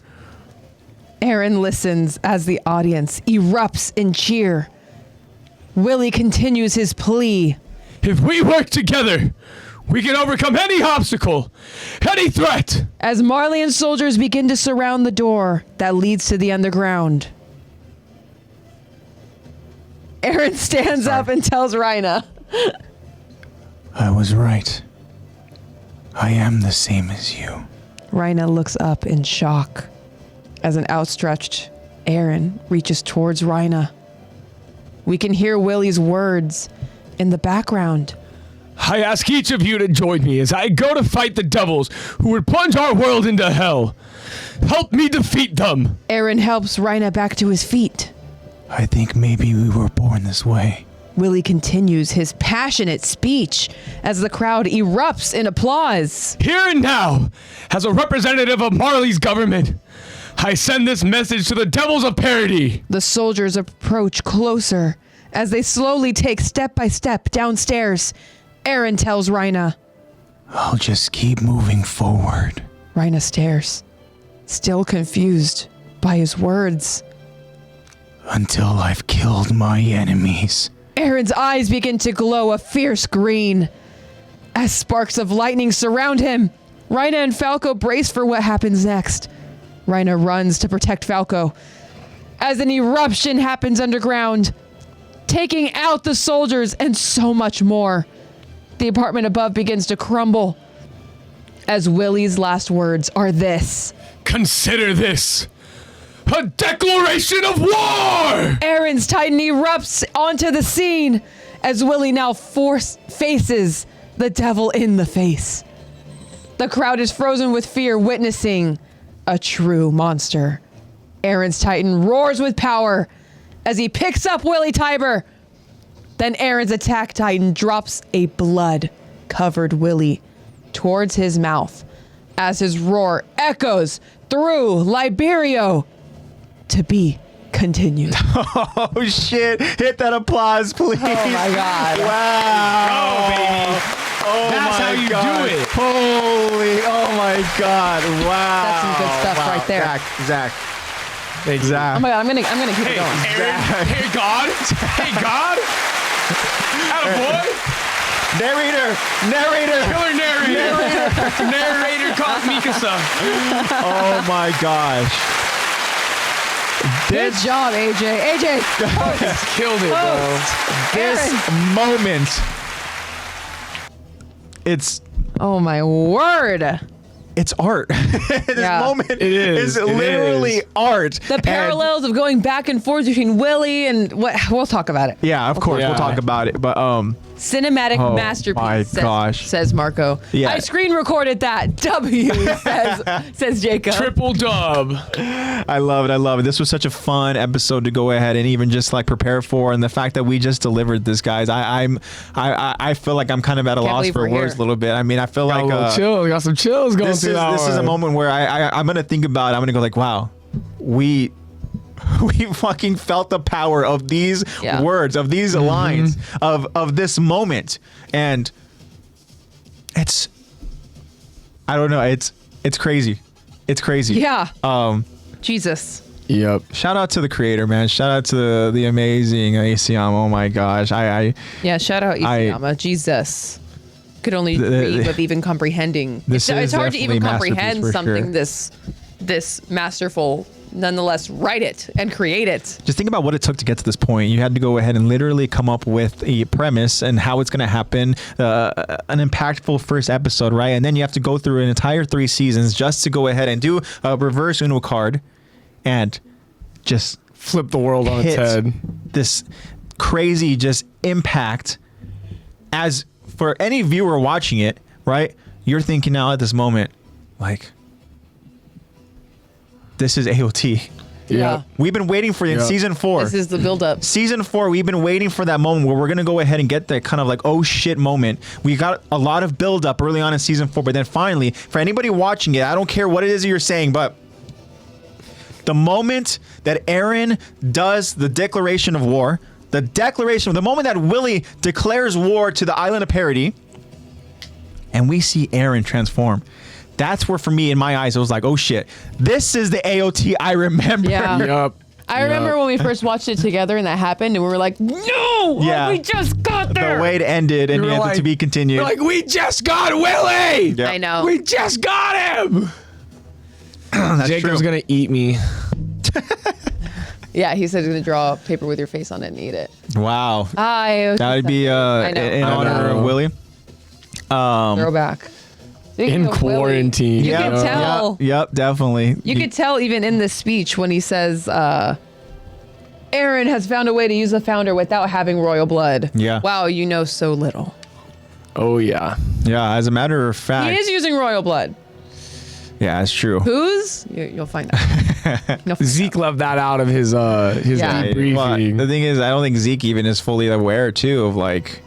Aaron listens as the audience erupts in cheer. Willie continues his plea. If we work together, we can overcome any obstacle, any threat. As Marleyan soldiers begin to surround the door that leads to the underground, Aaron stands up and tells Rhina, I was right. I am the same as you. Rhina looks up in shock as an outstretched Aaron reaches towards Rhina. We can hear Willie's words in the background. I ask each of you to join me as I go to fight the devils who would plunge our world into hell. Help me defeat them. Aaron helps Rhina back to his feet. I think maybe we were born this way. Willie continues his passionate speech as the crowd erupts in applause. Here and now, as a representative of Marley's government, I send this message to the devils of parody. The soldiers approach closer as they slowly take step by step downstairs. Aaron tells Rhina, I'll just keep moving forward. Rhina stares, still confused by his words. Until I've killed my enemies. Aaron's eyes begin to glow a fierce green as sparks of lightning surround him. Rhina and Falco brace for what happens next. Rhina runs to protect Falco as an eruption happens underground, taking out the soldiers and so much more. The apartment above begins to crumble as Willie's last words are this. Consider this a declaration of war! Aaron's Titan erupts onto the scene as Willie now faces the devil in the face. The crowd is frozen with fear, witnessing a true monster. Aaron's Titan roars with power as he picks up Willie Tiber. Then Aaron's Attack Titan drops a blood-covered Willie towards his mouth as his roar echoes through Liberio. To be continued. Oh shit! Hit that applause, please. Oh my god. Wow. Go, baby. Oh That's my how you god. do it. Holy, oh my god. Wow. That's some good stuff right there. Zach. Thank you. Zach. Oh my god, I'm gonna keep it Hey, going. Aaron. Hey, God. Hey, God. Attaboy. Narrator. Killer narrator. Narrator caught Mikasa. Oh my gosh. Good job, AJ. AJ. Killed it, bro. This moment. It's Oh my word. it's art. This Yeah. moment is. It literally is. art. The parallels of going back and forth between Willie and what we'll talk about it. Yeah, of course we'll Yeah. talk about it. But Cinematic Oh masterpiece. my gosh. Says Marco. Yeah. I screen recorded that. W says Jacob. Triple dub. I love it. This was such a fun episode to go ahead and even just like prepare for, and the fact that we just delivered this, guys. I feel like I'm kind of at a Can't loss believe for we're words here. a little bit. I mean, I feel Got a like little chills. Got some chills going this through that is a one. moment where I'm gonna think about it. I'm gonna go like, wow, we fucking felt the power of these Yeah. words, of these lines, of this moment, and it's I don't know, it's crazy. It's crazy. Yeah. Um, Jesus. Yep. shout out to the creator, man. Shout out to the amazing Isayama. Oh my gosh, Yeah, shout out Isayama. Jesus. Could only dream of even comprehending. This It's is hard to even definitely comprehend masterpiece for something sure. this masterful. Nonetheless, write it and create it. just think about what it took to get to this point. You had to go ahead and literally come up with a premise and how it's going to happen, an impactful first episode, right? And then you have to go through an entire 3 seasons just to go ahead and do a reverse Uno card and just Flip the world on its hit head. this crazy just impact. As for any viewer watching it, right? You're thinking now at this moment, like, this is AOT. Yeah. We've been waiting for it in Yeah. season 4. This is the buildup. Season 4, we've been waiting for that moment where we're gonna go ahead and get that kind of like, oh shit moment. We got a lot of build up early on in season 4, but then finally, for anybody watching it, I don't care what it is that you're saying, but the moment that Eren does the declaration of war, the moment that Willie declares war to the island of Parody, and we see Eren transform. That's where, for me, in my eyes, it was like, oh shit, this is the AOT I remember. Yeah. Yep. I remember when we first watched it together and that happened, and we were like, "No, Yeah. we just got there." The way it ended, and We were yet like- to be continued. We're like, we just got Willie. Yeah. I know. We just got him. That's Jacob's true. gonna eat me. Yeah, he said he's gonna draw a paper with your face on it and eat it. Wow. That That would be I know. in I honor know. of Willie. throwback. Speaking In of Willie, quarantine. you can tell. Yep, definitely. You could tell even in this speech when he says, "Eren has found a way to use the founder without having royal blood." Yeah. Wow, you know so little. Oh yeah. Yeah, as a matter of fact. He is using royal blood. Yeah, that's true. Whose? You'll find out. You'll find Zeke out. left that out of his Yeah. debriefing. Well, the thing is, I don't think Zeke even is fully aware too of like,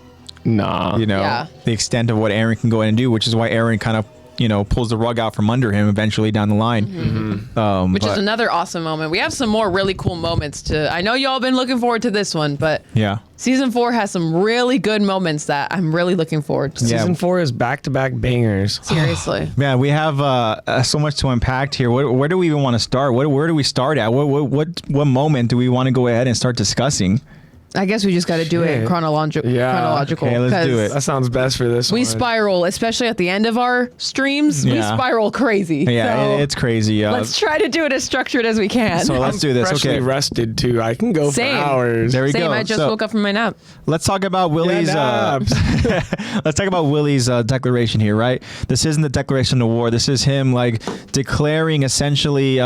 Nah. you know, Yeah. the extent of what Eren can go in and do, which is why Eren kind of, you know, pulls the rug out from under him eventually down the line. Which is But- another awesome moment. We have some more really cool moments to. I know y'all been looking forward to this one, but Yeah. season 4 has some really good moments that I'm really looking forward to. Yeah. Season 4 is back-to-back bangers. Seriously. Man, we have so much to unpack here. Where do we even want to start? Where do we start at? What moment do we want to go ahead and start discussing? I guess we just got to do it Shit. chronological. Yeah. Chronological. Okay, let's do 'cause it. That sounds best for this We one. spiral, especially at the end of our streams. We Yeah. spiral crazy. Yeah, So it's crazy. let's try to do it as structured as we can. So let's do this. Freshly Okay. rested too. I can go Same. for hours. There we Same. go. I just So- woke up from my nap. Let's talk about Willie's. naps. Let's talk about Willie's declaration here, right? This isn't the declaration of war. This is him like declaring essentially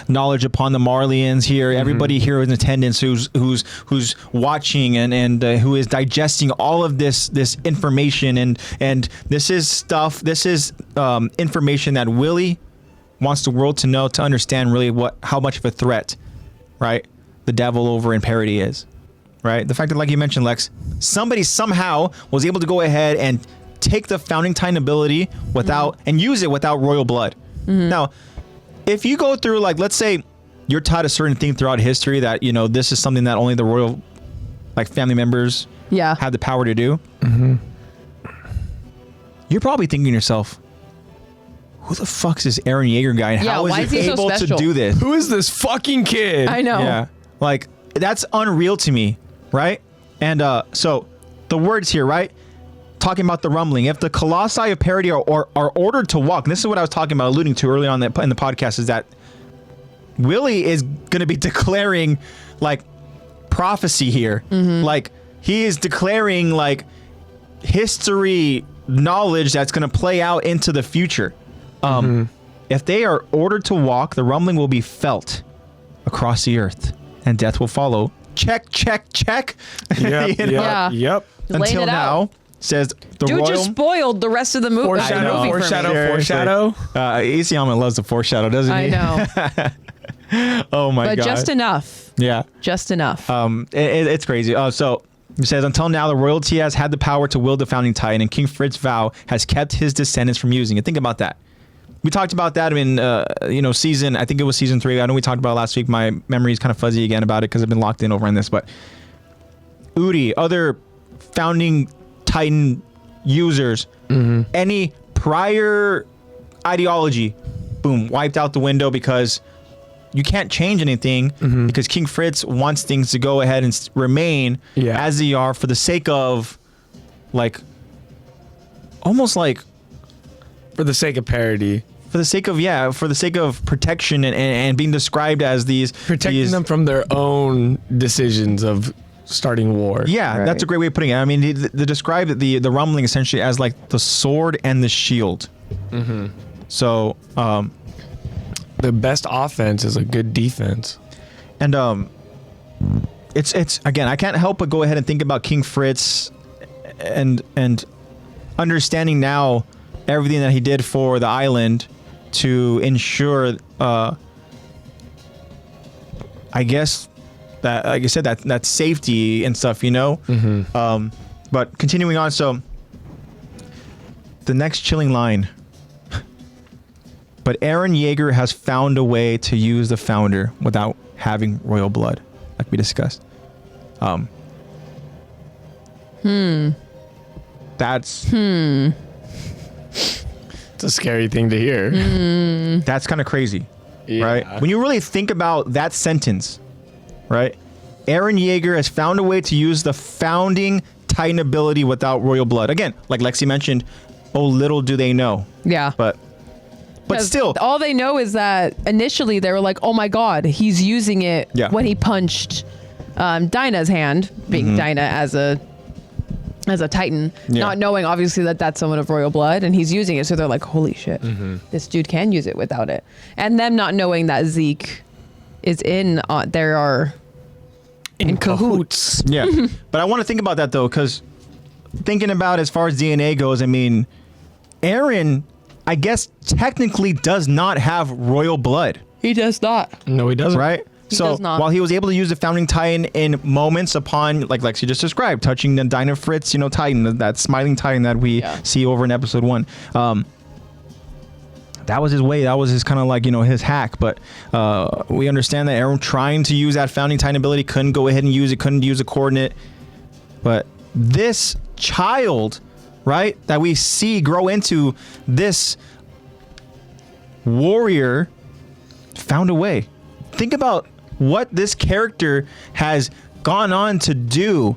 knowledge upon the Marlians here. Everybody here in attendance who's watching and who is digesting all of this information and this is stuff. This is information that Willie wants the world to know, to understand really how much of a threat, right, the devil over in Parody is. Right? The fact that, like you mentioned, Lex, somebody somehow was able to go ahead and take the founding Titan ability without and use it without royal blood. Now, if you go through, like, let's say you're taught a certain thing throughout history that, you know, this is something that only the royal, like, family members Yeah. have the power to do. You're probably thinking to yourself, who the fuck's this Eren Yeager guy? And Yeah, how why is is he he so able to special? do this? Who is this fucking kid? I know. Yeah. Like, that's unreal to me, right? And so the words here, right? talking about the rumbling. If the Colossi of Parody are ordered to walk, and this is what I was talking about, alluding to earlier on in the podcast, is that Willie is going to be declaring like prophecy here. Like he is declaring like history knowledge that's going to play out into the future. If they are ordered to walk, the rumbling will be felt across the earth and death will follow. Check. Yep. You know? Yeah. Yep. Laying Until it now, out. says the Dude royal. just spoiled the rest of the movie. Foreshadow. Foreshadow. Isayama loves the foreshadow, doesn't he? I know. Oh my But god. just enough. Yeah. Just enough. It's crazy. So it says, until now, the royalty has had the power to wield the founding titan, and King Fritz vow has kept his descendants from using it. Think about that. We talked about that in, season, I think it was season 3. I know we talked about it last week. My memory is kind of fuzzy again about it because I've been locked in over on this. But Udi, other founding titan users, any prior ideology, boom, wiped out the window because you can't change anything because King Fritz wants things to go ahead and remain as they are for the sake of, like, almost like, For the sake of parody. for the sake of protection and being described as Protecting them from their own decisions of starting war. Yeah, Right. that's a great way of putting it. I mean, they describe the rumbling essentially as like the sword and the shield. So, The best offense is a good defense. and it's again, I can't help but go ahead and think about King Fritz and understanding now everything that he did for the island to ensure, I guess that, like I said, that safety and stuff, you know. But continuing on, so the next chilling line. But Eren Yeager has found a way to use the founder without having royal blood, like we discussed. That's It's a scary thing to hear. that's kind of crazy, Yeah. right? When you really think about that sentence, right? Eren Yeager has found a way to use the founding Titan ability without royal blood. Again, like Lexi mentioned, oh, little do they know. yeah. But 'Cause still, all they know is that initially they were like, "Oh my God, he's using it." Yeah. When he punched Dinah's hand, being Dinah as a Titan, Yeah. not knowing obviously that that's someone of royal blood, and he's using it. So they're like, "Holy shit, this dude can use it without it." And them not knowing that Zeke is in, there are in cahoots. yeah. But I want to think about that though, because thinking about as far as DNA goes, I mean, Eren, I guess technically does not have royal blood, He does not. No, he doesn't. right? He So does not. while he was able to use the founding Titan in moments upon, like Lexi just described, touching the Dinah Fritz, Titan, that smiling Titan that we see over in episode 1, that was his way. That was his kind of like, his hack. But we understand that Eren trying to use that founding Titan ability couldn't go ahead and use it, couldn't use a coordinate. But this child, right, that we see grow into this warrior found a way. Think about what this character has gone on to do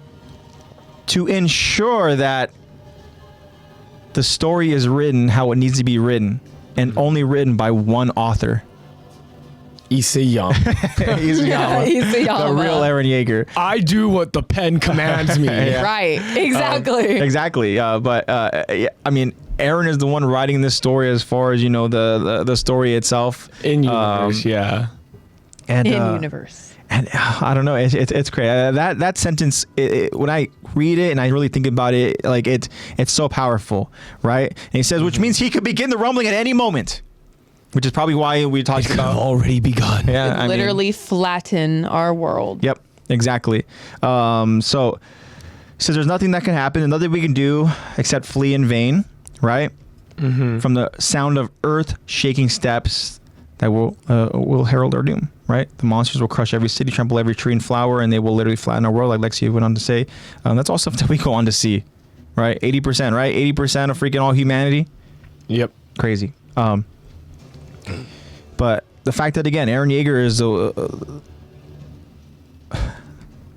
to ensure that the story is written how it needs to be written, and only written by one author. Isayama. Isayama, Isayama. the real Eren Yeager. I do what the pen commands me. Yeah. Right. Exactly. Exactly. But I mean, Eren is the one writing this story as far as the story itself In universe, yeah. and In universe. And I don't know, it's crazy. That sentence, when I read it and I really think about it, like it's so powerful, right? And he says, which means he could begin the rumbling at any moment, which is probably why we talked about already begun. Yeah, I mean, Literally flatten our world. Yep, exactly. So says there's nothing that can happen and nothing we can do except flee in vain, right? From the sound of earth shaking steps that will herald our doom, right? The monsters will crush every city, trample every tree and flower, and they will literally flatten our world, like Lexi went on to say. That's all stuff that we go on to see, right? 80%, right? 80% of freaking all humanity. Yep. Crazy. But the fact that, again, Eren Yeager is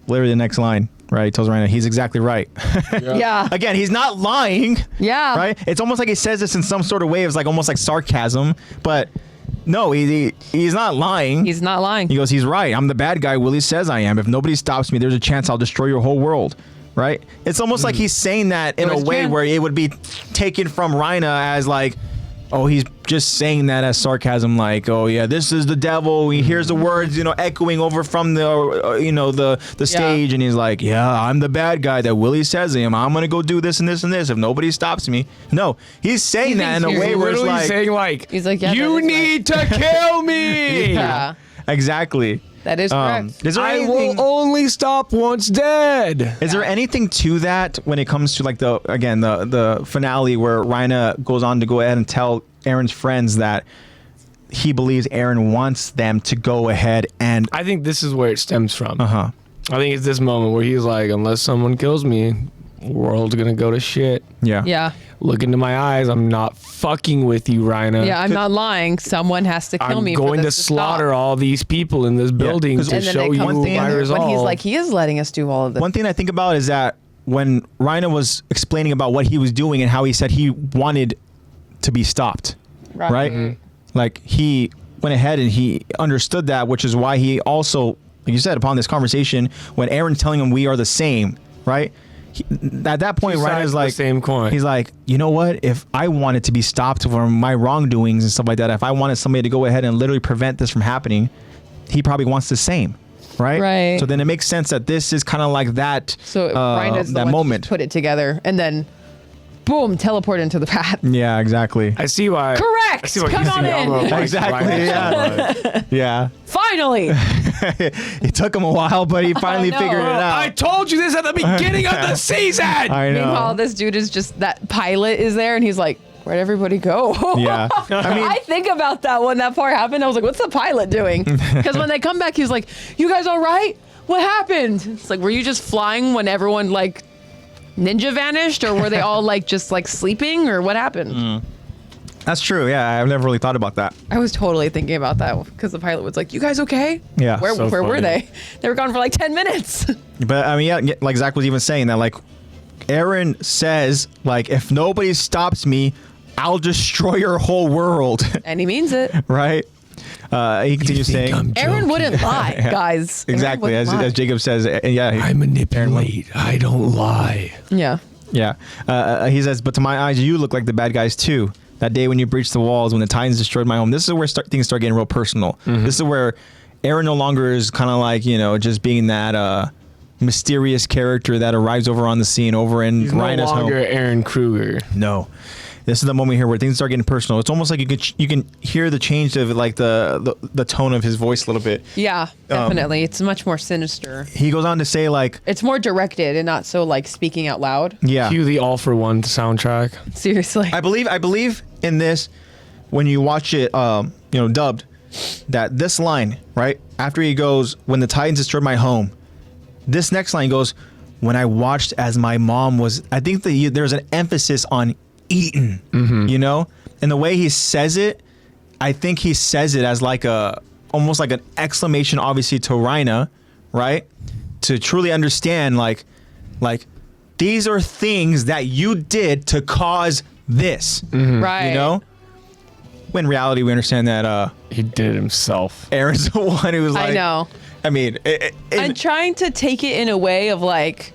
literally the next line. Right? He tells Rhino he's exactly right. Yeah. Again, he's not lying. Yeah. Right? It's almost like he says this in some sort of way of like almost like sarcasm, but no, he's not lying. He's not lying. He goes, he's right. I'm the bad guy Willie says I am. If nobody stops me, there's a chance I'll destroy your whole world. Right? It's almost like he's saying that in a way where it would be taken from Rhina as like, oh, he's just saying that as sarcasm, like, oh yeah, this is the devil. He hears the words, echoing over from the stage, and he's like, yeah, I'm the bad guy that Willie says I am. I'm gonna go do this and this and this if nobody stops me. No, he's saying that in a way where it's like, saying like, he's like, yeah, you need to kill me. Yeah. Exactly. That is correct. Is there I anything, will only stop once dead. is there anything to that when it comes to like the finale where Rhina goes on to go ahead and tell Aaron's friends that he believes Aaron wants them to go ahead and I think this is where it stems from. uh-huh. I think it's this moment where he's like, unless someone kills me, the world's gonna go to shit. Yeah. Yeah. Look into my eyes. I'm not fucking with you, Rhina. Yeah, I'm not lying. Someone has to kill I'm me. going for to this slaughter stop. all these people in this building 'cause- to And then show they you come One thing- my together resolve. when he's like, he is letting us do all of this. One thing I think about is that when Rhina was explaining about what he was doing and how he said he wanted to be stopped, right? Mm-hmm. Like he went ahead and he understood that, which is why he also, like you said, upon this conversation, when Aaron's telling him we are the same, right? At that point, Two sides Rhina's of the like, same coin. he's like, you know what? If I wanted to be stopped from my wrongdoings and stuff like that, if I wanted somebody to go ahead and literally prevent this from happening, he probably wants the same. Right. Right. So then it makes sense that this is kind of like that. So Rhina's the that one to moment. just put it together and then, boom, teleport into the path. Yeah, exactly. I see why. Correct. I see why Come he's on the in. Elmo likes Exactly, Rhina yeah. so much. Yeah. Finally. It took him a while, but he finally know. figured it out. I told you this at the beginning of the season. I know. Meanwhile, this dude is just, that pilot is there and he's like, where'd everybody go? Yeah. I mean, I think about that when that part happened. I was like, what's the pilot doing? Because when they come back, he's like, you guys all right? What happened? It's like, were you just flying when everyone like ninja vanished, or were they all like just like sleeping, or what happened? that's true. Yeah, I've never really thought about that. I was totally thinking about that because the pilot was like, you guys okay? Yeah. Where So were funny. they? They were gone for like 10 minutes. But I mean, yeah, like Zach was even saying that, like, Aaron says, like, if nobody stops me, I'll destroy your whole world. And he means it. Right? He continues saying, Aaron wouldn't lie, guys. Aaron exactly, wouldn't as lie. Jacob says, yeah. I manipulate. I don't lie. Yeah. Yeah. He says, but to my eyes, you look like the bad guys too. That day when you breached the walls, when the Titans destroyed my home. This is where things start getting real personal. This is where Aaron no longer is kind of like, just being that mysterious character that arrives over on the scene over in He's no Rhina's home. longer Aaron Kruger. No. This is the moment here where things start getting personal. It's almost like you can hear the change of like the tone of his voice a little bit. Yeah, definitely. It's much more sinister. He goes on to say like, It's more directed and not so like speaking out loud. yeah. Cue the All for One soundtrack. Seriously. I believe in this when you watch it dubbed, that this line, right? After he goes, when the Titans destroyed my home, this next line goes, when I watched as my mom was, I think there's an emphasis on eaten, and the way he says it, I think he says it as like almost like an exclamation, obviously, to Rhina, right? To truly understand, like these are things that you did to cause this, Right. When in reality, we understand that He did it himself. Aaron's the one who was like, I know. I mean, I'm trying to take it in a way of like,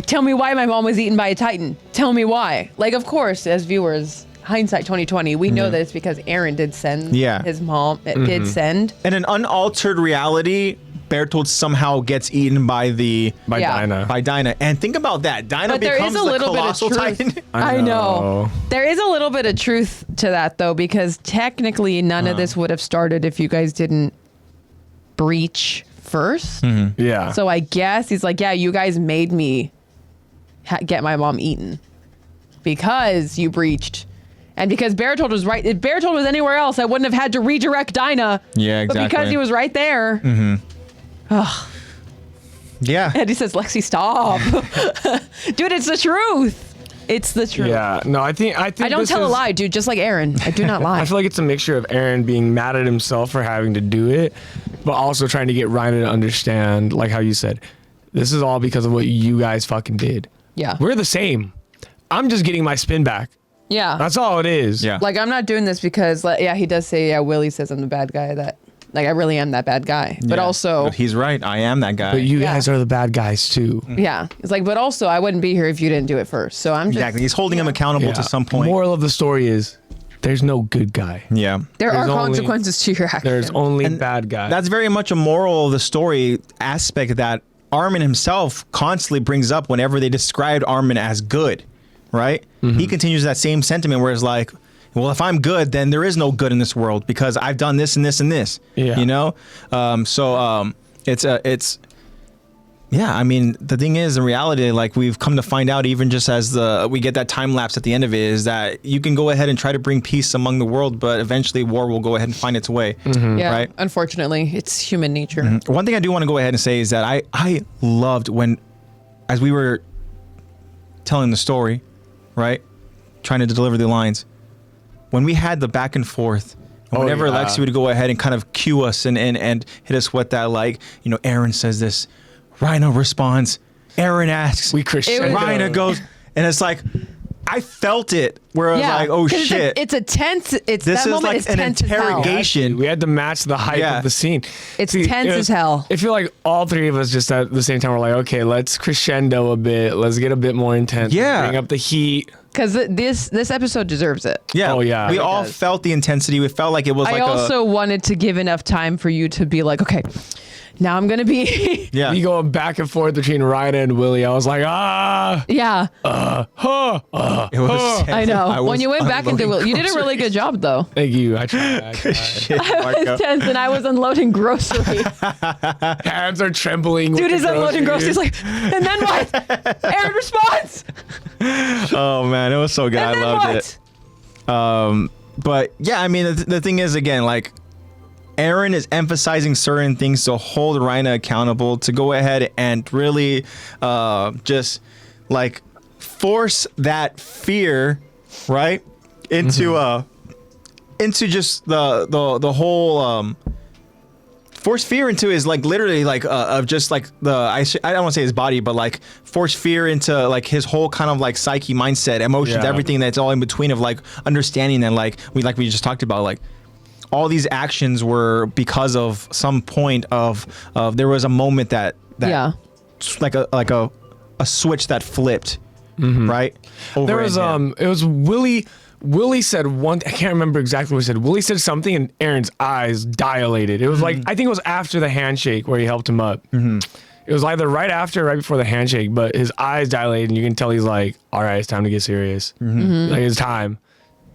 tell me why my mom was eaten by a Titan. Tell me why. Like, of course, as viewers, hindsight 2020, we know that it's because Aaron did send his mom. It did send. in an unaltered reality, Bertold somehow gets eaten by Yeah. Dinah. by Dinah. And think about that. Dinah But there becomes is a the little bit of colossal truth. Titan. I know. There is a little bit of truth to that, though, because technically none of this would have started if you guys didn't breach first. Yeah. So I guess he's like, yeah, you guys made me get my mom eaten because you breached. And because Bertold was right. If Bertold was anywhere else, I wouldn't have had to redirect Dinah. Yeah, exactly. But because he was right there. Yeah. And he says, Lexi, stop. Dude, it's the truth. It's the truth. Yeah. No, I think I don't this tell a is- lie, dude, just like Aaron. I do not lie. I feel like it's a mixture of Aaron being mad at himself for having to do it, but also trying to get Rhina to understand, like how you said, this is all because of what you guys fucking did. Yeah. We're the same. I'm just getting my spin back. Yeah. That's all it is. Yeah. Like, I'm not doing this because, like, yeah, he does say, yeah, Willie says I'm the bad guy, that, like, I really am that bad guy. But Yeah. also, But he's right. I am that guy. But you Yeah. guys are the bad guys too. yeah. It's like, but also, I wouldn't be here if you didn't do it first. So I'm just. Exactly. He's holding him accountable to some point. Moral of the story is there's no good guy. Yeah. There are There's only- consequences to your actions. There's only And bad guys. That's very much a moral of the story aspect that Armin himself constantly brings up whenever they described Armin as good, right? He continues that same sentiment where it's like, well, if I'm good, then there is no good in this world because I've done this and this and this. Yeah. You know? It's yeah, I mean, the thing is, in reality, like we've come to find out, even just as we get that time lapse at the end of it, is that you can go ahead and try to bring peace among the world, but eventually war will go ahead and find its way, Yeah. right? Unfortunately, it's human nature. One thing I do want to go ahead and say is that I loved when, as we were telling the story, right, trying to deliver the lines, when we had the back and forth, and whenever yeah. Lexi would go ahead and kind of cue us and hit us with that, like, you know, Aaron says this, Rhino responds, Aaron asks, We crescendo. Rhino goes, and it's like, I felt it, where I was like, oh 'cause shit. It's a tense. It's This that is moment like is an tense as hell. interrogation. We had to match the hype Yeah. of the scene. It's tense it as hell. I feel like all three of us just at the same time were like, okay, let's crescendo a bit. Let's get a bit more intense. Yeah. Bring up the heat. Because this episode deserves it. Yeah. Oh, yeah. We It all does. felt the intensity. We felt like it was I like also wanted to give enough time for you to be like, okay, now I'm gonna be. yeah. We going back and forth between Ryan and Willie. I was like, Yeah, It was I know. was when you went back into unloading it, you did a really good job though. thank you. I tried. Shit, I Marco. was tense and I was unloading grocery. Hands are trembling. with Dude the is unloading groceries. Like, and then what? Aaron responds. Oh man, it was so good. And I then loved what? it. But yeah, I mean, the thing is, again, like, Aaron is emphasizing certain things to hold Rhina accountable, to go ahead and really just like force that fear, right, into just the whole force fear into his, like, literally, like, of just like I don't want to say his body, but like force fear into like his whole kind of like psyche, mindset, emotions, Yeah. everything that's all in between, of like understanding that, like we just talked about, like all these actions were because of some point of there was a moment that Yeah. like a switch that flipped, right? Over There was in him. it was Willie. Willie said one. I can't remember exactly what he said. Willie said something, and Aaron's eyes dilated. It was like, I think it was after the handshake where he helped him up. It was either right after or right before the handshake, but his eyes dilated, and you can tell he's like, "All right, it's time to get serious. Like, it's time."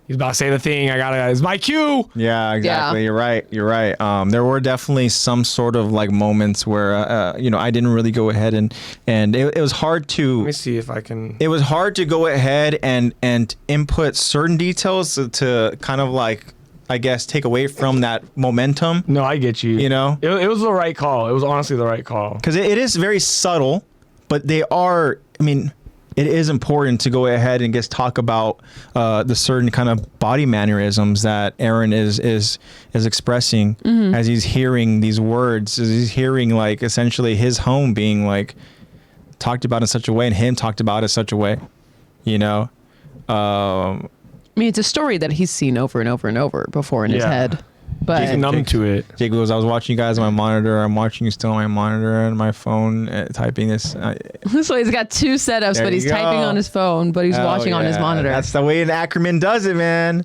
He's about to say the thing. It's my cue. Yeah, exactly. Yeah. You're right. There were definitely some sort of like moments where I didn't really go ahead and it was hard to. Let me see if I can. It was hard to go ahead and input certain details to kind of like, I guess, take away from that momentum. No, I get you. You know? It was the right call. It was honestly the right call. Because it is very subtle, but they are. I mean, it is important to go ahead and just talk about the certain kind of body mannerisms that Aaron is expressing as he's hearing these words, as he's hearing, like, essentially his home being like talked about in such a way, and him talked about in such a way, you know. I mean, it's a story that he's seen over and over and over before in his Yeah. head. But He's numb to it. Jake goes, I was watching you guys on my monitor. I'm watching you still on my monitor and my phone, typing this. so he's got two setups, There but he's you typing go. on his phone, but he's Oh, watching on his yeah. monitor. That's the way an Ackerman does it, man.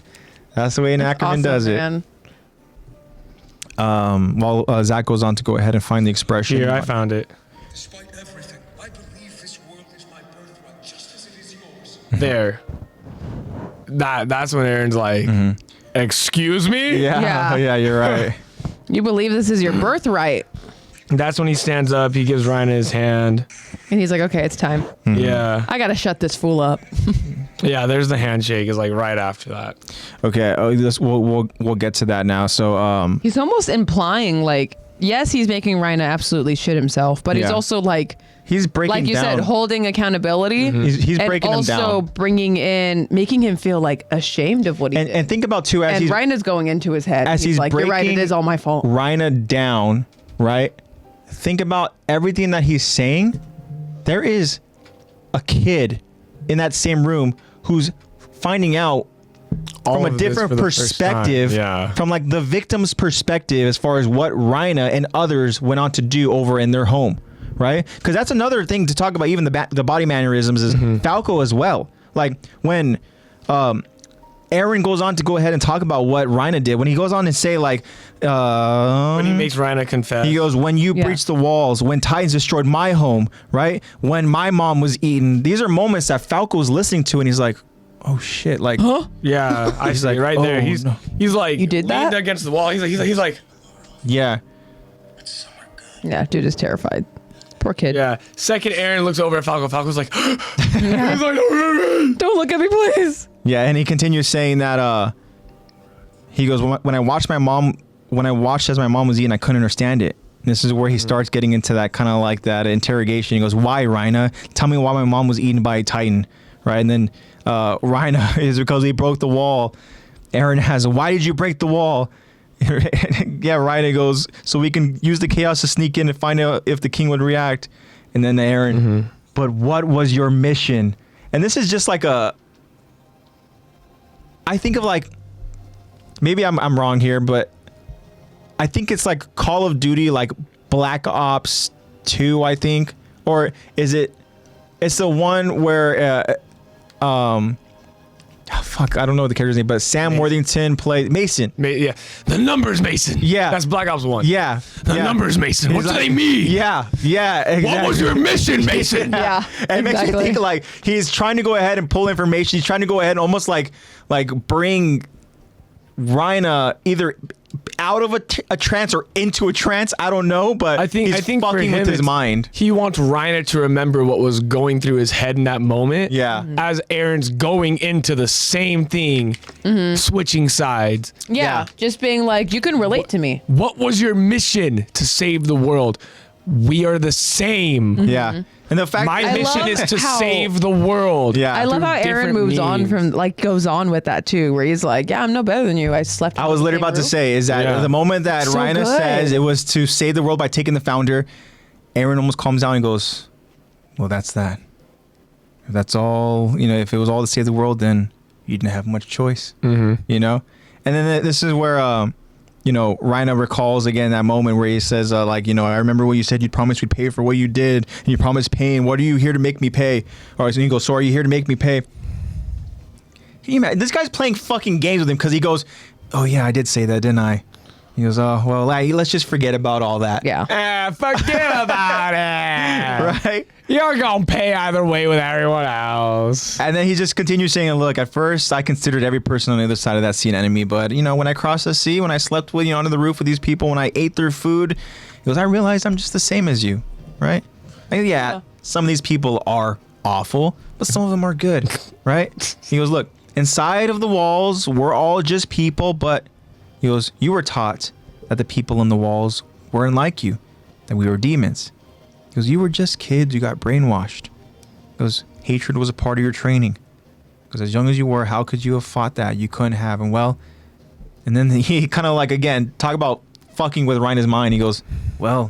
That's the way an Ackerman Awesome, does it. man. While Zach goes on to go ahead and find the expression. Here, I found it. Despite everything, I believe this world is my birthright, just as it is yours. There. That's when Aaron's like, excuse me? Yeah, Yeah. yeah, you're right. You believe this is your birthright. That's when he stands up, he gives Ryan his hand. And he's like, okay, it's time. Yeah. I got to shut this fool up. Yeah, there's the handshake is like right after that. Okay, we'll get to that now. So He's almost implying, like, yes, he's making Rhina absolutely shit himself, but he's Yeah. also, like he's breaking like you down. said, holding accountability. He's and breaking him also down. bringing in, making him feel like ashamed of what he did. And think about too, as And he's Rhina's going into his head. as he's like, you're right, it breaking is all my fault. Rhina down, right? think about everything that he's saying, there is a kid in that same room who's finding out All from a of this different for the first perspective, time. Yeah. from like the victim's perspective, as far as what Rhina and others went on to do over in their home, right? Because that's another thing to talk about. Even the body mannerisms is Falco as well. Like when Aaron goes on to go ahead and talk about what Rhina did, when he goes on and say like, When he makes Rhina confess. he goes, when you breached the walls, when Titans destroyed my home, right? When my mom was eaten. These are moments that Falco's listening to, and he's like, oh shit, like, Yeah, I He's see like, it right there. oh, He's no. he's like You did that? leaned against the wall. He's like yeah. Yeah, dude is terrified. Poor kid. yeah. Second, Aaron looks over at Falco. Falco's like, he's like, Don't look at me, please. Yeah, and he continues saying that he goes, when I watched as my mom was eating, I couldn't understand it. And this is where he starts getting into that kind of like that interrogation. He goes, why, Rhina? Tell me why my mom was eaten by a Titan, right? And then Rhina is because he broke the wall. Aaron has, why did you break the wall? Yeah, Rhina goes, so we can use the chaos to sneak in and find out if the king would react. And then Aaron, but what was your mission? And this is just like I think of like, maybe I'm wrong here, but I think it's like Call of Duty, like Black Ops 2, I think. Or is it, it's the one where, fuck, I don't know the character's name, but Sam Worthington played Mason. yeah, the numbers Mason. Yeah. That's Black Ops 1. Yeah. The numbers Mason. What He's do like- they mean? Yeah, exactly. What was your mission, Mason? Yeah, And it makes you exactly. think like he's trying to go ahead and pull information. He's trying to go ahead and almost like bring Rhina either out of a trance or into a trance. I don't know, but I think he's for fucking him, with his it's- mind. He wants Rhina to remember what was going through his head in that moment. Yeah. As Aaron's going into the same thing, switching sides. Yeah, just being like, you can relate to me. What was your mission to save the world? We are the same. Yeah, and the fact My I mission love is to how- save the world. Yeah. I love through how Aaron different moves on means. from, like, goes on with that too, where he's like, yeah, I'm no better than you. I slept. I was literally about to say is that Yeah. the moment that So Rhina good. says it was to save the world by taking the founder, Aaron almost calms down and goes, well, that's that. If that's all, if it was all to save the world, then you didn't have much choice, And then this is where, Rhina recalls again that moment where he says, I remember when you said you'd promise we'd pay for what you did, and you promised pain. What are you here to make me pay? All right, so he goes, so are you here to make me pay? Can you imagine? This guy's playing fucking games with him because he goes, oh yeah, I did say that, didn't I? He goes, oh, well, let's just forget about all that. Yeah. Forget about it. Right? You're going to pay either way with everyone else. And then he just continues saying, look, at first I considered every person on the other side of that sea an enemy. But, when I crossed the sea, when I slept with, under the roof with these people, when I ate their food, he goes, I realized I'm just the same as you. Right? And yeah, some of these people are awful, but some of them are good. Right? He goes, look, inside of the walls, we're all just people, but he goes, you were taught that the people in the walls weren't like you, that we were demons. He goes, you were just kids, you got brainwashed. He goes, hatred was a part of your training. Because as young as you were, how could you have fought that? You couldn't have. And then he kind of like, again, talk about fucking with Rhina's mind. He goes, well,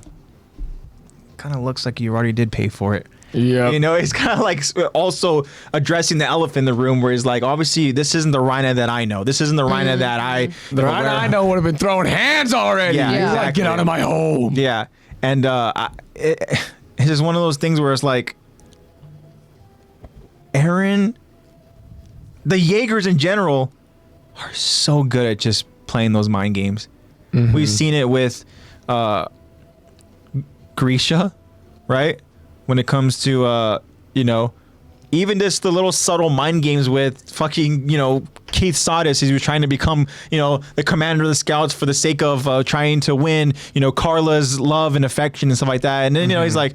kind of looks like you already did pay for it. Yeah. He's kind of like also addressing the elephant in the room where he's like, obviously, this isn't the Rhina that I know. This isn't the Rhina that I... The Rhina I know would have been throwing hands already. Yeah, He's like, exactly. get out of my home. Yeah. And it's just one of those things where it's like, Aaron, the Jaegers in general are so good at just playing those mind games. We've seen it with Grisha, right? When it comes to, even just the little subtle mind games with fucking, Keith Sardis, as he was trying to become, the commander of the scouts for the sake of trying to win, Carla's love and affection and stuff like that. And then, he's like,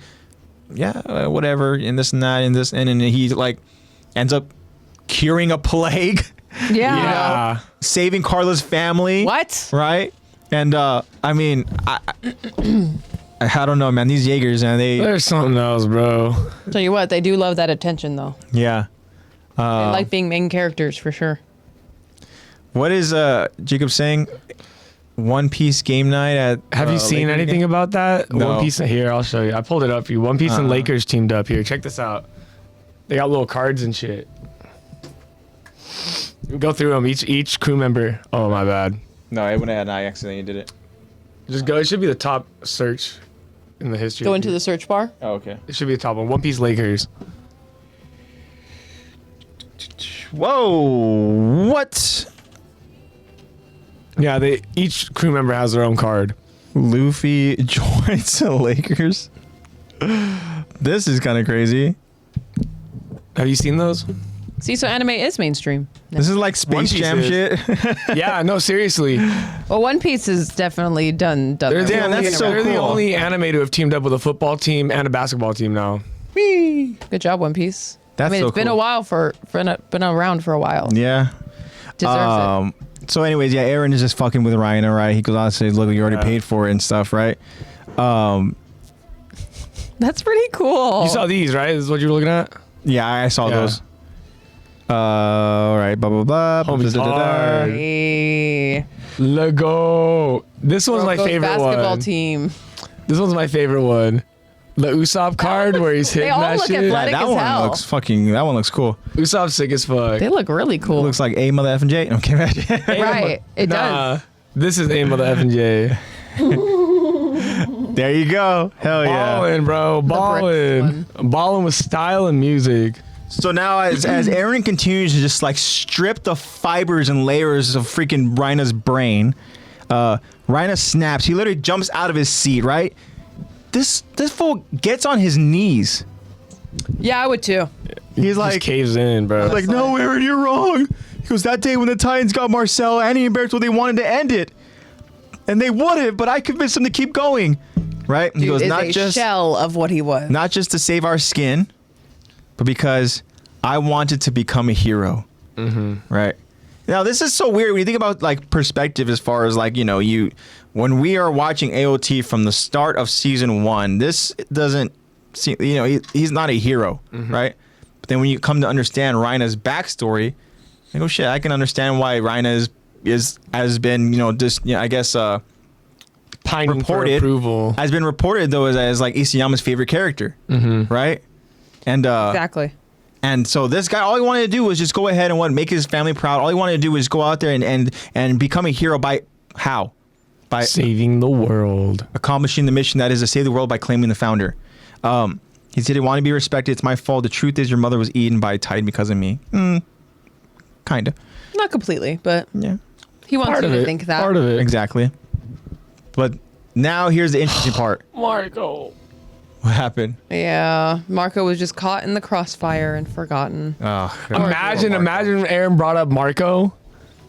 yeah, whatever, and this and that, and this, and then he like ends up curing a plague, Yeah. saving Carla's family. What? Right? And I don't know, man. These Jaegers, man, There's something else, bro. Tell you what, they do love that attention, though. yeah. They like being main characters for sure. What is Jacob saying? One Piece game night at. Have you seen Lakers anything game? about that? No. One Piece. Here, I'll show you. I pulled it up for you. One Piece and Lakers teamed up. Here, check this out. They got little cards and shit. Go through them. Each crew member. Oh my bad. No, I accidentally did it. Just go. It should be the top search in the history. Go into the search bar. Oh, okay. It should be the top one. One Piece Lakers. Whoa! What? Yeah, each crew member has their own card. Luffy joins the Lakers. This is kind of crazy. Have you seen those? See, so anime is mainstream. This is like Space Piece Jam is. shit. Yeah, no, seriously. Well, One Piece is definitely done. They're, the, Damn, only, that's so they're the cool. only anime to have teamed up with a football team and a basketball team now. Good job, One Piece. That's I mean, so it's been a cool. while been around for a while. Yeah. Deserves So, anyways, yeah, Aaron is just fucking with Ryan, right? He goes on and says, "Look, you already Yeah. paid for it and stuff, right?" it. That's pretty cool. You saw these, right? This is what you were looking at? Yeah, I saw Yeah. those. All right, blah blah blah. Homie's hard. Hey. Lego. This one's my Broncos favorite basketball one. team. This one's my favorite one. The Usopp card where he's hitting all that look shit. athletic. that as one hell. looks fucking. That one looks cool. Usopp's sick as fuck. They look really cool. It looks like a mother F and J. Okay, right. It Nah, does. this is aim of the F and J. There you go. Hell yeah. Balling, bro. Balling. Balling with style and music. So now, as Aaron continues to just like strip the fibers and layers of freaking Rhina's brain, Rhina snaps. He literally jumps out of his seat. Right. This fool gets on his knees. Yeah, I would too. He's Just like, caves in, bro. like, no, Aaron, you're wrong. He goes, that day when the Titans got Marcel, Annie and Bear told they wanted to end it, and they wouldn't, but I convinced them to keep going. Right. He Dude goes, is not a just shell of what he was. not just to save our skin, but because I wanted to become a hero. Mm-hmm. Right. Now, this is so weird when you think about like perspective as far as like, when we are watching AOT from the start of season 1, this doesn't seem, he's not a hero, right? But then when you come to understand Rhina's backstory, I go, shit, I can understand why Rhina has been, I guess, Pining for reported approval. has been reported though as like Isayama's favorite character, right? And Exactly. and so this guy, all he wanted to do was just go ahead and make his family proud. All he wanted to do was go out there and become a hero by how? By Saving the world. accomplishing the mission that is to save the world by claiming the founder. He said he wanted to be respected. It's my fault. The truth is your mother was eaten by a Titan because of me. Kinda. Not completely, but Yeah. he wants Part you of to it. think that. Part of it. Exactly. But now here's the interesting part. Marco. What happened? Yeah, Marco was just caught in the crossfire and forgotten. Oh, Imagine Aaron brought up Marco.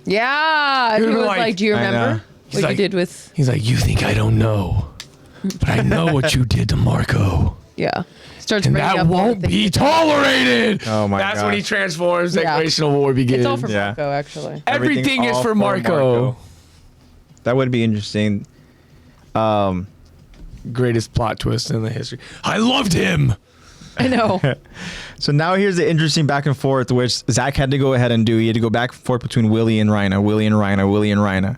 Yeah, He he was was like- like, "Do you I know. remember He's what like- you did with?" He's like, you think I don't know, but I know what you did to Marco. Yeah, starts And bringing that up all the won't things be he did. tolerated. Oh my That's God. when he transforms. Yeah. Declaration of War begins. It's all for Yeah. Marco, actually. Everything is all for Marco. That would be interesting. Greatest plot twist in the history. I loved him. I know. So now here's the interesting back and forth, which Zach had to go ahead and do. He had to go back and forth between Willie and Rhina, Willie and Rhina, Willie and Rhina,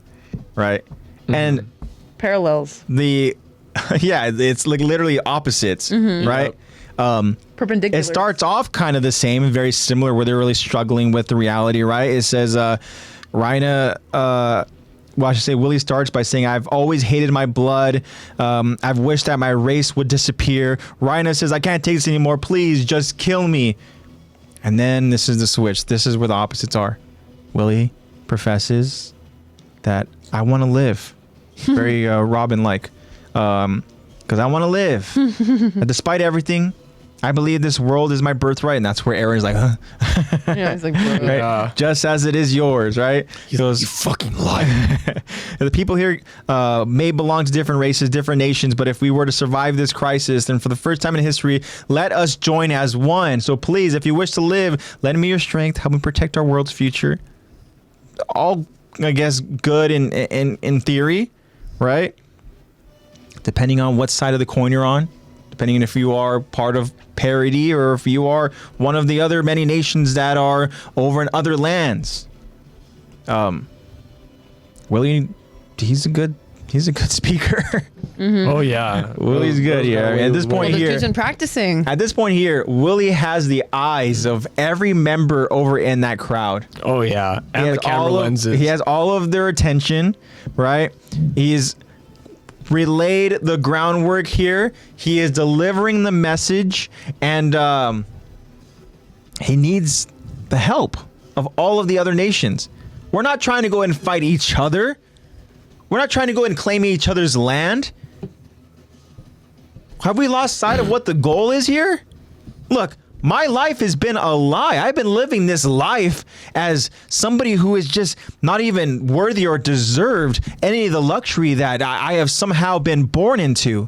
right? And Parallels, yeah, it's like literally opposites, right? perpendicular. It starts off kind of the same, very similar, where they're really struggling with the reality, right? It says, Rhina, well, I should say Willie starts by saying, I've always hated my blood. I've wished that my race would disappear. Rhina says, I can't take this anymore. Please, just kill me. And then this is the switch. This is where the opposites are. Willie professes that I want to live. Very Robin-like. Because I want to live. And despite everything, I believe this world is my birthright. And that's where Aaron's like, huh? Yeah, it's like, bro. Right? Yeah. Just as it is yours, right? He goes, You fucking liar. the people here may belong to different races, different nations, but if we were to survive this crisis, then for the first time in history, let us join as one. So please, if you wish to live, lend me your strength, help me protect our world's future. All, I guess, good in theory, right? Depending on what side of the coin you're on, depending on if you are part of parity or if you are one of the other many nations that are over in other lands. Willie, he's a good speaker. Oh yeah, Willie's good here. At this point Well, the here, dude's been practicing. at this point here, Willie has the eyes of every member over in that crowd. Oh yeah, and the camera lenses. He has all of their attention, right? He's relayed the groundwork here. He is delivering the message, and he needs the help of all of the other nations. We're not trying to go and fight each other. We're not trying to go and claim each other's land. Have we lost sight of what the goal is here? Look, my life has been a lie. I've been living this life as somebody who is just not even worthy or deserved any of the luxury that I have somehow been born into.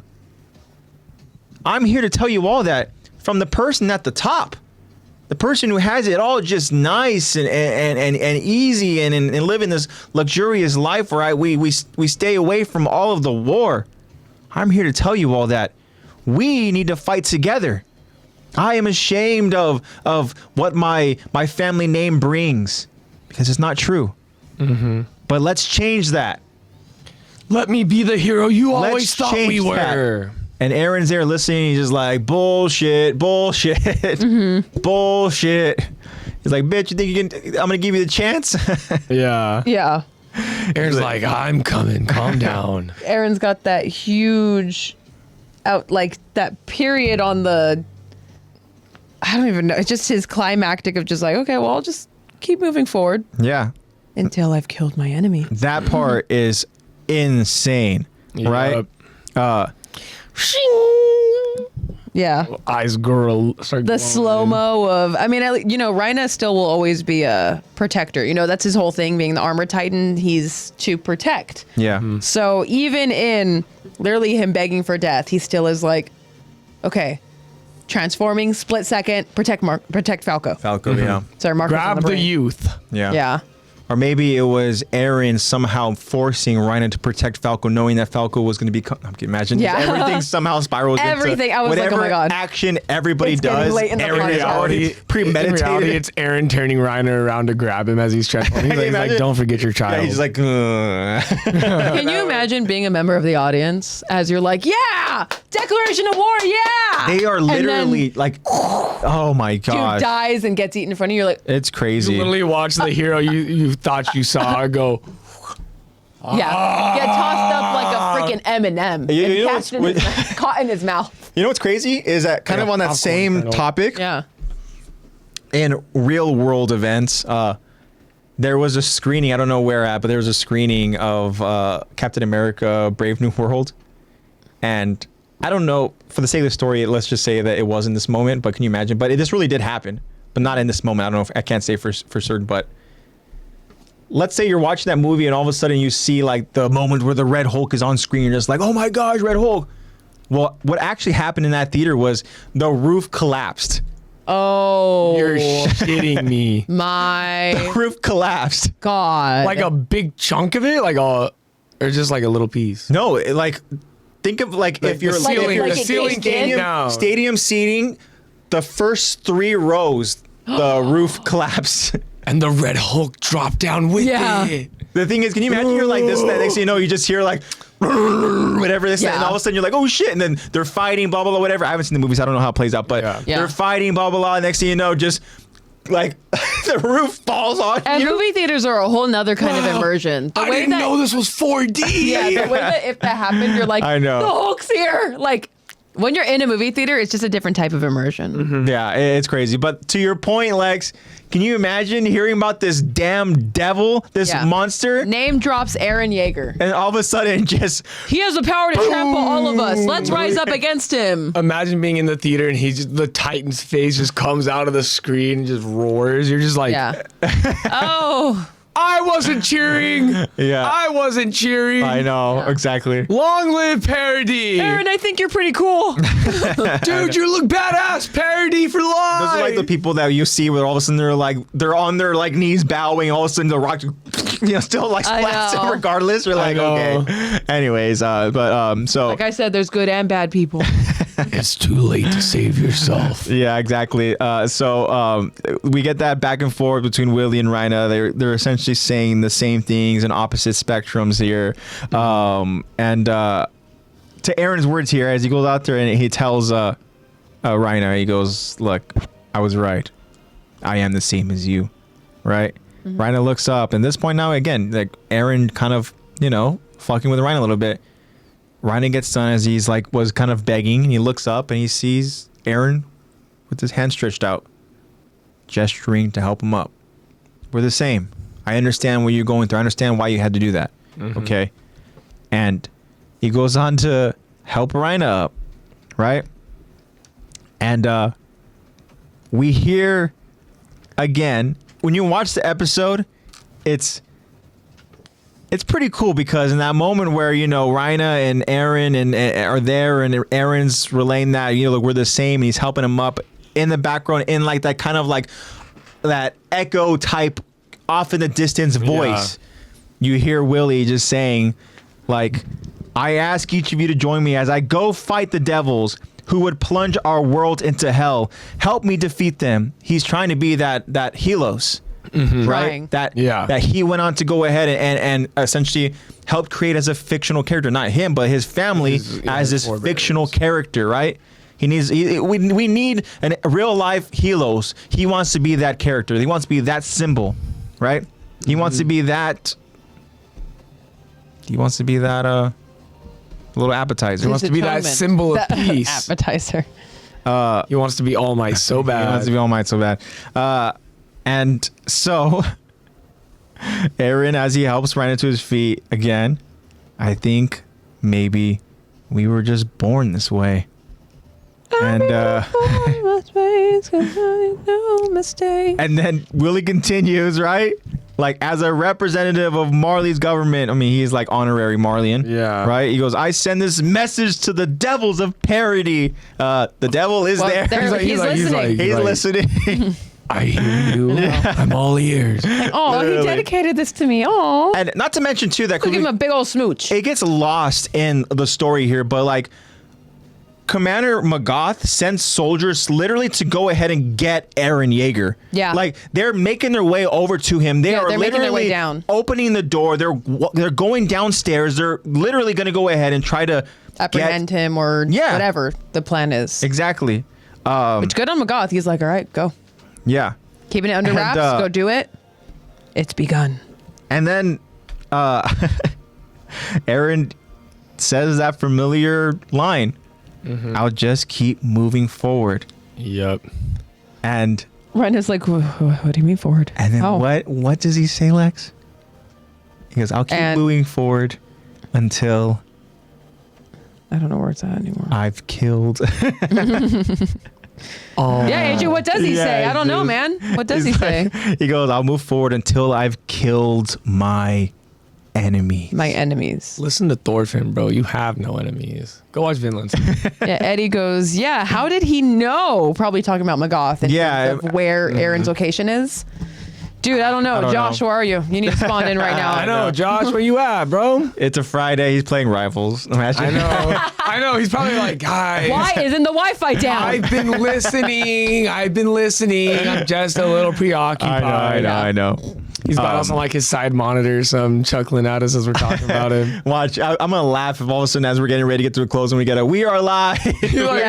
I'm here to tell you all that from the person at the top. The person who has it all just nice and easy and living this luxurious life where we stay away from all of the war. I'm here to tell you all that we need to fight together. I am ashamed of what my family name brings because it's not true. Mm-hmm. But let's change that. Let me be the hero you Let's always thought we change were. And Aaron's there listening. He's just like, bullshit. Mm-hmm. Bullshit. He's like, bitch, you think you can? I'm going to give you the chance? Yeah. Yeah. Aaron's like, I'm coming. Calm down. Aaron's got that huge like that period on the, I don't even know. It's just his climactic of just like, okay, well, I'll just keep moving forward Yeah. until I've killed my enemy. That part is insane, right? Yeah. Eyes girl. Start The glowing. slow-mo of, I mean, Rhina still will always be a protector. That's his whole thing, being the armor titan. He's to protect. Yeah. So even in literally him begging for death, he still is like, okay, transforming, split second, protect Falco. Falco, yeah. Sorry, Marco's on Grab the the brain. youth. Yeah. Yeah. Or maybe it was Aaron somehow forcing Rhina to protect Falco, knowing that Falco was going to be. I can imagine Yeah. everything somehow spirals Everything. into I was like, whatever oh my God. action everybody It's getting does. late in the Aaron is podcast. already premeditated. In reality, it's Aaron turning Rhino around to grab him as he's transforming. He's like, imagine? don't forget your child. Yeah, he's just like, Can you imagine being a member of the audience as you're like, yeah, declaration of war, yeah. they are And then literally like, oh my dude god, dies and gets eaten in front of you. You're like, it's you crazy. literally watch the hero you thought you saw go. yeah, get tossed up like a freaking M&M You and know cast what's- caught in his mouth. You know what's crazy is that kind of on that popcorn same kernel. topic. Yeah. In real world events, there was a screening, I don't know where at, but there was a screening of Captain America Brave New World. And I don't know, for the sake of the story, let's just say that it was in this moment, but can you imagine? But this really did happen, but not in this moment. I don't know if I can't say for certain, but let's say you're watching that movie and all of a sudden you see like the moment where the Red Hulk is on screen. You're just like, oh my gosh, Red Hulk. Well, what actually happened in that theater was the roof collapsed. Oh. You're shitting me. My Roof collapsed. God. Like a big chunk of it, or just like a little piece. No, think of like if you're the Like- ceiling, like the it ceiling caved in? came down. stadium seating, the first 3 rows, the roof collapsed. And the Red Hulk dropped down with Yeah. it. The thing is, can you imagine you're like this, and next thing you know, you just hear like whatever this, Yeah. and all of a sudden you're like, oh shit, and then they're fighting, blah blah blah, whatever. I haven't seen the movies, I don't know how it plays out, but Yeah. they're fighting, blah blah blah. And next thing you know, just like the roof falls on and you. movie theaters are a whole nother kind of immersion. The I way didn't that, know this was 4D. Yeah, the way that if that happened, you're like, I know. the Hulk's here. Like, when you're in a movie theater, it's just a different type of immersion. Yeah, it's crazy. But to your point, Lex, can you imagine hearing about this damn devil, this Yeah. monster, Name drops Aaron Yeager. and all of a sudden just He has the power to trample all of us. Let's rise up against him. Imagine being in the theater and the Titan's face just comes out of the screen and just roars. You're just like, Yeah. Oh. I wasn't cheering. Yeah. I wasn't cheering. I know, exactly. Long live parody. Aaron, I think you're pretty cool. Dude, you look badass. Parody for life. Those are like the people that you see where all of a sudden they're on their like knees bowing, all of a sudden the rock still like I splats know. regardless. You're like, know. okay. Anyways, so Like I said, there's good and bad people. It's too late to save yourself. Yeah, exactly. So we get that back and forth between Willie and Rhina. They're essentially saying the same things in opposite spectrums here. And to Aaron's words here, as he goes out there and he tells Rhina, he goes, "Look, I was right. I am the same as you." Right? Rhina looks up, and at this point now, again, like Aaron kind of, fucking with Rhina a little bit. Rhina gets done as he's was kind of begging, and he looks up and he sees Aaron with his hand stretched out, gesturing to help him up. We're the same. I understand what you're going through. I understand why you had to do that. Okay? And he goes on to help Rhina up, right? And we hear again, when you watch the episode, it's pretty cool because in that moment where Rhina and Aaron are there and Aaron's relaying that look, we're the same, and he's helping him up in the background in that kind of that echo type off in the distance voice. You hear Willie just saying I ask each of you to join me as I go fight the devils who would plunge our world into hell. Help me defeat them. He's trying to be that Helos. Right? That he went on to go ahead and essentially help create as a fictional character, not him, but his family as this fictional character, right? We need a real life Helos. He wants to be that character. He wants to be that symbol, right? He wants to be that. He wants to be that little appetizer. He wants to be that symbol of peace. Appetizer. He wants to be All Might so bad. He wants to be All Might so bad. And so, Aaron, as he helps Rhina to his feet again, I think maybe we were just born this way. And no mistake. And then Willie continues, right? As a representative of Marley's government, I mean, he's honorary Marleyan. Yeah. Right? He goes, I send this message to the devils of parody. The devil is there. He's listening. He's listening. I hear you. I'm all ears. He dedicated this to me. Oh. And not to mention, too, that give him a big old smooch. It gets lost in the story here, but Commander Magath sends soldiers literally to go ahead and get Eren Yeager. Yeah. They're making their way over to him. They're making their way literally down. Opening the door. They're going downstairs. They're literally going to go ahead and try to apprehend him or whatever the plan is. Exactly. Which good on Magath. He's like, all right, go. Yeah. Keeping it under wraps. Go do it. It's begun. And then Eren says that familiar line. I'll just keep moving forward. Yep. And Rhina's like, what do you mean forward? And then what does he say, Lex? He goes, I'll keep moving forward until I don't know where it's at anymore. I've killed. Yeah, AJ, what does he say? I don't know, man. What does he say? He goes, I'll move forward until I've killed my enemies. My enemies. Listen to Thorfinn, bro. You have no enemies. Go watch Vinland. Yeah, Eddie goes, yeah, how did he know? Probably talking about Magath and of where Aaron's location is. Dude, I don't know. Josh, where are you? You need to spawn in right now. I know. Josh, where you at, bro? It's a Friday. He's playing Rivals. I know. I know. He's probably like, guys. Why isn't the Wi-Fi down? I've been listening. I'm just a little preoccupied. I know. He's got us on his side monitor, some chuckling at us as we're talking about him. Watch, I'm gonna laugh if all of a sudden as we're getting ready to get to a close and we get we are live. We are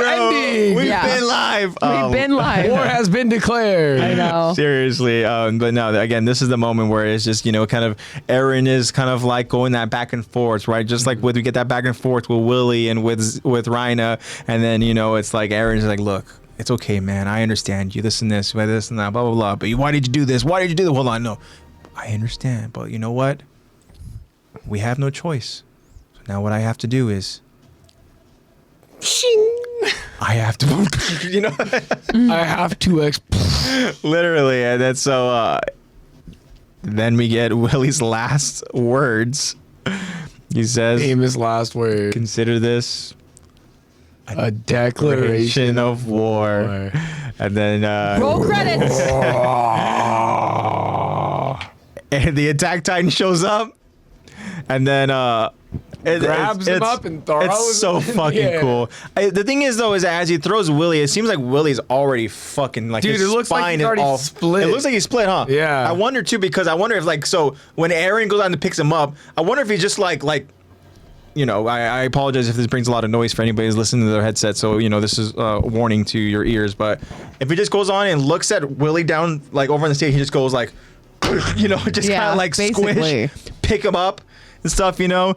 ending. We've been live. We've been live. War has been declared. I know. Seriously, but no, again, this is the moment where it's just kind of Eren is kind of going that back and forth, right? Just like when we get that back and forth with Willie and with Rhina, and then it's Eren's like, look. It's okay, man. I understand you. This and that, blah, blah, blah. But why did you do this? Why did you do that? Hold on. No, I understand. But you know what? We have no choice. So now what I have to do is... I have to... I have to... Literally. And then so... then we get Willie's last words. He says... Famous last word. Consider this... A declaration of war. And then roll credits. And the Attack Titan shows up. And then grabs him up and throws It's so him. fucking Yeah. cool. The thing is though, is as he throws Willie, it seems like Willie's already fucking like Dude, his it looks like spine he's is already all split. It looks like he's split, huh? Yeah. I wonder too, because I wonder if like, so when Aaron goes out and picks him up, I wonder if he's just like. You know, I apologize if this brings a lot of noise for anybody who's listening to their headset. So, you know, this is a warning to your ears. But if he just goes on and looks at Willie down, like over on the stage, he just goes like, you know, just kind of like basically. squish, pick him up and stuff, you know.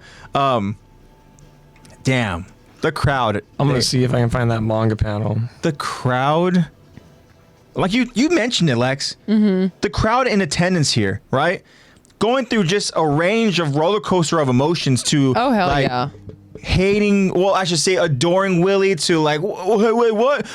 Damn. The crowd. I'm gonna see if I can find that manga panel. The crowd. Like you mentioned it, Lex. Mm-hmm. The crowd in attendance here, right? Going through just a range of roller coaster of emotions to Oh, hell like, yeah. hating, well, I should say adoring Willie to like, wait,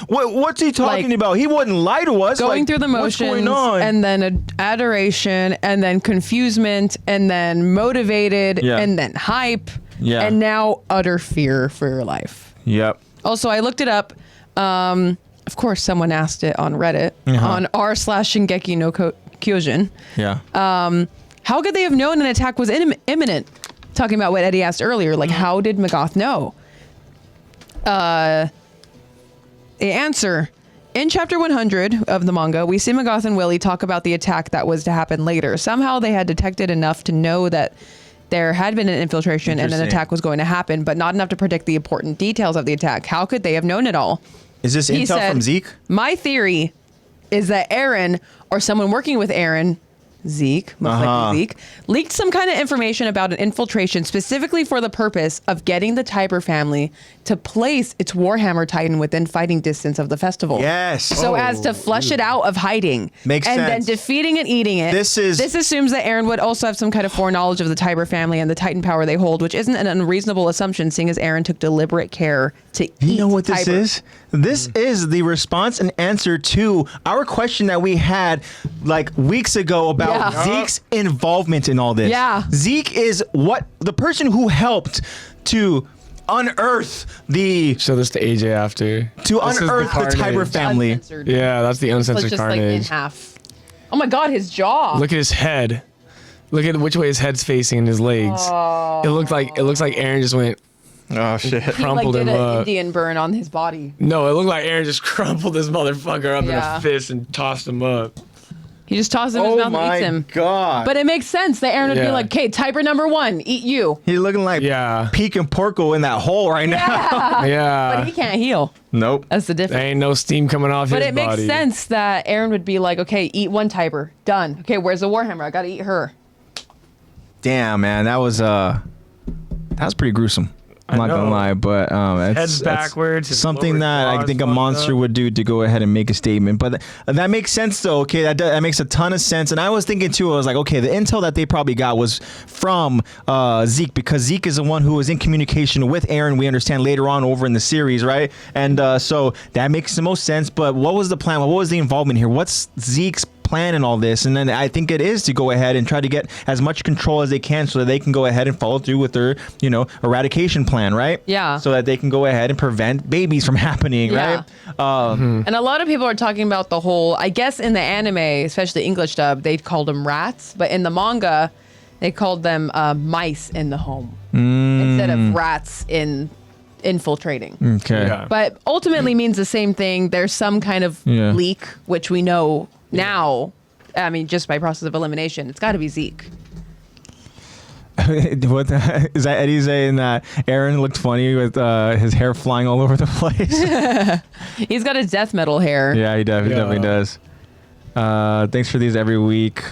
what's he talking Like, about? He wouldn't lie to us. Going Like, through the what's motions, going on? and then adoration, and then confusement, and then motivated, Yeah. and then hype, Yeah. and now utter fear for your life. Yep. Also, I looked it up. Of course, someone asked it on Reddit on r/Shingeki no Kyojin. Yeah. How could they have known an attack was imminent? Talking about what Eddie asked earlier, like how did Magath know? The answer: in chapter 100 of the manga, we see Magath and Willie talk about the attack that was to happen later. Somehow they had detected enough to know that there had been an infiltration and an Interesting. attack was going to happen, but not enough to predict the important details of the attack. How could they have known it all? Is this He intel said, from Zeke? My theory is that Aaron or someone working with Aaron, Zeke, most likely Zeke, leaked some kind of information about an infiltration specifically for the purpose of getting the Tiber family to place its Warhammer Titan within fighting distance of the festival. Yes. So as to flush it out of hiding. Makes and sense. then defeating and eating it. This assumes that Aaron would also have some kind of foreknowledge of the Tiber family and the Titan power they hold, which isn't an unreasonable assumption, seeing as Aaron took deliberate care to eat You know what this Tiber. is? This is the response and answer to our question that we had like weeks ago about Yeah. Zeke's involvement in all this. Yeah. Zeke is what the person who helped to unearth the Show this to AJ after. to This is unearth the carnage. Tiber family. Uncensored. Yeah, that's the So uncensored it's just like in carnage. half. Oh my god, his jaw. Look at his head. Look at which way his head's facing and his legs. It looks like Aaron just went. Oh shit. he like crumpled did him an up. Indian burn on his body. No, it looked like Aaron just crumpled this motherfucker up in Yeah. a fist and tossed him up. He just tosses him in his Oh mouth and my eats him. god. But it makes sense that Aaron would be Yeah. like, okay, Tiber number 1, eat you. he's looking like Yeah. Peek and Porco in that hole right now. Yeah. But he can't heal. Nope. That's the There difference. ain't no steam coming off But his it makes body. sense that Aaron would be like, okay, eat one Tiber. Done. Okay, where's the Warhammer? I gotta eat her. Damn, man, that was pretty gruesome. I'm I not gonna know. lie, but Head's backwards, his something lower that I jaw's think a fucked monster up. would do to go ahead and make a statement. But that makes sense, though. Okay, that makes a ton of sense. And I was thinking too. I was like, okay, the intel that they probably got was from Zeke, because Zeke is the one who was in communication with Aaron. We understand later on over in the series, right? And so that makes the most sense. But what was the plan? What was the involvement here? What's Zeke's plan in all this? And then I think it is to go ahead and try to get as much control as they can so that they can go ahead and follow through with their, eradication plan, right? Yeah. So that they can go ahead and prevent babies from happening, Yeah. right? And a lot of people are talking about the whole, I guess in the anime, especially English dub, they called them rats. But in the manga, they called them mice in the home instead of rats in infiltrating. Okay. Yeah. But ultimately means the same thing. There's some kind of Yeah. leak, which we know now. I mean, just by process of elimination, it's got to be Zeke. What is that? Eddie saying that Aaron looked funny with his hair flying all over the place. He's got his death metal hair. Yeah, he definitely does. Thanks for these every week.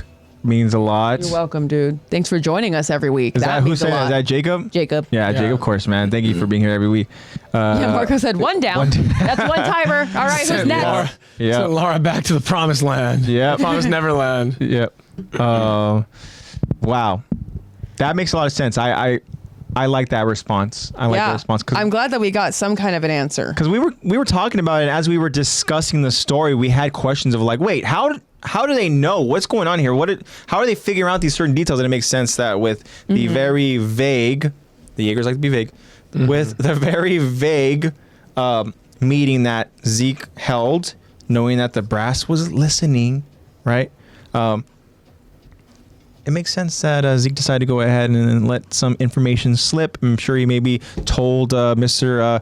Means a lot. You're welcome, dude. Thanks for joining us every week. Is that who means a said that? lot. Is that Jacob? Jacob? Yeah, Jacob, of course, man. Thank you for being here every week. Yeah, Marco said one down. That's one Tiber. All right, who's Send next? Laura, Yeah. send Laura back to the promised land. Yeah. Promised Neverland. Yep. Wow. That makes a lot of sense. I like that response. I like that response. I'm glad that we got some kind of an answer. Because we were talking about it, and as we were discussing the story, we had questions of like, wait, how do they know what's going on here? How are they figuring out these certain details? And it makes sense that with the very vague, the Jaegers like to be vague, with the very vague meeting that Zeke held, knowing that the brass was listening, right? it makes sense that Zeke decided to go ahead and let some information slip. I'm sure he maybe told Mr.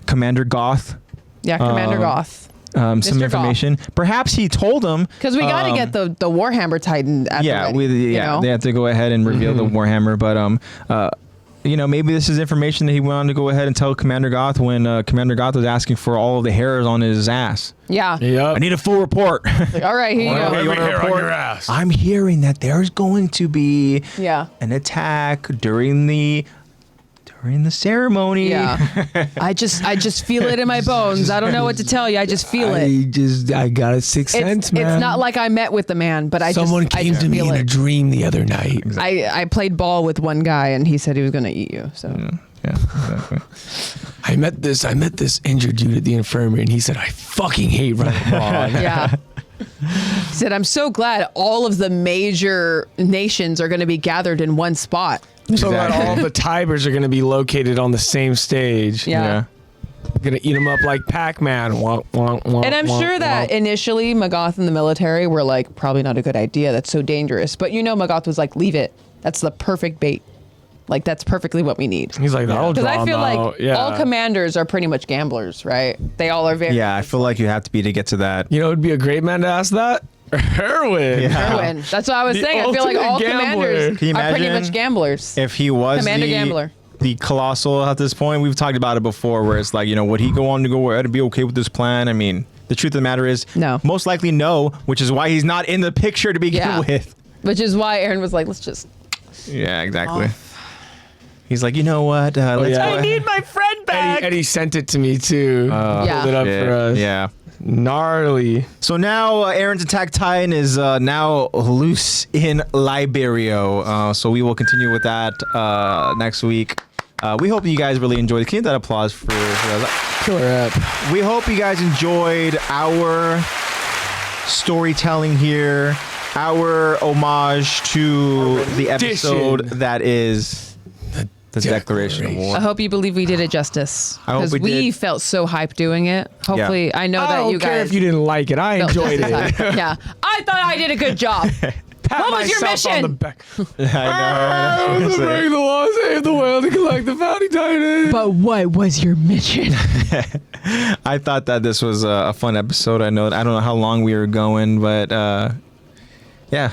Commander Goth. Yeah, Commander Goth. Some Mr. information. Perhaps he told him Because we got to get the Warhammer Titan at the ready, they have to go ahead and reveal the Warhammer. But maybe this is information that he wanted to go ahead and tell Commander Goth when Commander Goth was asking for all of the hairs on his ass. Yeah. Yep. I need a full report. Like, all right, here you go. You want a hair on report? your ass. I'm hearing that there's going to be Yeah. an attack during the ceremony. Yeah. I just feel it in my bones. I don't know what to tell you. I just feel it. I got a sixth sense, man. It's not like I met with the man, but Someone I came just to me feel in a it. dream the other night. I played ball with one guy and he said he was going to eat you. So Yeah, exactly. I met this injured dude at the infirmary, and he said, "I fucking hate running the ball." yeah. He said, I'm so glad all of the major nations are going to be gathered in one spot. So that all the Tybers are going to be located on the same stage. Yeah. Gonna eat them up like Pac-Man. And I'm sure that initially Magath and the military were like, probably not a good idea. That's so dangerous. But Magath was like, leave it. That's the perfect bait. Like, that's perfectly what we need. He's like, that'll Because draw I feel him like out. all commanders are pretty much gamblers, right? They all are very. Yeah, I feel like you have to be to get to that. You know, it'd be a great man to ask that. Heroin. Yeah. Heroin. That's what I was The saying. I feel like ultimate all gambler. commanders Can you are pretty imagine much gamblers. If he was Commander Gambler. the Colossal at this point, we've talked about it before, where it's like, would he go on to go ahead and be okay with this plan? I mean, the truth of the matter is, No. Most likely no, which is why he's not in the picture to begin Yeah. with. Which is why Aaron was like, let's just. Yeah, exactly. He's like, you know what? Let's yeah. go I ahead. my friend back. Eddie sent it to me too. Yeah. Pulled it up for us. Yeah. Gnarly. So now Aaron's Attack Titan is now loose in Liberio. So we will continue with that next week. We hope you guys really enjoyed it. Can you get that applause for that? Killer app. We hope you guys enjoyed our storytelling here, our homage to the episode Edition. that is the Declaration of War. I hope you believe we did it justice. I hope Because we we did. felt so hyped doing it. Hopefully, I know I that don't you care guys. if you didn't like it. I felt enjoyed just as it. hyped. Yeah. I thought I did a good job. Pat What was your myself on the mission? back. I know. To break the law, save the world, and collect the founding titan. But what was your mission? I thought that this was a fun episode. I don't know how long we were going, but yeah,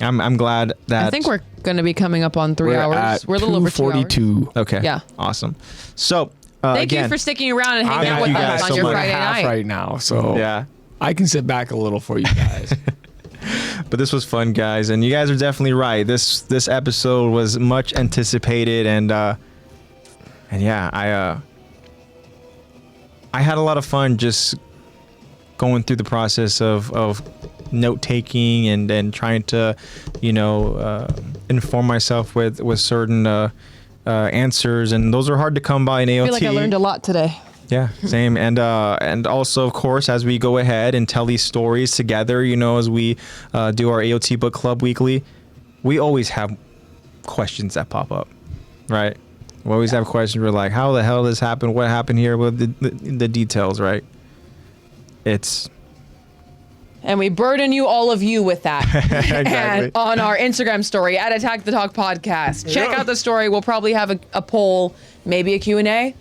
I'm glad that I think we're going to be coming up on 3 hours. We're a little over 2 hours. 2:42. okay. Yeah. Awesome. So Thank again, you for sticking around and hanging Thank out with you us guys on so your much. Friday half night. right now, so yeah. I can sit back a little for you guys. But this was fun, guys, and you guys are definitely right. This episode was much anticipated, and yeah, I had a lot of fun just going through the process of note taking and trying to, inform myself with certain answers, and those are hard to come by in AOT. I feel like I learned a lot today. Yeah, same. And also, of course, as we go ahead and tell these stories together, as we do our AOT book club weekly, we always have questions that pop up, right? We always have questions. We're like, how the hell this happened? What happened here? With the details, right? And we burden all of you with that. Exactly. And on our Instagram story at Attack the Talk Podcast. Check out the story. We'll probably have a poll, maybe a Q&A.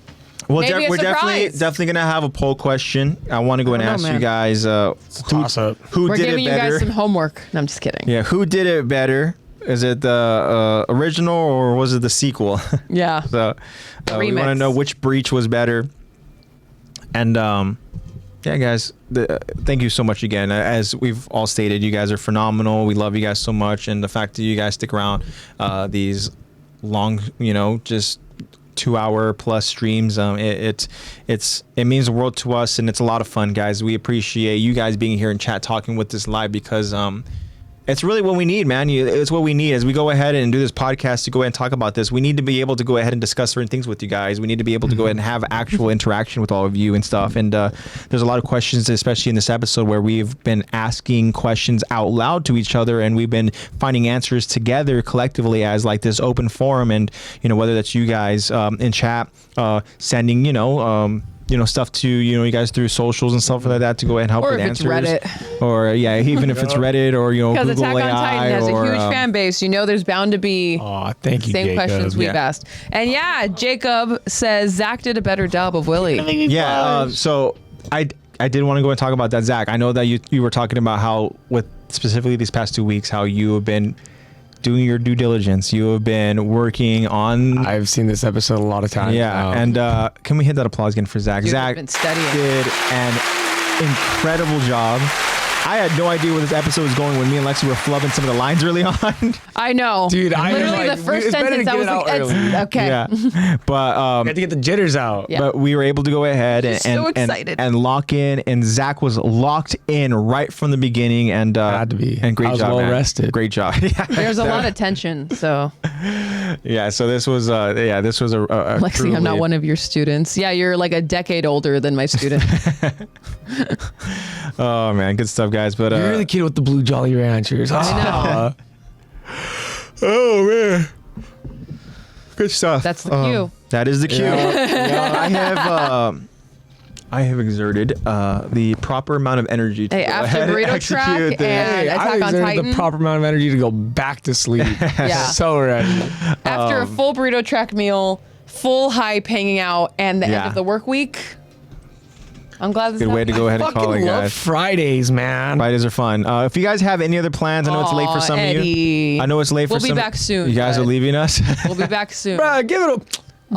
Well, Maybe a we're surprise. definitely gonna have a poll question. I want to go and I don't ask know, you man. guys toss-up. who We're did giving it you better. guys some homework. No, I'm just kidding. Yeah, who did it better? Is it the original or was it the sequel? Yeah. So we want to Remix. know which breach was better. And yeah, guys, thank you so much again. As we've all stated, you guys are phenomenal. We love you guys so much, and the fact that you guys stick around these long, just 2 hour plus streams, it means the world to us, and it's a lot of fun, guys. We appreciate you guys being here in chat talking with us live because it's really what we need, man. It's what we need as we go ahead and do this podcast to go ahead and talk about this. We need to be able to go ahead and discuss certain things with you guys. We need to be able to go ahead and have actual interaction with all of you and stuff. And there's a lot of questions, especially in this episode, where we've been asking questions out loud to each other, and we've been finding answers together collectively as like this open forum. And whether that's you guys in chat sending stuff to you guys through socials and stuff like that to go ahead and help Or with if it's answers. Reddit. Or even if it's Reddit or Because Google Attack on AI Titan has or, a huge fan base. There's bound to be Aw, thank you, same Jacob. questions we've Yeah. asked. And yeah, Jacob says Zach did a better job of Willie. Yeah. So I did want to go and talk about that, Zach. I know that you were talking about how with specifically these past 2 weeks how you have been doing your due diligence. You have been working on. I've seen this episode a lot of times. Yeah, and can we hit that applause again for Zach? Dude, Zach I've been studying. did an incredible job. I had no idea where this episode was going when me and Lexi were flubbing some of the lines early on. I know. Dude, I was literally like, the first it's better to sentence I get was it like, out it's, early. okay. Yeah, but I had to get the jitters out. Yeah. but we were able to go ahead and, So and, excited. and lock in, and Zach was locked in right from the beginning, and Had to be. And great I was job, well man. rested. Great job. Yeah. There's a lot of tension, so Yeah, so this was this was a Lexi, true I'm not relief. one of your students. Yeah, you're like a decade older than my student. Oh man, good stuff, guys. But You're the kid with the blue Jolly Ranchers. I oh man, good stuff. That's the cue. That is the cue. I have exerted the proper amount of energy to Hey, go after ahead and Burrito execute Track this. and I Attack on exerted Titan. the proper amount of energy to go back to sleep. Yeah. So ready. After a full burrito track meal, full hype hanging out, and the end Yeah. of the work week. I'm glad this Good way to go ahead and call it, Fucking love guys. Fridays, man. Fridays are fun. If you guys have any other plans, I know it's late for some of Eddie. you. I know it's late for We'll some. be back soon, You guys are bud. leaving us. We'll be back soon. Bruh, give it a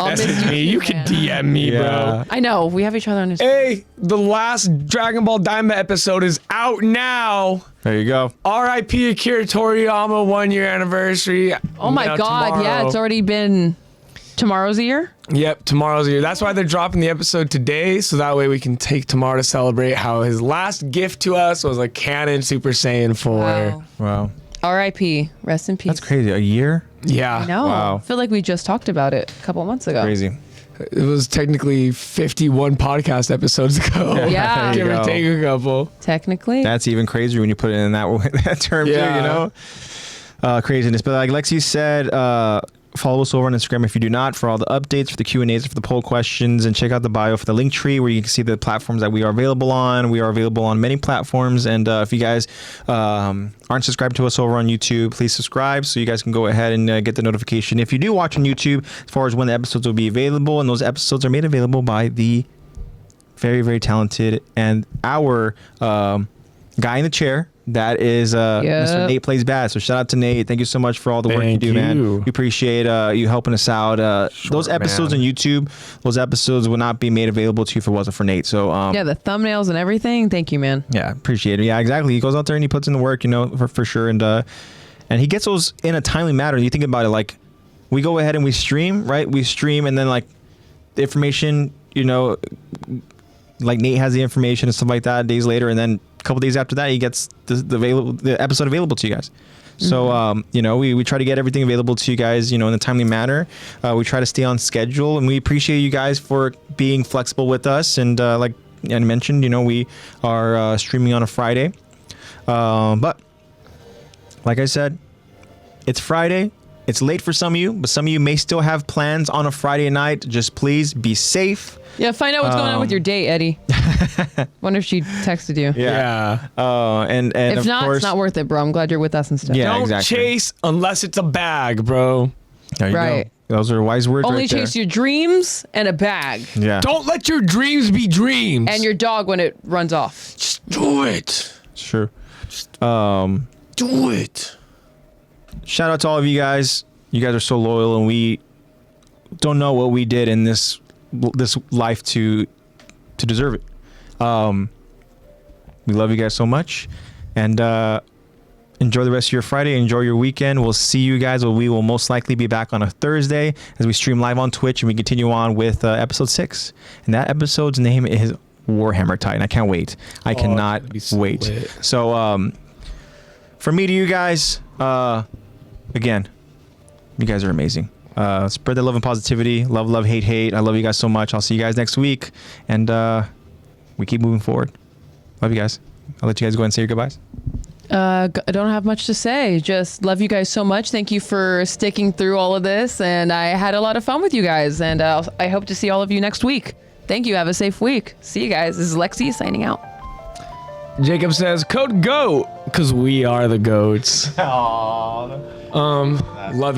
I'll miss message me. too, You can man. DM me, Yeah. bro. I know. We have each other on Instagram. Hey, the last Dragon Ball Daima episode is out now. There you go. R.I.P. Akira Toriyama 1 year anniversary. Oh my Now God. Yeah, tomorrow. it's already been tomorrow's a year. Yep, tomorrow's the year. That's why they're dropping the episode today, so that way we can take tomorrow to celebrate how his last gift to us was a canon Super Saiyan 4. Wow. Wow, R.I.P. Rest in peace. that's crazy. A year? Yeah. I know. Wow. I feel like we just talked about it a couple months ago. Crazy. It was technically 51 podcast episodes ago. Yeah. There Give you or go. take a couple. Technically. That's even crazier when you put it in that term Yeah. too, craziness. But like Lexi said, follow us over on Instagram if you do not for all the updates, for the Q&As, for the poll questions, and check out the bio for the link tree where you can see the platforms that we are available on. We are available on many platforms, and if you guys aren't subscribed to us over on YouTube, please subscribe so you guys can go ahead and get the notification if you do watch on YouTube as far as when the episodes will be available. And those episodes are made available by the very, very talented and our guy in the chair. That is Mr. NatePlaysBad. So shout out to Nate. Thank you so much for all the work you Thank do, man. you. We appreciate you helping us out. Those episodes man. on YouTube, those episodes would not be made available to you if it wasn't for Nate. So yeah, the thumbnails and everything. Thank you, man. yeah, appreciate it. Yeah, exactly. He goes out there and he puts in the work, for sure. And he gets those in a timely manner. You think about it, like we go ahead and we stream, right? We stream, and then like the information, like Nate has the information and stuff like that days later, and then a couple days after that he gets the episode available to you guys. So we try to get everything available to you guys in a timely manner. We try to stay on schedule, and we appreciate you guys for being flexible with us. And like I mentioned, we are streaming on a Friday, but like I said, it's Friday. It's late for some of you, but some of you may still have plans on a Friday night. Just please be safe. Yeah, find out what's going on with your date, Eddie. Wonder if she texted you. Yeah. And If of not, course, it's not worth it, bro. I'm glad you're with us instead. Yeah, Don't exactly. chase unless it's a bag, bro. There you Right. go. Those are wise words. Only right chase there. your dreams and a bag. Yeah. Don't let your dreams be dreams. And your dog when it runs off. Just do it. Sure. Do it. Shout out to all of you guys. You guys are so loyal, and we don't know what we did in this life to deserve it. We love you guys so much, and enjoy the rest of your Friday. Enjoy your weekend. We'll see you guys. We will most likely be back on a Thursday as we stream live on Twitch, and we continue on with episode 6. And that episode's name is Warhammer Titan. I can't wait. I cannot it's gonna be so wait. lit. So from me to you guys, again, you guys are amazing. Spread the love and positivity. Love, hate, hate. I love you guys so much. I'll see you guys next week. And we keep moving forward. Love you guys. I'll let you guys go ahead and say your goodbyes. I don't have much to say. Just love you guys so much. Thank you for sticking through all of this. And I had a lot of fun with you guys. And I hope to see all of you next week. Thank you. Have a safe week. See you guys. This is Lexi signing out. Jacob says, code GOAT, because we are the GOATs. Love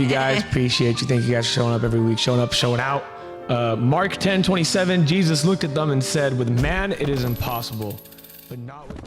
you guys. Appreciate you. Thank you guys for showing up every week. Showing up, showing out. Mark 10:27, Jesus looked at them and said, with man it is impossible, but not with